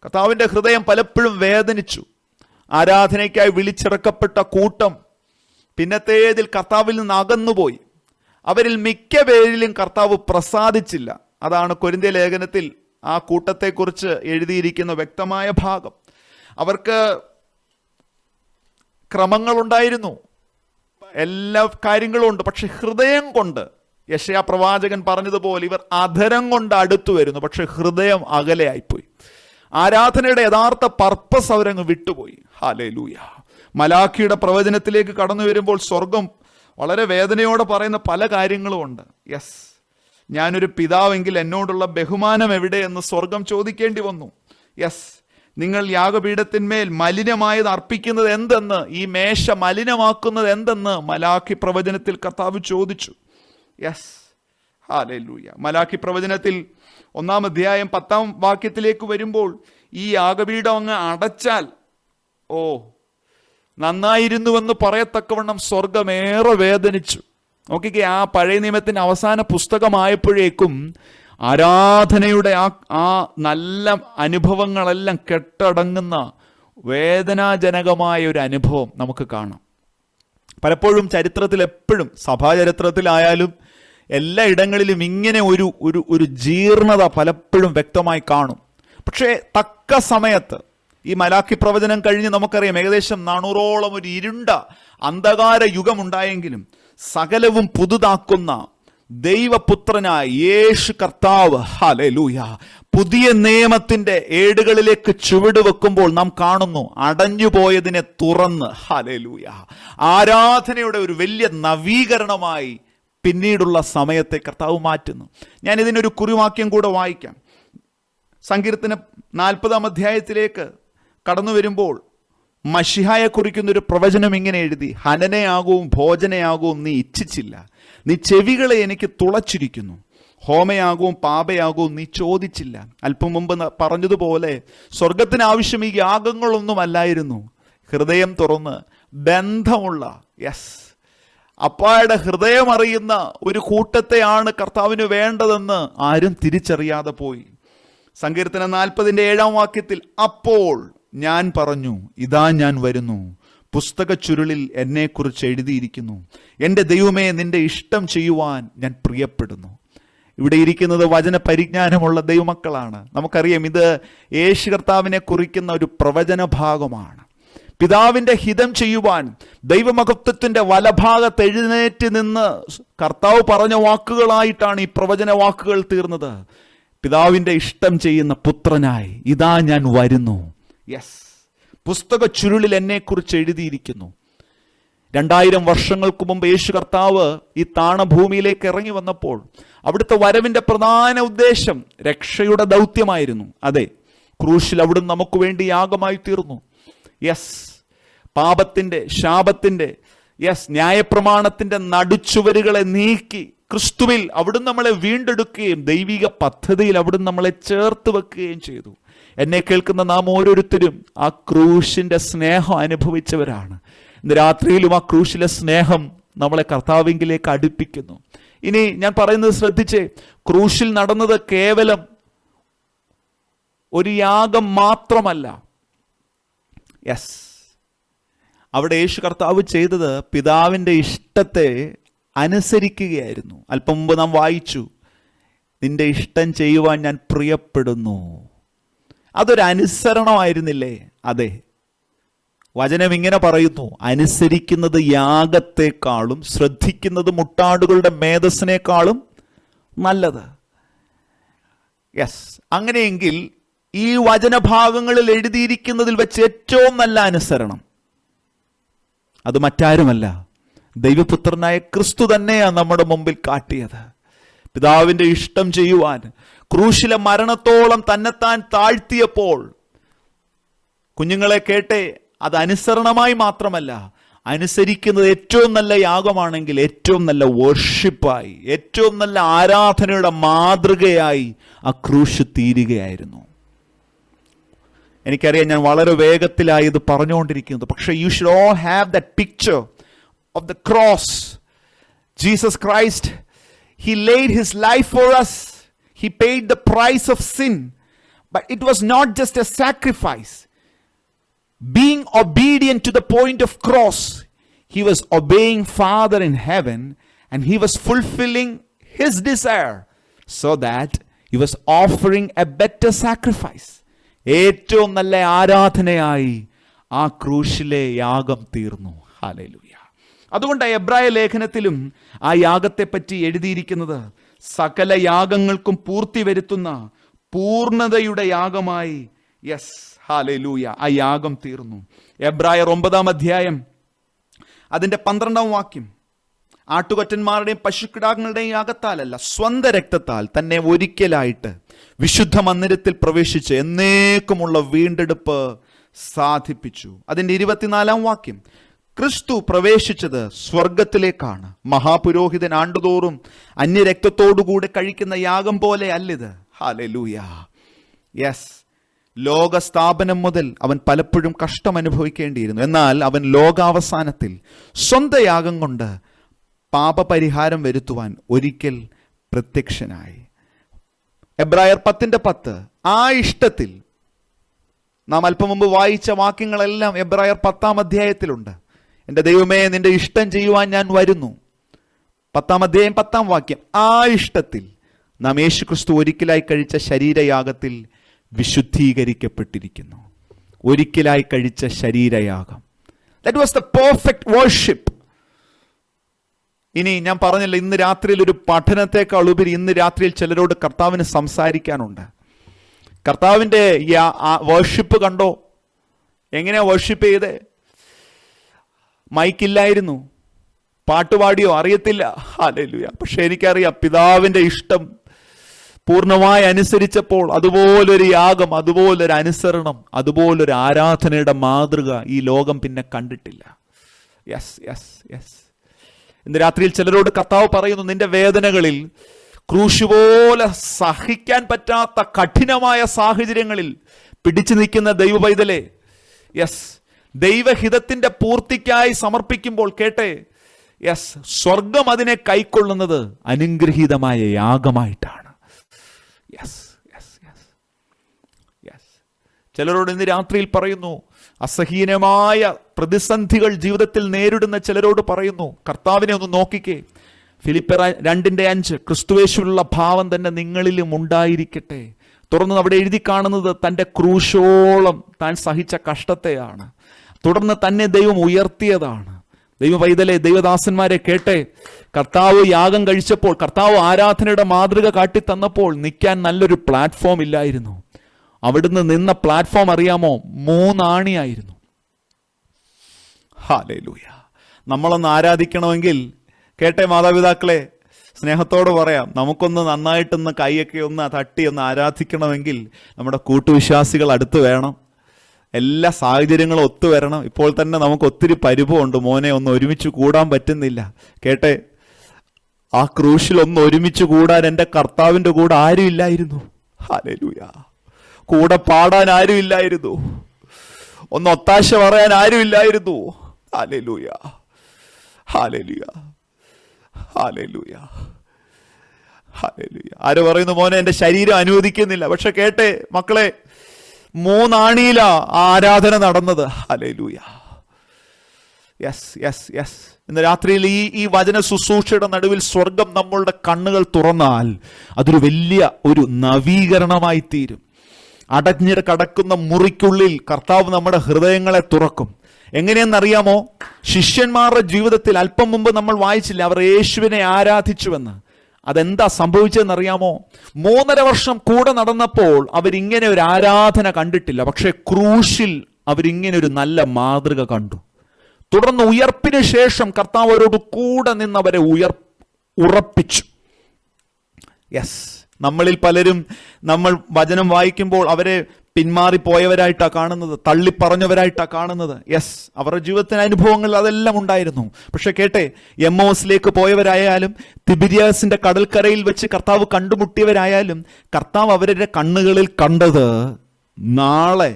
കർത്താവിൻ്റെ ഹൃദയം പലപ്പോഴും വേദനിച്ചു. ആരാധനയ്ക്കായി വിളിച്ചിറക്കപ്പെട്ട കൂട്ടം പിന്നത്തേതിൽ കർത്താവിൽ നിന്ന് അകന്നുപോയി. അവരിൽ മിക്ക പേരിലും കർത്താവ് പ്രസാദിച്ചില്ല. അതാണ് കൊരിന്ത്യ ലേഖനത്തിൽ ആ കൂട്ടത്തെക്കുറിച്ച് എഴുതിയിരിക്കുന്ന വ്യക്തമായ ഭാഗം. അവർക്ക് ക്രമങ്ങളുണ്ടായിരുന്നു, എല്ലാ കാര്യങ്ങളും ഉണ്ട്, പക്ഷെ ഹൃദയം കൊണ്ട്, യെശയ്യാ പ്രവാചകൻ പറഞ്ഞതുപോലെ, ഇവർ അധരം കൊണ്ട് അടുത്തു വരുന്നു, പക്ഷെ ഹൃദയം അകലെയായിപ്പോയി. ആരാധനയുടെ യഥാർത്ഥ പർപ്പസ് അവരങ്ങ് വിട്ടുപോയി. ഹല്ലേലൂയ. മലാഖിയുടെ പ്രവചനത്തിലേക്ക് കടന്നു വരുമ്പോൾ സ്വർഗം വളരെ വേദനയോടെ പറയുന്ന പല കാര്യങ്ങളും ഉണ്ട്. യെസ്, ഞാനൊരു പിതാവെങ്കിൽ എന്നോടുള്ള ബഹുമാനം എവിടെയെന്ന് സ്വർഗം ചോദിക്കേണ്ടി വന്നു. യെസ്, നിങ്ങൾ യാഗപീഠത്തിന്മേൽ മലിനമായത് അർപ്പിക്കുന്നത് എന്തെന്ന്, ഈ മേശ മലിനമാക്കുന്നത് എന്തെന്ന് മലാഖി പ്രവചനത്തിൽ കർത്താവ് ചോദിച്ചു. Yes, hallelujah. മലാഖി പ്രവചനത്തിൽ 1-ാം അധ്യായം 10-ാം വാക്യത്തിലേക്ക് വരുമ്പോൾ, ഈ യാഗപീഠം അങ്ങ് അടച്ചാൽ ഓ നന്നായിരുന്നുവെന്ന് പറയത്തക്കവണ്ണം സ്വർഗമേറെ വേദനിച്ചു. നോക്കിക്കേ, ആ പഴയ നിയമത്തിന്റെ അവസാന പുസ്തകമായപ്പോഴേക്കും ആരാധനയുടെ ആ നല്ല അനുഭവങ്ങളെല്ലാം കെട്ടടങ്ങുന്ന വേദനാജനകമായ ഒരു അനുഭവം നമുക്ക് കാണാം. പലപ്പോഴും ചരിത്രത്തിൽ, എപ്പോഴും സഭാചരിത്രത്തിലായാലും എല്ലാ ഇടങ്ങളിലും ഇങ്ങനെ ഒരു ജീർണത പലപ്പോഴും വ്യക്തമായി കാണും. പക്ഷേ തക്ക സമയത്ത്, ഈ മലാഖി പ്രവചനം കഴിഞ്ഞ് നമുക്കറിയാം ഏകദേശം 400ഓളം ഒരു ഇരുണ്ട അന്ധകാര യുഗമുണ്ടായെങ്കിലും സകലവും പുതുതാക്കുന്ന ദൈവപുത്രനായ യേശു കർത്താവ്, ഹല്ലേലൂയ, പുതിയ നിയമത്തിന്റെ ഏടുകളിലേക്ക് ചുവട് വെക്കുമ്പോൾ നാം കാണുന്നു അടഞ്ഞുപോയതിനെ തുറന്ന്, ഹല്ലേലൂയ, ആരാധനയുടെ ഒരു വലിയ നവീകരണമായി പിന്നീടുള്ള സമയത്തെ കർത്താവ് മാറ്റുന്നു. ഞാൻ ഇതിനൊരു കുറിവാക്യം കൂടെ വായിക്കാം. സങ്കീർത്തനം 40-ാം അധ്യായത്തിലേക്ക് കടന്നു വരുമ്പോൾ മശിഹായെ കുറിക്കുന്നൊരു പ്രവചനം ഇങ്ങനെ എഴുതി: ഹനനയാകവും ഭോജനയാകവും നീ ഇച്ഛിച്ചില്ല, നീ ചെവികളെ എനിക്ക് തുളച്ചിരിക്കുന്നു, ഹോമയാകവും പാപയാകവും നീ ചോദിച്ചില്ല. അല്പം മുമ്പ് പറഞ്ഞതുപോലെ സ്വർഗത്തിന് ആവശ്യം ഈ യാഗങ്ങളൊന്നുമല്ലായിരുന്നു. ഹൃദയം തുറന്ന് ബന്ധമുള്ള, അപ്പായുടെ ഹൃദയം അറിയുന്ന ഒരു കൂട്ടത്തെയാണ് കർത്താവിന് വേണ്ടതെന്ന് ആരും തിരിച്ചറിയാതെ പോയി. സങ്കീർത്തനം 40:7 വാക്യത്തിൽ, അപ്പോൾ ഞാൻ പറഞ്ഞു, ഇതാ ഞാൻ വരുന്നു, പുസ്തക ചുരുളിൽ എന്നെക്കുറിച്ച് എഴുതിയിരിക്കുന്നു, എൻ്റെ ദൈവമേ നിന്റെ ഇഷ്ടം ചെയ്യുവാൻ ഞാൻ പ്രിയപ്പെടുന്നു. ഇവിടെ ഇരിക്കുന്നത് വചന പരിജ്ഞാനമുള്ള ദൈവമക്കളാണ്. നമുക്കറിയാം, ഇത് യേശു കർത്താവിനെ കുറിക്കുന്ന ഒരു പ്രവചന ഭാഗമാണ്. പിതാവിൻ്റെ ഹിതം ചെയ്യുവാൻ ദൈവമഹത്വത്തിൻ്റെ വലഭാഗത്ത് എഴുന്നേറ്റ് നിന്ന് കർത്താവ് പറഞ്ഞ വാക്കുകളായിട്ടാണ് ഈ പ്രവചന വാക്കുകൾ തീർന്നത്. പിതാവിൻ്റെ ഇഷ്ടം ചെയ്യുന്ന പുത്രനായി ഇതാ ഞാൻ വരുന്നു. പുസ്തക ചുരുളിൽ എന്നെക്കുറിച്ച് എഴുതിയിരിക്കുന്നു. 2000 വർഷങ്ങൾക്ക് മുമ്പ് യേശു കർത്താവ് ഈ താണഭൂമിയിലേക്ക് ഇറങ്ങി വന്നപ്പോൾ അവിടുത്തെ വരവിൻ്റെ പ്രധാന ഉദ്ദേശം രക്ഷയുടെ ദൗത്യമായിരുന്നു. അതെ, ക്രൂശിൽ അവിടുന്ന് നമുക്ക് വേണ്ടി യാഗമായി തീർന്നു. പാപത്തിൻ്റെ, ശാപത്തിൻ്റെ, ന്യായപ്രമാണത്തിൻ്റെ നടുച്ചുവരുകളെ നീക്കി ക്രിസ്തുവിൽ അവിടുന്ന് നമ്മളെ വീണ്ടെടുക്കുകയും ദൈവിക പദ്ധതിയിൽ അവിടുന്ന് നമ്മളെ ചേർത്ത് വെക്കുകയും ചെയ്തു. എന്നെ കേൾക്കുന്ന നാം ഓരോരുത്തരും ആ ക്രൂശിൻ്റെ സ്നേഹം അനുഭവിച്ചവരാണ്. ഇന്ന് രാത്രിയിലും ആ ക്രൂശിലെ സ്നേഹം നമ്മളെ കർത്താവിങ്കിലേക്ക് അടുപ്പിക്കുന്നു. ഇനി ഞാൻ പറയുന്നത് ശ്രദ്ധിച്ചേ, ക്രൂശിൽ നടന്നത് കേവലം ഒരു യാഗം മാത്രമല്ല. അവിടെ യേശു കർത്താവ് ചെയ്തത് പിതാവിൻ്റെ ഇഷ്ടത്തെ അനുസരിക്കുകയായിരുന്നു. അല്പം മുമ്പ് നാം വായിച്ചു, നിന്റെ ഇഷ്ടം ചെയ്യുവാൻ ഞാൻ പ്രിയപ്പെടുന്നു. അതൊരു അനുസരണമായിരുന്നില്ലേ? അതെ, വചനം ഇങ്ങനെ പറയുന്നു, അനുസരിക്കുന്നത് യാഗത്തെക്കാളും ശ്രദ്ധിക്കുന്നത് മുട്ടാടുകളുടെ മേധസ്സിനേക്കാളും നല്ലത്. അങ്ങനെയെങ്കിൽ ഈ വചനഭാഗങ്ങളിൽ എഴുതിയിരിക്കുന്നതിൽ വെച്ച് ഏറ്റവും നല്ല അനുസരണം അത് മറ്റാരുമല്ല, ദൈവപുത്രനായ ക്രിസ്തു തന്നെയാണ് നമ്മുടെ മുമ്പിൽ കാട്ടിയത്. പിതാവിൻ്റെ ഇഷ്ടം ചെയ്യുവാൻ ക്രൂശിലെ മരണത്തോളം തന്നെത്താൻ താഴ്ത്തിയപ്പോൾ, കുഞ്ഞുങ്ങളെ കേട്ടെ, അത് അനുസരണമായി മാത്രമല്ല, അനുസരിക്കുന്നത് ഏറ്റവും നല്ല യാഗമാണെങ്കിൽ ഏറ്റവും നല്ല വർഷിപ്പായി, ഏറ്റവും നല്ല ആരാധനയുടെ മാതൃകയായി ആ ക്രൂശ് തീരുകയായിരുന്നു. എനിക്കറിയാം, ഞാൻ വളരെ വേഗത്തിലായി ഇത് പറഞ്ഞുകൊണ്ടിരിക്കുന്നത്, പക്ഷേ you should all have that picture of the cross. Jesus Christ, he laid his life for us. He paid the price of sin. But it was not just a sacrifice. Being obedient to the point of cross, he was obeying Father in heaven, and he was fulfilling his desire so that he was offering a better sacrifice. ഏറ്റവും നല്ല ആരാധനയായി ആ ക്രൂശിലെ യാഗം തീർന്നു. Hallelujah. അതുകൊണ്ട് എബ്രായ ലേഖനത്തിലും ആ യാഗത്തെപ്പറ്റി എഴുതിയിരിക്കുന്നത് സകല യാഗങ്ങൾക്കും പൂർത്തി വരുത്തുന്ന പൂർണ്ണതയുടെ യാഗമായി. ഹല്ലേലൂയ, ആ യാഗം തീർന്നു. എബ്രായർ 9 അധ്യായം അതിൻ്റെ 12 വാക്യം, ആട്ടുകൊറ്റന്മാരുടെയും പശുക്കിടാങ്ങളുടെയും യാഗത്താലല്ല, സ്വന്തം രക്തത്താൽ തന്നെ ഒരിക്കലായിട്ട് വിശുദ്ധ മന്ദിരത്തിൽ പ്രവേശിച്ച് എന്നേക്കുമുള്ള വീണ്ടെടുപ്പ് സാധിപ്പിച്ചു. അതിൻ്റെ 24 വാക്യം, ക്രിസ്തു പ്രവേശിച്ചത് സ്വർഗത്തിലേക്കാണ്. മഹാപുരോഹിതൻ ആണ്ടുതോറും അന്യരക്തത്തോടുകൂടി കഴിക്കുന്ന യാഗം പോലെ അല്ലിത്. ഹല്ലേലൂയ. ലോകസ്ഥാപനം മുതൽ അവൻ പലപ്പോഴും കഷ്ടം അനുഭവിക്കേണ്ടിയിരുന്നു. എന്നാൽ അവൻ ലോകാവസാനത്തിൽ സ്വന്തം യാഗം കൊണ്ട് പാപപരിഹാരം വരുത്തുവാൻ ഒരിക്കൽ പ്രത്യക്ഷനായി. എബ്രായർ 10:10, ആ ഇഷ്ടത്തിൽ നാം അല്പം മുമ്പ് വായിച്ച വാക്യങ്ങളെല്ലാം എബ്രായർ 10 അധ്യായത്തിലുണ്ട്. എൻ്റെ ദൈവമേ നിന്റെ ഇഷ്ടം ചെയ്യുവാൻ ഞാൻ വരുന്നു. 10 അധ്യായം 10 വാക്യം, ആ ഇഷ്ടത്തിൽ നാം യേശു ക്രിസ്തു ഒരിക്കലായി കഴിച്ച ശരീരയാഗത്തിൽ വിശുദ്ധീകരിക്കപ്പെട്ടിരിക്കുന്നു. ഒരിക്കലായി കഴിച്ച ശരീരയാഗം, that was the perfect worship. ഇനി ഞാൻ പറഞ്ഞില്ല, ഇന്ന് രാത്രിയിൽ ഒരു പഠനത്തെക്കാൾ ഉപരി ഇന്ന് രാത്രിയിൽ ചിലരോട് കർത്താവിന് സംസാരിക്കാനുണ്ട്. കർത്താവിൻ്റെ വർഷിപ്പ് കണ്ടോ? എങ്ങനെയാ വർഷിപ്പ് ചെയ്തേ? മൈക്കില്ലായിരുന്നു, പാട്ടുപാടിയോ അറിയത്തില്ല. ഹല്ലേലൂയ. പക്ഷെ എനിക്കറിയാം, പിതാവിൻ്റെ ഇഷ്ടം പൂർണ്ണമായി അനുസരിച്ചപ്പോൾ അതുപോലൊരു യാഗം, അതുപോലൊരു അനുസരണം, അതുപോലൊരു ആരാധനയുടെ മാതൃക ഈ ലോകം പിന്നെ കണ്ടിട്ടില്ല. ഇന്ന് രാത്രിയിൽ ചിലരോട് കർത്താവ് പറയുന്നു, നിന്റെ വേദനകളിൽ ക്രൂശ് പോലെ സഹിക്കാൻ പറ്റാത്ത കഠിനമായ സാഹചര്യങ്ങളിൽ പിടിച്ചു നിൽക്കുന്ന ദൈവ പൈതലേ, യെസ്, ദൈവഹിതത്തിന്റെ പൂർത്തിക്കായി സമർപ്പിക്കുമ്പോൾ കേട്ടെ, യെസ്, സ്വർഗം അതിനെ കൈക്കൊള്ളുന്നത് അനുഗ്രഹീതമായ യാഗമായിട്ടാണ്. Yes yes yes yes. ചിലരോട് ഇന്ന് രാത്രിയിൽ പറയുന്നു, അസഹീനമായ പ്രതിസന്ധികൾ ജീവിതത്തിൽ നേരിടുന്ന ചിലരോട് പറയുന്നു, കർത്താവിനെ ഒന്ന് നോക്കിക്കേ. ഫിലിപ്പിയർ 2:5 ക്രിസ്തുവേശുവിലുള്ള ഭാവം തന്നെ നിങ്ങളിലും ഉണ്ടായിരിക്കട്ടെ. തുടർന്ന് അവിടെ എഴുതി കാണുന്നത് തൻ്റെ ക്രൂശോളം താൻ സഹിച്ച കഷ്ടത്തെയാണ്. തുടർന്ന് തന്നെ ദൈവം ഉയർത്തിയതാണ്. ദൈവ പൈതലെ, ദൈവദാസന്മാരെ കേട്ടെ, കർത്താവ് യാഗം കഴിച്ചപ്പോൾ, കർത്താവ് ആരാധനയുടെ മാതൃക കാട്ടി തന്നപ്പോൾ നിൽക്കാൻ നല്ലൊരു പ്ലാറ്റ്ഫോം ഇല്ലായിരുന്നു. അവിടുന്ന് നിന്ന പ്ലാറ്റ്ഫോം അറിയാമോ? 3 ആണിയായിരുന്നു. ഹല്ലേലൂയ. നമ്മളൊന്ന് ആരാധിക്കണമെങ്കിൽ കേട്ടെ മാതാപിതാക്കളെ, സ്നേഹത്തോട് പറയാം, നമുക്കൊന്ന് നന്നായിട്ടൊന്ന് കൈയൊക്കെ ഒന്ന് തട്ടി ഒന്ന് ആരാധിക്കണമെങ്കിൽ നമ്മുടെ കൂട്ടുവിശ്വാസികൾ അടുത്ത് വേണം. എല്ലാ സാഹചര്യങ്ങളും ഒത്തുവരണം. ഇപ്പോൾ തന്നെ നമുക്ക് ഒത്തിരി പരിഭവമുണ്ട്, മോനെ ഒന്ന് ഒരുമിച്ച് കൂടാൻ പറ്റുന്നില്ല. കേട്ടെ, ആ ക്രൂശിൽ ഒന്ന് ഒരുമിച്ച് കൂടാൻ എൻ്റെ കർത്താവിൻ്റെ കൂടെ ആരും ഇല്ലായിരുന്നു. ഹല്ലേലൂയ. കൂടെ പാടാൻ ആരും ഇല്ലായിരുന്നു, ഒന്ന് ഒത്താശ പറയാൻ ആരും ഇല്ലായിരുന്നു. ഹല്ലേലൂയ ഹല്ലേലൂയ ഹല്ലേലൂയ ഹല്ലേലൂയ. ആര് പറയുന്നു, മോനെ എൻ്റെ ശരീരം അനുവദിക്കുന്നില്ല. പക്ഷെ കേട്ടെ മക്കളെ, 3 ആണിയിലാ ആരാധന നടന്നത്. ഹല്ലേലൂയ. Yes yes yes. ഇന്ന് രാത്രിയിൽ ഈ വചന ശുശ്രൂഷയുടെ നടുവിൽ സ്വർഗം നമ്മളുടെ കണ്ണുകൾ തുറന്നാൽ അതൊരു വലിയ ഒരു നവീകരണമായി തീരും. അടഞ്ഞു കടക്കുന്ന മുറിക്കുള്ളിൽ കർത്താവ് നമ്മുടെ ഹൃദയങ്ങളെ തുറക്കും. എങ്ങനെയെന്നറിയാമോ? ശിഷ്യന്മാരുടെ ജീവിതത്തിൽ അല്പം മുമ്പ് നമ്മൾ വായിച്ചില്ല, അവർ യേശുവിനെ ആരാധിച്ചുവെന്ന്. അതെന്താ സംഭവിച്ചതെന്നറിയാമോ? 3.5 വർഷം കൂടെ നടന്നപ്പോൾ അവരിങ്ങനെ ഒരു ആരാധന കണ്ടിട്ടില്ല. പക്ഷെ ക്രൂശിൽ അവരിങ്ങനെ ഒരു നല്ല മാതൃക കണ്ടു. തുടർന്ന് ഉയർപ്പിന് ശേഷം കർത്താവ് അവരോട് കൂടെ നിന്നവരെ ഉറപ്പിച്ചു. യെസ്, നമ്മളിൽ പലരും നമ്മൾ വചനം വായിക്കുമ്പോൾ അവരെ പിന്മാറിപ്പോയവരായിട്ടാണ് കാണുന്നത്, തള്ളിപ്പറഞ്ഞവരായിട്ടാണ് കാണുന്നത്. യെസ്, അവരുടെ ജീവിതത്തിന് അനുഭവങ്ങൾ അതെല്ലാം ഉണ്ടായിരുന്നു. പക്ഷെ കേട്ടെ, എമ്മോസിലേക്ക് പോയവരായാലും തിബിരിയാസിന്റെ കടൽക്കരയിൽ വെച്ച് കർത്താവ് കണ്ടുമുട്ടിയവരായാലും കർത്താവ് അവരുടെ കണ്ണുകളിൽ കണ്ടത് നാളെ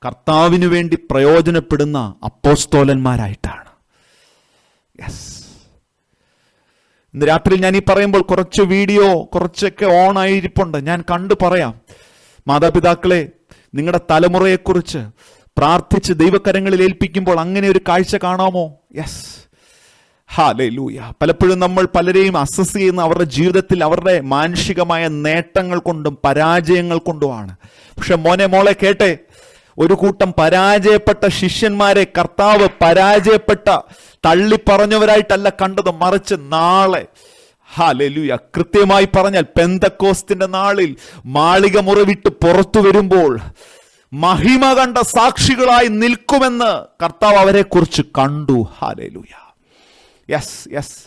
കർത്താവിന് വേണ്ടി പ്രയോജനപ്പെടുന്ന അപ്പോസ്തോലന്മാരായിട്ടാണ്. യെസ്, ഇന്ന് രാത്രി ഞാൻ ഈ പറയുമ്പോൾ കുറച്ച് വീഡിയോ കുറച്ചൊക്കെ ഓൺ ആയിരിപ്പുണ്ട്, ഞാൻ കണ്ടു പറയാം. മാതാപിതാക്കളെ, നിങ്ങളുടെ തലമുറയെക്കുറിച്ച് പ്രാർത്ഥിച്ച് ദൈവകരങ്ങളിൽ ഏൽപ്പിക്കുമ്പോൾ അങ്ങനെ ഒരു കാഴ്ച കാണാമോ? Yes, hallelujah. പലപ്പോഴും നമ്മൾ പലരെയും അസസ് ചെയ്യുന്ന അവരുടെ ജീവിതത്തിൽ അവരുടെ മാനുഷികമായ നേട്ടങ്ങൾ കൊണ്ടും പരാജയങ്ങൾ കൊണ്ടുമാണ്. പക്ഷെ മോനെ മോളെ കേട്ടെ, ഒരു കൂട്ടം പരാജയപ്പെട്ട ശിഷ്യന്മാരെ കർത്താവ് പരാജയപ്പെട്ട തള്ളിപ്പറഞ്ഞവരായിട്ടല്ല കണ്ടത്, മറിച്ച് നാളെ, ഹല്ലേലൂയ, കൃത്യമായി പറഞ്ഞാൽ പെന്തക്കോസ്തിന്റെ നാളിൽ മാളിക മുറി വിട്ട് പുറത്തു വരുമ്പോൾ മഹിമ കണ്ട സാക്ഷികളായി നിൽക്കുമെന്ന് കർത്താവ് അവരെ കുറിച്ച് കണ്ടു. ഹല്ലേലൂയ. Yes yes.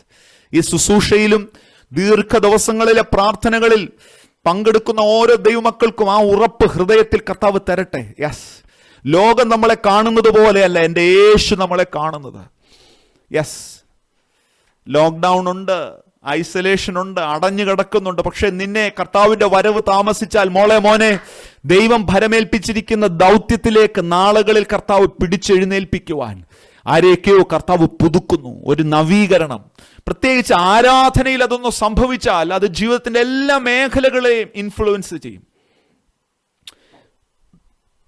ഈ ശുശ്രൂഷയിലും ദീർഘ ദിവസങ്ങളിലെ പ്രാർത്ഥനകളിൽ പങ്കെടുക്കുന്ന ഓരോ ദൈവമക്കൾക്കും ആ ഉറപ്പ് ഹൃദയത്തിൽ കർത്താവ് തരട്ടെ. യെസ്, ലോകം നമ്മളെ കാണുന്നത് പോലെയല്ല എൻ്റെ യേശു നമ്മളെ കാണുന്നത്. യെസ്, ലോക്ക്ഡൗൺ ഉണ്ട്, ഐസൊലേഷൻ ഉണ്ട്, അടഞ്ഞു കിടക്കുന്നുണ്ട്. പക്ഷെ നിന്നെ കർത്താവിന്റെ വരവ് താമസിച്ചാൽ മോളെ മോനെ, ദൈവം ഭരമേൽപ്പിച്ചിരിക്കുന്ന ദൗത്യത്തിലേക്ക് നാളുകളിൽ കർത്താവ് പിടിച്ചെഴുന്നേൽപ്പിക്കുവാൻ ആരെയൊക്കെയോ കർത്താവ് പുതുക്കുന്നു. ഒരു നവീകരണം, പ്രത്യേകിച്ച് ആരാധനയിൽ അതൊന്ന് സംഭവിച്ചാൽ അത് ജീവിതത്തിന്റെ എല്ലാ മേഖലകളെയും ഇൻഫ്ലുവൻസ് ചെയ്യും.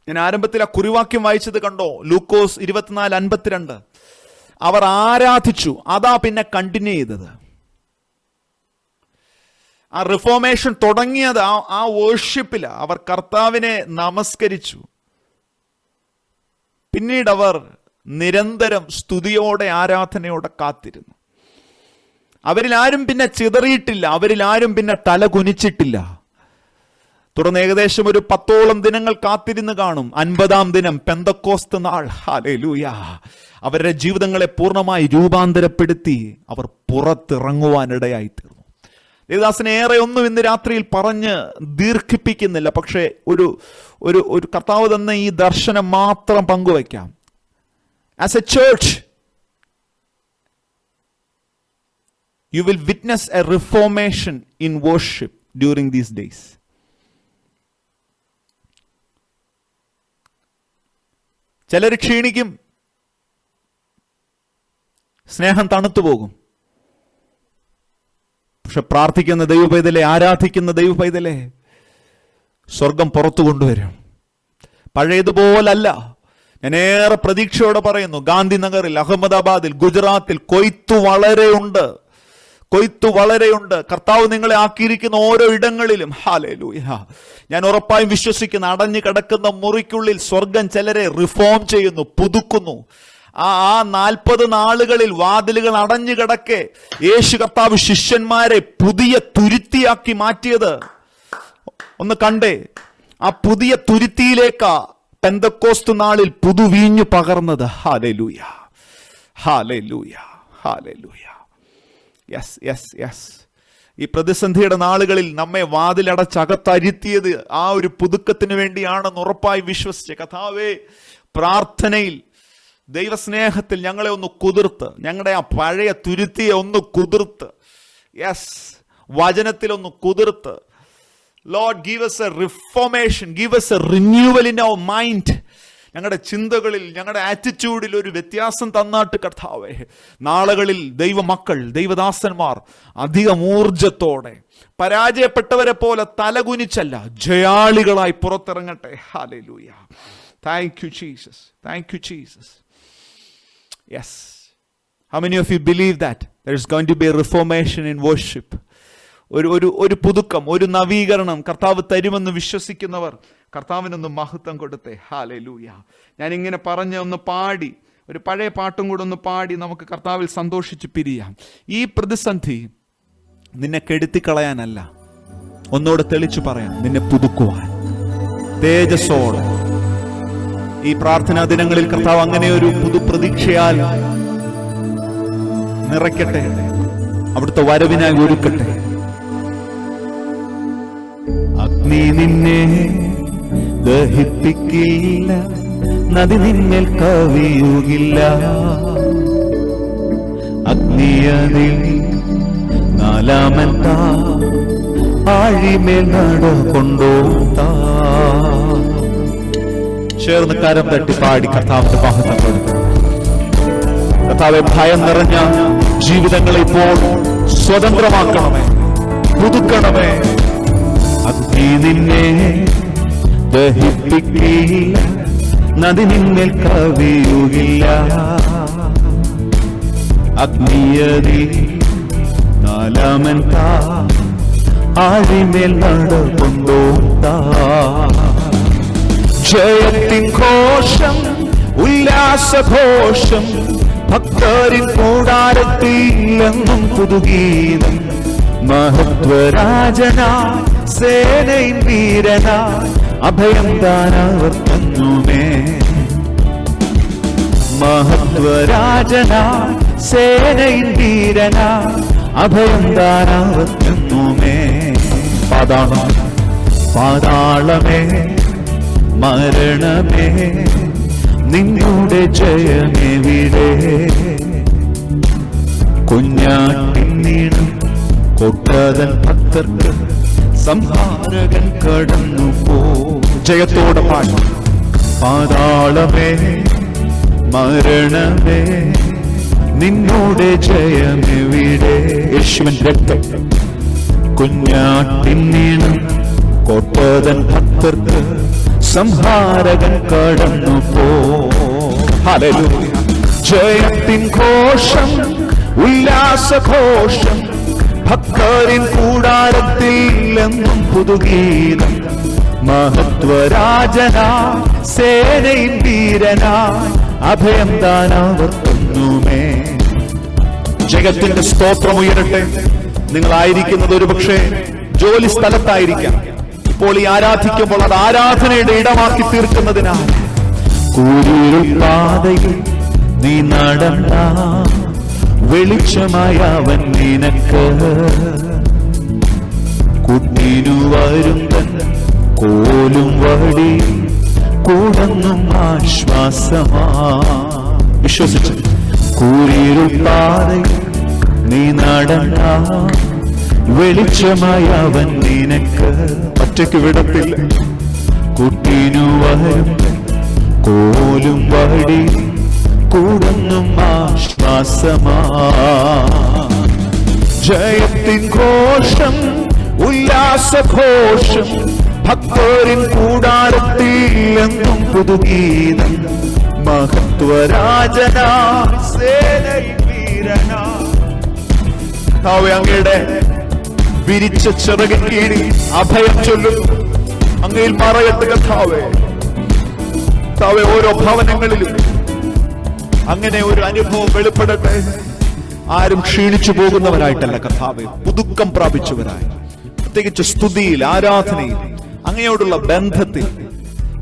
ഞാൻ ആരംഭത്തിൽ ആ കുറിവാക്യം വായിച്ചത് കണ്ടോ? ലൂക്കോസ് 24:52. അവർ ആരാധിച്ചു, അതാ പിന്നെ കണ്ടിന്യൂ ചെയ്തത്. ആ റിഫോർമേഷൻ തുടങ്ങിയത് ആ വേർഷിപ്പില. അവർ കർത്താവിനെ നമസ്കരിച്ചു. പിന്നീട് അവർ നിരന്തരം സ്തുതിയോടെ ആരാധനയോടെ കാത്തിരുന്നു. അവരിൽ ആരും പിന്നെ ചിതറിയിട്ടില്ല, അവരിൽ ആരും പിന്നെ തല കുനിച്ചിട്ടില്ല. തുടർന്ന് ഏകദേശം ഒരു 10ഓളം ദിനങ്ങൾ കാത്തിരുന്ന് കാണും. 50-ാം ദിനം പെന്തക്കോസ്ത് നാൾ, ഹല്ലേലൂയ, അവരുടെ ജീവിതങ്ങളെ പൂർണ്ണമായി രൂപാന്തരപ്പെടുത്തി അവർ പുറത്തിറങ്ങുവാനിടയായി തീർന്നു. ദേവദാസനെ ഏറെ ഒന്നും ഇന്ന് രാത്രിയിൽ പറഞ്ഞ് ദീർഘിപ്പിക്കുന്നില്ല. പക്ഷേ ഒരു കർത്താവ് തന്ന ഈ ദർശനം മാത്രം പങ്കുവയ്ക്കാം. As A church, You will witness a reformation in worship during these days. ചിലർ ക്ഷീണിക്കും, സ്നേഹം തണുത്തു പോകും. പക്ഷെ പ്രാർത്ഥിക്കുന്ന ദൈവപൈതലെ, ആരാധിക്കുന്ന ദൈവപൈതലെ സ്വർഗം പുറത്തു കൊണ്ടുവരും. പഴയതുപോലല്ല. ഞാൻ ഏറെ പ്രതീക്ഷയോടെ പറയുന്നു, ഗാന്ധിനഗറിൽ, അഹമ്മദാബാദിൽ, ഗുജറാത്തിൽ കൊയ്ത്തു വളരെയുണ്ട്. കർത്താവ് നിങ്ങളെ ആക്കിയിരിക്കുന്ന ഓരോ ഇടങ്ങളിലും. ഹല്ലേലൂയ. ഞാൻ ഉറപ്പായും വിശ്വസിക്കുന്ന, അടഞ്ഞു കിടക്കുന്ന മുറിക്കുള്ളിൽ സ്വർഗം ചിലരെ റിഫോം ചെയ്യുന്നു, പുതുക്കുന്നു. ആ 40 നാളുകളിൽ വാതിലുകൾ അടഞ്ഞു കിടക്കെ യേശു കർത്താവ് ശിഷ്യന്മാരെ പുതിയ തുരുത്തിയാക്കി മാറ്റിയത് ഒന്ന് കണ്ടേ. ആ പുതിയ തുരുത്തിയിലേക്കാ പെന്തക്കോസ്ത് നാളിൽ പുതുവീഞ്ഞു പകർന്നത്. ഹല്ലേലൂയ, ഹല്ലേലൂയ, ഹല്ലേലൂയ. Yes, yes, yes. ഈ പ്രതിസന്ധിയുടെ നാളുകളിൽ നമ്മെ വാതിലടച്ചകത്തരുത്തിയത് ആ ഒരു പുതുക്കത്തിന് വേണ്ടിയാണെന്ന് ഉറപ്പായി വിശ്വസിച്ച്, കർത്താവേ, പ്രാർത്ഥനയിൽ, ദൈവസ്നേഹത്തിൽ ഞങ്ങളെ ഒന്ന് കുതിർത്ത്, ഞങ്ങളുടെ ആ പഴയ തുരുത്തിയെ ഒന്ന് കുതിർത്ത്, യെസ്, വചനത്തിലൊന്ന് കുതിർത്ത്. Lord, give us a reformation, give us a renewal in our mind. ഞങ്ങളുടെ ചിന്തകളിൽ, ഞങ്ങളുടെ ആറ്റിറ്റ്യൂഡിൽ ഒരു വ്യത്യാസം തന്നാട്ട് കർത്താവേ, നാളുകളിൽ ദൈവമക്കൾ, ദൈവദാസന്മാർ അധികം ഊർജത്തോടെ, പരാജയപ്പെട്ടവരെ പോലെ തലകുനിച്ചല്ല, ജയാളികളായി പുറത്തിറങ്ങട്ടെ. Hallelujah. Thank you, Jesus. Thank you, Jesus. Yes. How many of you believe that there is going to be a reformation in worship? ഒരു പുതുക്കം, ഒരു നവീകരണം കർത്താവ് തരുമെന്ന് വിശ്വസിക്കുന്നവർ കർത്താവിനൊന്ന് മഹത്വം കൊടുത്തേ. ഹല്ലേലൂയ. ഞാനിങ്ങനെ പറഞ്ഞ് ഒന്ന് പാടി, ഒരു പഴയ പാട്ടും കൂടെ ഒന്ന് പാടി നമുക്ക് കർത്താവിൽ സന്തോഷിച്ച് പിരിയാം. ഈ പ്രതിസന്ധി നിന്നെ കെടുത്തിക്കളയാനല്ല, ഒന്നോട് തെളിച്ചു പറയാം, നിന്നെ പുതുക്കുവാൻ, തേജസ്സോടെ. ഈ പ്രാർത്ഥനാ ദിനങ്ങളിൽ കർത്താവ് അങ്ങനെ ഒരു പുതുപ്രതീക്ഷയാൽ നിറയ്ക്കട്ടെ, അവിടുത്തെ വരവിനായി ഒരുക്കട്ടെ. അഗ്നി നിന്നെ ദഹിപ്പിക്കില്ല, നദി നിന്മേൽ കവിയുകില്ല. അഗ്നിയതിൽ നാലാമൻ ആഴിമേൽ നടകൊണ്ടോത്താ. ചേർന്ന് കരം തട്ടി പാടി കർത്താവിന്റെ മഹത്വം കൊടുത്തു. കർത്താവെ, ഭയം നിറഞ്ഞ ജീവിതങ്ങളെ ഇപ്പോൾ സ്വതന്ത്രമാക്കണമേ, പുതുക്കണമേ. അഗ്നി നിന്നെ ദഹിപ്പിക്കില്ല, നദി നിന്മേൽ കവിയുകില്ല. അഗ്നിയതി നാലാമൻ ആഴിമേൽ നടകൊണ്ടോത്താ. ജയത്തിൻ ഘോഷം, ഉല്ലാസഘോഷം, ഭക്തരിൻ കൂടാരത്തിലെന്നും പുതുഗീതം. മഹത്വരാജനായി, സേനയിൻ വീരനായി, അഭയം ദാനവർത്തുന്നുമേ. മഹത്വരാജനായി, സേനയിൻ വീരനായി, അഭയം ദാനവർത്തുന്നുമേ. പാതാളമേ, മരണമേ, നിങ്ങളുടെ ജയമെവിടെ? കുഞ്ഞാട്ടിന്നീണം കൊട്ടതൻ ഭക്തർക്ക് സംഹാരകൻ കടന്നു പോ. ജയത്തോടെ പാടി. പാതാളമേ, മരണമേ, നിങ്ങളുടെ ജയമെവിടെ? യേശുവിൻ രക്തം. കുഞ്ഞാട്ടിന്നീണം കൊട്ടതൻ ഭക്തർക്ക് സംഹാരകൻ കടന്നു പോ. ഹല്ലേലൂയ. ജയത്തിൻ ഘോഷം, ഉല്ലാസഘോഷം, ഭക്തരിൻ കൂടാരത്തിൽ എന്നും പുതുഗീതം. മഹത്വരാജനായി, സേനയിൻ വീരനായി, അഭയം ദാനവർത്തുന്നുമേ. ജഗത്തിന്റെ സ്തോത്രം ഉയരട്ടെ. നിങ്ങളായിരിക്കുന്നത് ഒരു പക്ഷേ ജോലി സ്ഥലത്തായിരിക്കാം. ഇപ്പോൾ ഈ ആരാധിക്കുമ്പോൾ അത് ആരാധനയുടെ ഇടമാക്കി തീർക്കുന്നതിനാൽ കൂരിരുൾപ്പാതയിൽ നീ നടന്ന വെളിച്ചമായ അവൻ നിനക്ക് കുട്ടിനു വരുമ്പൻ കോലും വടി കൂടൊന്നും ആശ്വാസമാ. വിശ്വസിച്ചു. കൂരിരുൾപ്പാതയിൽ നീ നടന്ന വെളിച്ചമായ അവൻ നിനക്ക് ഒറ്റയ്ക്ക് വിടത്തില്ല. കുട്ടിനു വരും കോലും വടി കൂടുന്നും ആശ്വാസമാ. ജയത്തിൻ ഘോഷം ഉല്ലാസഘോഷം ഭക്തരിൻ കൂടാരത്തിൽ എന്നും പുതുഗീതം. മഹത്വരാജനാ സേനയിൻ വീരനാ. അങ്ങയുടെ വിരിച്ച ചിറകിൻ കീഴിൽ അഭയം ചൊല്ലുന്നു. അങ്ങയിൽ പറയട്ടെ കർത്താവേ. കർത്താവേ, ഓരോ ഭവനങ്ങളിലും അങ്ങനെ ഒരു അനുഭവം വെളിപ്പെടട്ടെ. ആരും ക്ഷീണിച്ചു പോകുന്നവരായിട്ടല്ല കർത്താവേ, പുതുക്കം പ്രാപിച്ചവരായി, പ്രത്യേകിച്ച് സ്തുതിയിൽ, ആരാധനയിൽ, അങ്ങയോടുള്ള ബന്ധത്തിൽ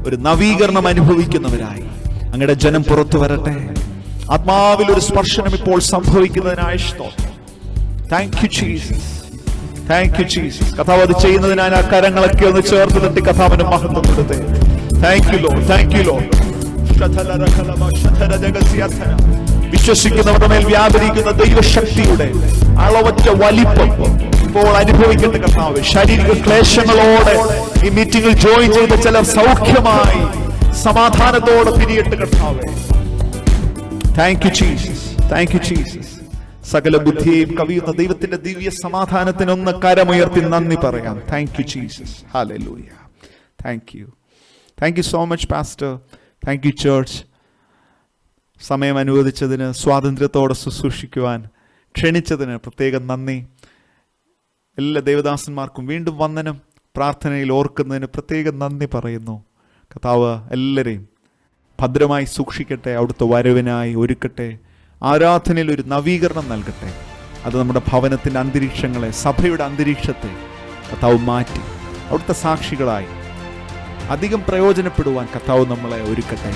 ഒരു നവീകരണം അനുഭവിക്കുന്നവരായി അങ്ങയുടെ ജനം പുറത്തു വരട്ടെ. ആത്മാവിൽ ഒരു സ്പർശനം ഇപ്പോൾ സംഭവിക്കുന്നതിനായി സ്തോത്രം. Thank you Jesus, thank you Jesus. കർത്താവ് അത് ചെയ്യുന്നതിനായി ആ കരങ്ങളൊക്കെ ഒന്ന് ചേർത്ത് തട്ടി കർത്താവിന് മഹത്വം കൊടുത്തേ. Thank you lord, thank you lord. വിശ്വസിക്കുന്നവരുടെ മേൽ വ്യാപരിക്കുന്ന ദൈവശക്തിയുടെ അളവറ്റ വലിപ്പം ഇപ്പോൾ അനുഭവിക്കേണ്ട കർത്താവ്. ശാരീരിക ക്ലേശങ്ങളോടെ ഈ മീറ്റിംഗിൽ ജോയിൻ ചെയ്ത ചിലർ സൗഖ്യമായി സമാധാനത്തോടെ പിരിയട്ടെ കർത്താവ്. Thank you Jesus, thank you Jesus. സകല ബുദ്ധിയെയും കവിയുന്ന ദൈവത്തിന്റെ ദിവ്യ സമാധാനത്തിനൊന്ന് കരമുയർത്തി നന്ദി പറയാം. Thank you Jesus, hallelujah. Thank you, thank you so much pastor. Thank you church. സമയം അനുവദിച്ചതിന്, സ്വാതന്ത്ര്യത്തോടെ ശുശ്രൂഷിക്കുവാൻ ക്ഷണിച്ചതിന് പ്രത്യേകം നന്ദി. എല്ലാ ദേവദാസന്മാർക്കും വീണ്ടും വന്ദനം. പ്രാർത്ഥനയിൽ ഓർക്കുന്നതിന് പ്രത്യേകം നന്ദി പറയുന്നു. കർത്താവ് എല്ലാവരെയും ഭദ്രമായി സൂക്ഷിക്കട്ടെ, അവിടുത്തെ വരവിനായി ഒരുക്കട്ടെ, ആരാധനയിൽ ഒരു നവീകരണം നൽകട്ടെ. അത് നമ്മുടെ ഭവനത്തിൻ്റെ അന്തരീക്ഷങ്ങളെ, സഭയുടെ അന്തരീക്ഷത്തെ കർത്താവ് മാറ്റി അവിടുത്തെ സാക്ഷികളായി അധികം പ്രയോജനപ്പെടുവാൻ കർത്താവ് നമ്മളെ ഒരുക്കട്ടെ.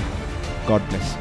God bless.